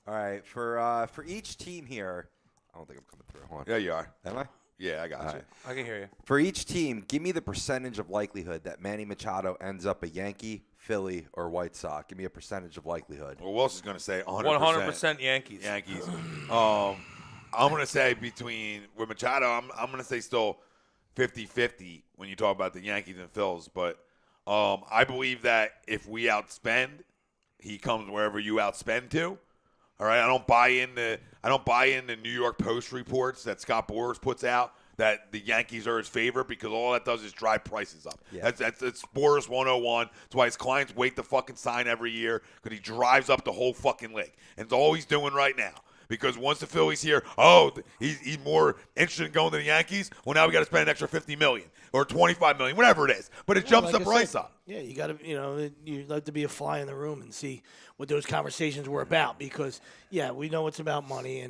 All right, for each team here. I don't think I'm coming through. Hold on. Yeah, you are. Am I? Yeah, I got you. Right. I can hear you. For each team, give me the percentage of likelihood that Manny Machado ends up a Yankee, Philly, or White Sox. Give me a percentage of likelihood. Well, Wilson's going to say 100%. 100% Yankees. I'm going to say with Machado, I'm going to say still 50-50 when you talk about the Yankees and Phils. But I believe that if we outspend, he comes wherever you outspend to. All right, I don't buy in the New York Post reports that Scott Boras puts out that the Yankees are his favorite because all that does is drive prices up. Yeah. That's Boras 101. That's why his clients wait to fucking sign every year because he drives up the whole fucking league. And it's all he's doing right now. Because once the Phillies hear, he's more interested in going to the Yankees, well, now we got to spend an extra $50 million or $25 million, whatever it is. But it jumps the price up. Yeah, you got to, you'd like to be a fly in the room and see what those conversations were about because, we know it's about money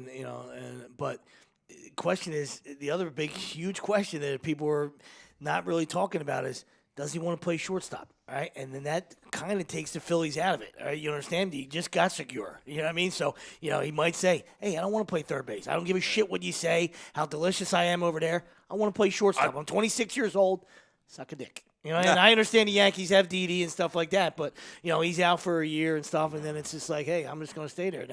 but the question is, the other big, huge question that people are not really talking about is, does he want to play shortstop? All right, and then that kind of takes the Phillies out of it. All right, you understand? He just got secure. You know what I mean? So, he might say, hey, I don't want to play third base. I don't give a shit what you say, how delicious I am over there. I want to play shortstop. I'm 26 years old. Suck a dick. And I understand the Yankees have Didi and stuff like that, but he's out for a year and stuff, and then it's just like, hey, I'm just going to stay there.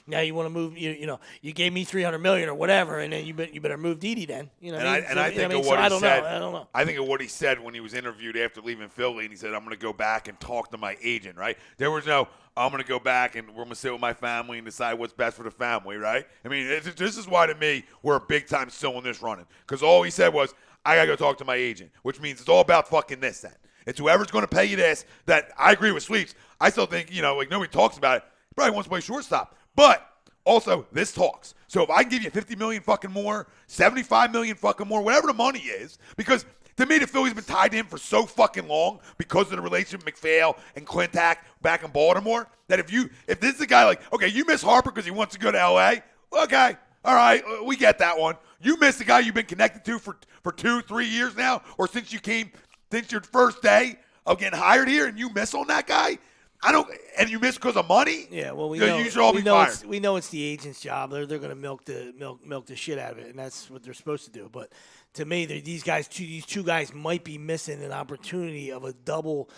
Now you want to move. You gave me $300 million or whatever, and then you better move Didi then. I think of what he said. I don't know. I think of what he said when he was interviewed after leaving Philly, and he said, "I'm going to go back and talk to my agent." Right? There was no, I'm going to go back and we're going to sit with my family and decide what's best for the family. Right? I mean, this is why to me we're big time still in this running because all he said was, I got to go talk to my agent, which means it's all about fucking this then. It's whoever's going to pay you this that I agree with Sleeps. I still think, nobody talks about it. He probably wants to play shortstop. But also, this talks. So if I can give you $50 million fucking more, $75 million fucking more, whatever the money is, because to me, the Phillies have been tied to him for so fucking long because of the relationship with McPhail and Clintack back in Baltimore that if this is a guy like, okay, you miss Harper because he wants to go to L.A., okay, all right, we get that one. You miss the guy you've been connected to for 2-3 years now, or since your first day of getting hired here, and you miss on that guy. And you miss because of money. Yeah, well, you should all be fired. We know it's the agent's job. They're going to milk the shit out of it, and that's what they're supposed to do. But to me, these two guys might be missing an opportunity of a double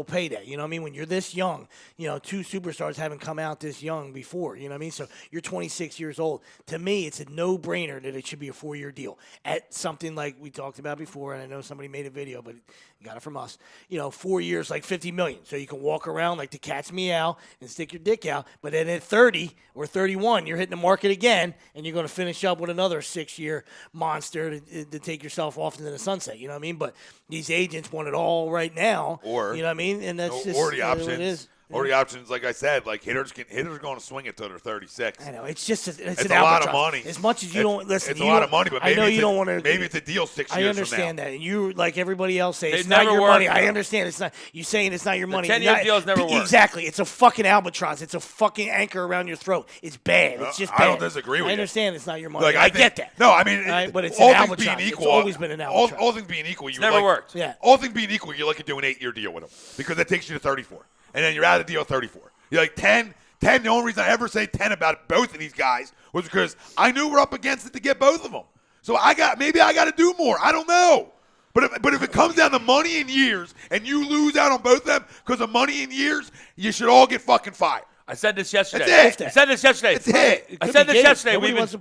payday. You know what I mean? When you're this young, 2 superstars haven't come out this young before. You know what I mean? So you're 26 years old. To me, it's a no-brainer that it should be a 4-year deal at something like we talked about before. And I know somebody made a video, but you got it from us. 4 years, like $50 million, so you can walk around like to catch me out and stick your dick out. But then at 30 or 31, you're hitting the market again, and you're going to finish up with another 6-year monster to take yourself off into the sunset. You know what I mean? But these agents want it all right now. Or you know what I mean? And that's just or the options. what it is. Or the options, like I said, like hitters are going to swing it till they're 36. I know it's just it's a an lot of money. As much as you don't listen, it's a lot of money, but maybe I know you don't want to. Maybe it's a deal 6 years from now. I understand that, and you like everybody else say it's never not your worked, money. though. I understand it's not. You saying it's not your money. 10-year deals never work. Exactly, it's a fucking albatross. It's a fucking anchor around your throat. It's bad. It's just bad. I don't disagree with you. I understand it's not your money. Like, I get that. No, I mean, but it's all an things albatross. being equal, It's always been an albatross. All things being equal, never worked. Yeah. All things being equal, you like to do an 8-year deal with them because that takes you to 34, and then you're out of the deal at 34. You're like 10. The only reason I ever say 10 about both of these guys was because I knew we're up against it to get both of them. So maybe I got to do more. I don't know. But if it comes down to money and years and you lose out on both of them because of money and years, you should all get fucking fired. I said this yesterday. That's it. I said this yesterday. That's it. I said this yesterday. That's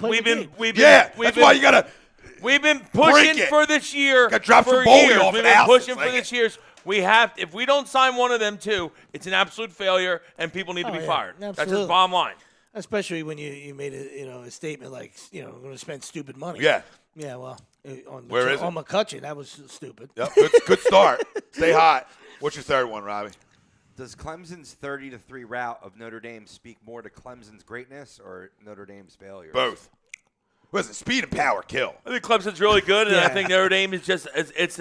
why you got to. We've been pushing for this year. Got to drop for some bowling years. off We've the been house. pushing for this year. If we don't sign one of them two, it's an absolute failure, and people need to be fired. Absolutely. That's just bottom line. Especially when you made a statement like, I'm going to spend stupid money. Yeah. Yeah, well. Where is it? On McCutcheon. That was stupid. Yep, good start. Stay hot. What's your third one, Robbie? Does Clemson's 30-3 rout of Notre Dame speak more to Clemson's greatness or Notre Dame's failures? Both. Listen, speed and power kill. I think Clemson's really good, and I think Notre Dame is just it's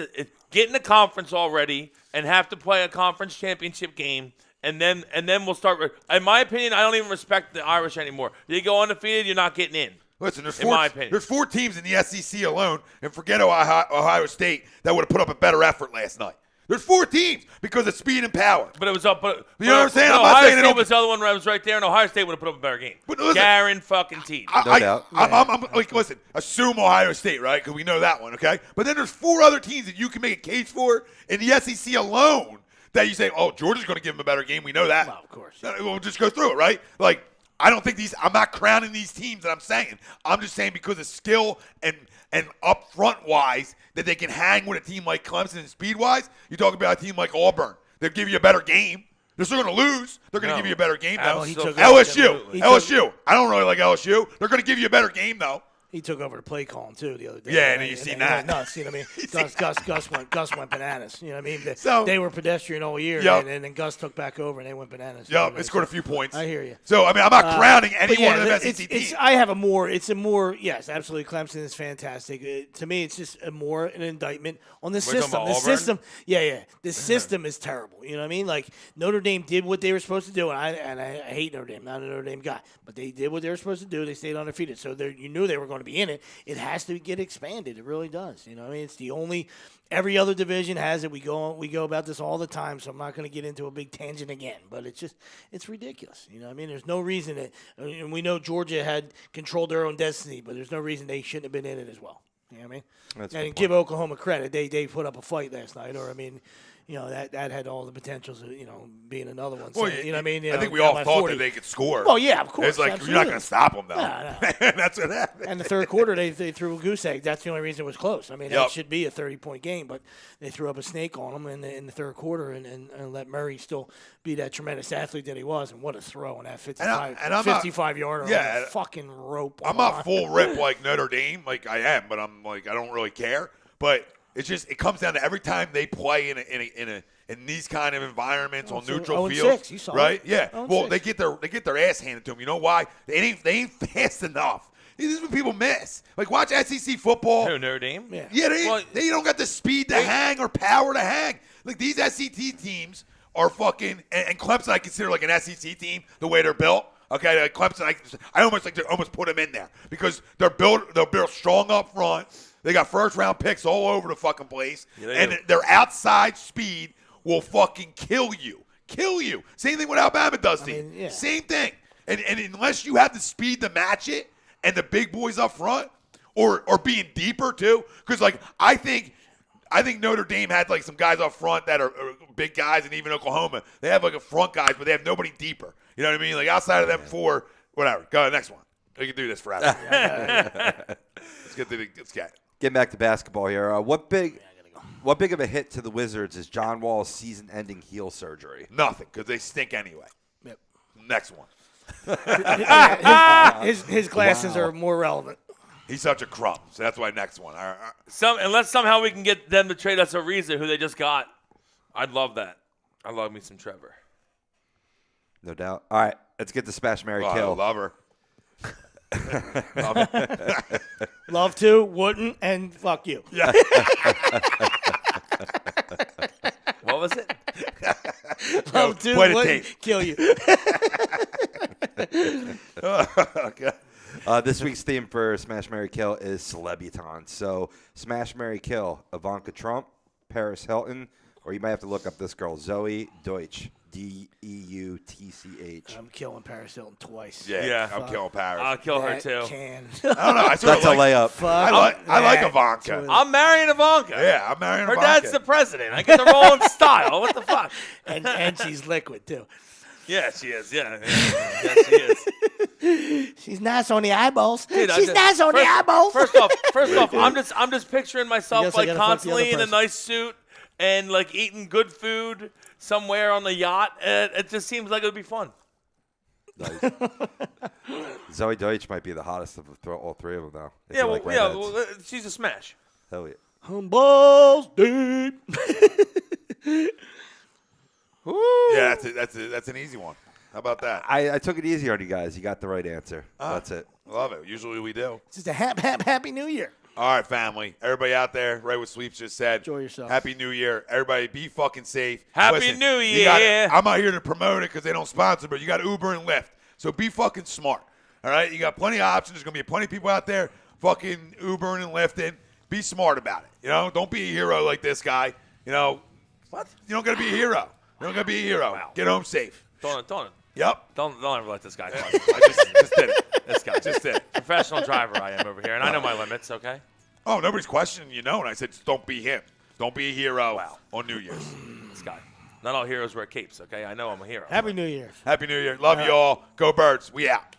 getting the conference already and have to play a conference championship game, and then we'll start. In my opinion, I don't even respect the Irish anymore. You go undefeated, you're not getting in. Listen, my opinion. there's 4 teams in the SEC alone, and forget Ohio State, that would have put up a better effort last night. There's 4 teams because of speed and power. But it was up. But, you know what I'm saying? I'm not Ohio saying State was the other one where I was right there, and Ohio State would have put up a better game. But listen, Guaranteed. No doubt. I'm like, listen, assume Ohio State, right? Because we know that one, okay? But then there's 4 other teams that you can make a case for in the SEC alone that you say, oh, Georgia's going to give them a better game. We know that. Well, of course. We'll just go through it, right? Like, I don't think I'm not crowning these teams that I'm saying. I'm just saying because of skill and up front wise that they can hang with a team like Clemson and speed wise. You talk about a team like Auburn. They'll give you a better game. They're still going to lose. They're going to give you a better game, though. LSU. I don't really like LSU. They're going to give you a better game, though. He took over the play calling too the other day. Yeah, and you seen that. Nuts, you know what I mean? Gus went bananas. You know what I mean? So, they were pedestrian all year, and then Gus took back over and they went bananas. Yep, it scored a few points. I hear you. So, I mean, I'm not crowning any one of them SEC teams. I have yes, absolutely. Clemson is fantastic. To me, it's just an indictment on the system. The system, the system is terrible. You know what I mean? Like Notre Dame did what they were supposed to do, and I hate Notre Dame. Not a Notre Dame guy, but they did what they were supposed to do. They stayed undefeated, so you knew they were going to be in it. It has to get expanded. It really does. You know, I mean, it's the only. Every other division has it. We go about this all the time, so I'm not going to get into a big tangent again. But it's ridiculous. You know, I mean, there's no reason that. And we know Georgia had controlled their own destiny, but there's no reason they shouldn't have been in it as well. You know what I mean? And give Oklahoma credit. They put up a fight last night, or I mean. You know, that had all the potentials of, being another one. So, Well, you know what I mean? I think we all thought that they could score. Well, yeah, of course. It's like, absolutely. you're not going to stop them, though. No. That's what happened. And the third quarter, they threw a goose egg. That's the only reason it was close. I mean, that should be a 30-point game, but they threw up a snake on them in the third quarter and let Murray still be that tremendous athlete that he was. And what a throw on that 55-yarder on a fucking rope. I'm not full rip like Notre Dame, like I am, but I'm like, I don't really care. But it's just, it comes down to every time they play in these kind of environments on neutral fields, you saw right? it. Yeah. Well, they get their ass handed to them. You know why? They ain't fast enough. This is what people miss. Like, watch SEC football. Who, Notre Dame? Yeah, they don't got the speed to hang or power to hang. Like, these SEC teams are fucking, and Clemson I consider like an SEC team the way they're built. Okay, like Clemson, I almost like to almost put them in there because they're built strong up front. They got first-round picks all over the fucking place, and their outside speed will fucking kill you. Same thing what Alabama does to you. Same thing. And unless you have the speed to match it and the big boys up front or being deeper too, because like I think Notre Dame had like some guys up front that are big guys, and even Oklahoma they have like a front guys, but they have nobody deeper. You know what I mean? Like outside of them 4, whatever. Go to the next one. We can do this forever. Let's get. Getting back to basketball here. What big of a hit to the Wizards is John Wall's season-ending heel surgery? Nothing, because they stink anyway. Yep. Next one. His glasses are more relevant. He's such a crumb, so that's why next one. Unless somehow we can get them to trade us Ariza, who they just got. I'd love that. I'd love me some Trevor. No doubt. All right, let's get to Smash, Marry, Kill. I love her. Love to, wouldn't, and fuck you. Yeah. What was it? Love to, wouldn't, kill you. Okay. This week's theme for Smash, Marry, Kill is Celebutant. So, Smash, Marry, Kill, Ivanka Trump, Paris Hilton, or you might have to look up this girl, Zoe Deutsch, Deutch. I'm killing Paris Hilton twice. Yeah. I'm killing Paris. I'll kill her, too. I don't know. I sort That's of a layup. I like Ivanka. I'm marrying Ivanka. Yeah, I'm marrying her Ivanka. Her dad's the president. I get the role in style. What the fuck? And she's liquid, too. Yeah, she is. Yeah, she is. She's nice on the eyeballs. Dude, She's nice on the eyeballs. First off, I'm just picturing myself like constantly in a nice suit and like eating good food somewhere on the yacht. It just seems like it would be fun. Nice. Zoe Deutsch might be the hottest of all 3 of them, though. Yeah, well, she's a smash. Hell yeah. Balls deep. Yeah, that's an easy one. How about that? I took it easy on you guys. You got the right answer. That's it. Love it. Usually we do. Just a happy New Year. All right, family. Everybody out there, right what Sweeps just said. Enjoy yourself. Happy New Year. Everybody be fucking safe. Happy Listen, New you got- Year. I'm not here to promote it because they don't sponsor, but you got Uber and Lyft. So be fucking smart. All right? You got plenty of options. There's going to be plenty of people out there fucking Ubering and Lyfting. Be smart about it. You know, don't be a hero like this guy. You know, what? You don't got to be a hero. You don't got to be a hero. Wow. Get home safe. Don't Yep. ever let this guy talk. I just did it. This guy. Just did it. Professional driver I am over here, and I know my limits, okay? Oh, nobody's questioning you, know. And I said, just don't be him. Don't be a hero on New Year's. This guy. Not all heroes wear capes, okay? I know I'm a hero. Happy New Year. Happy New Year. Love you all. Go Birds. We out.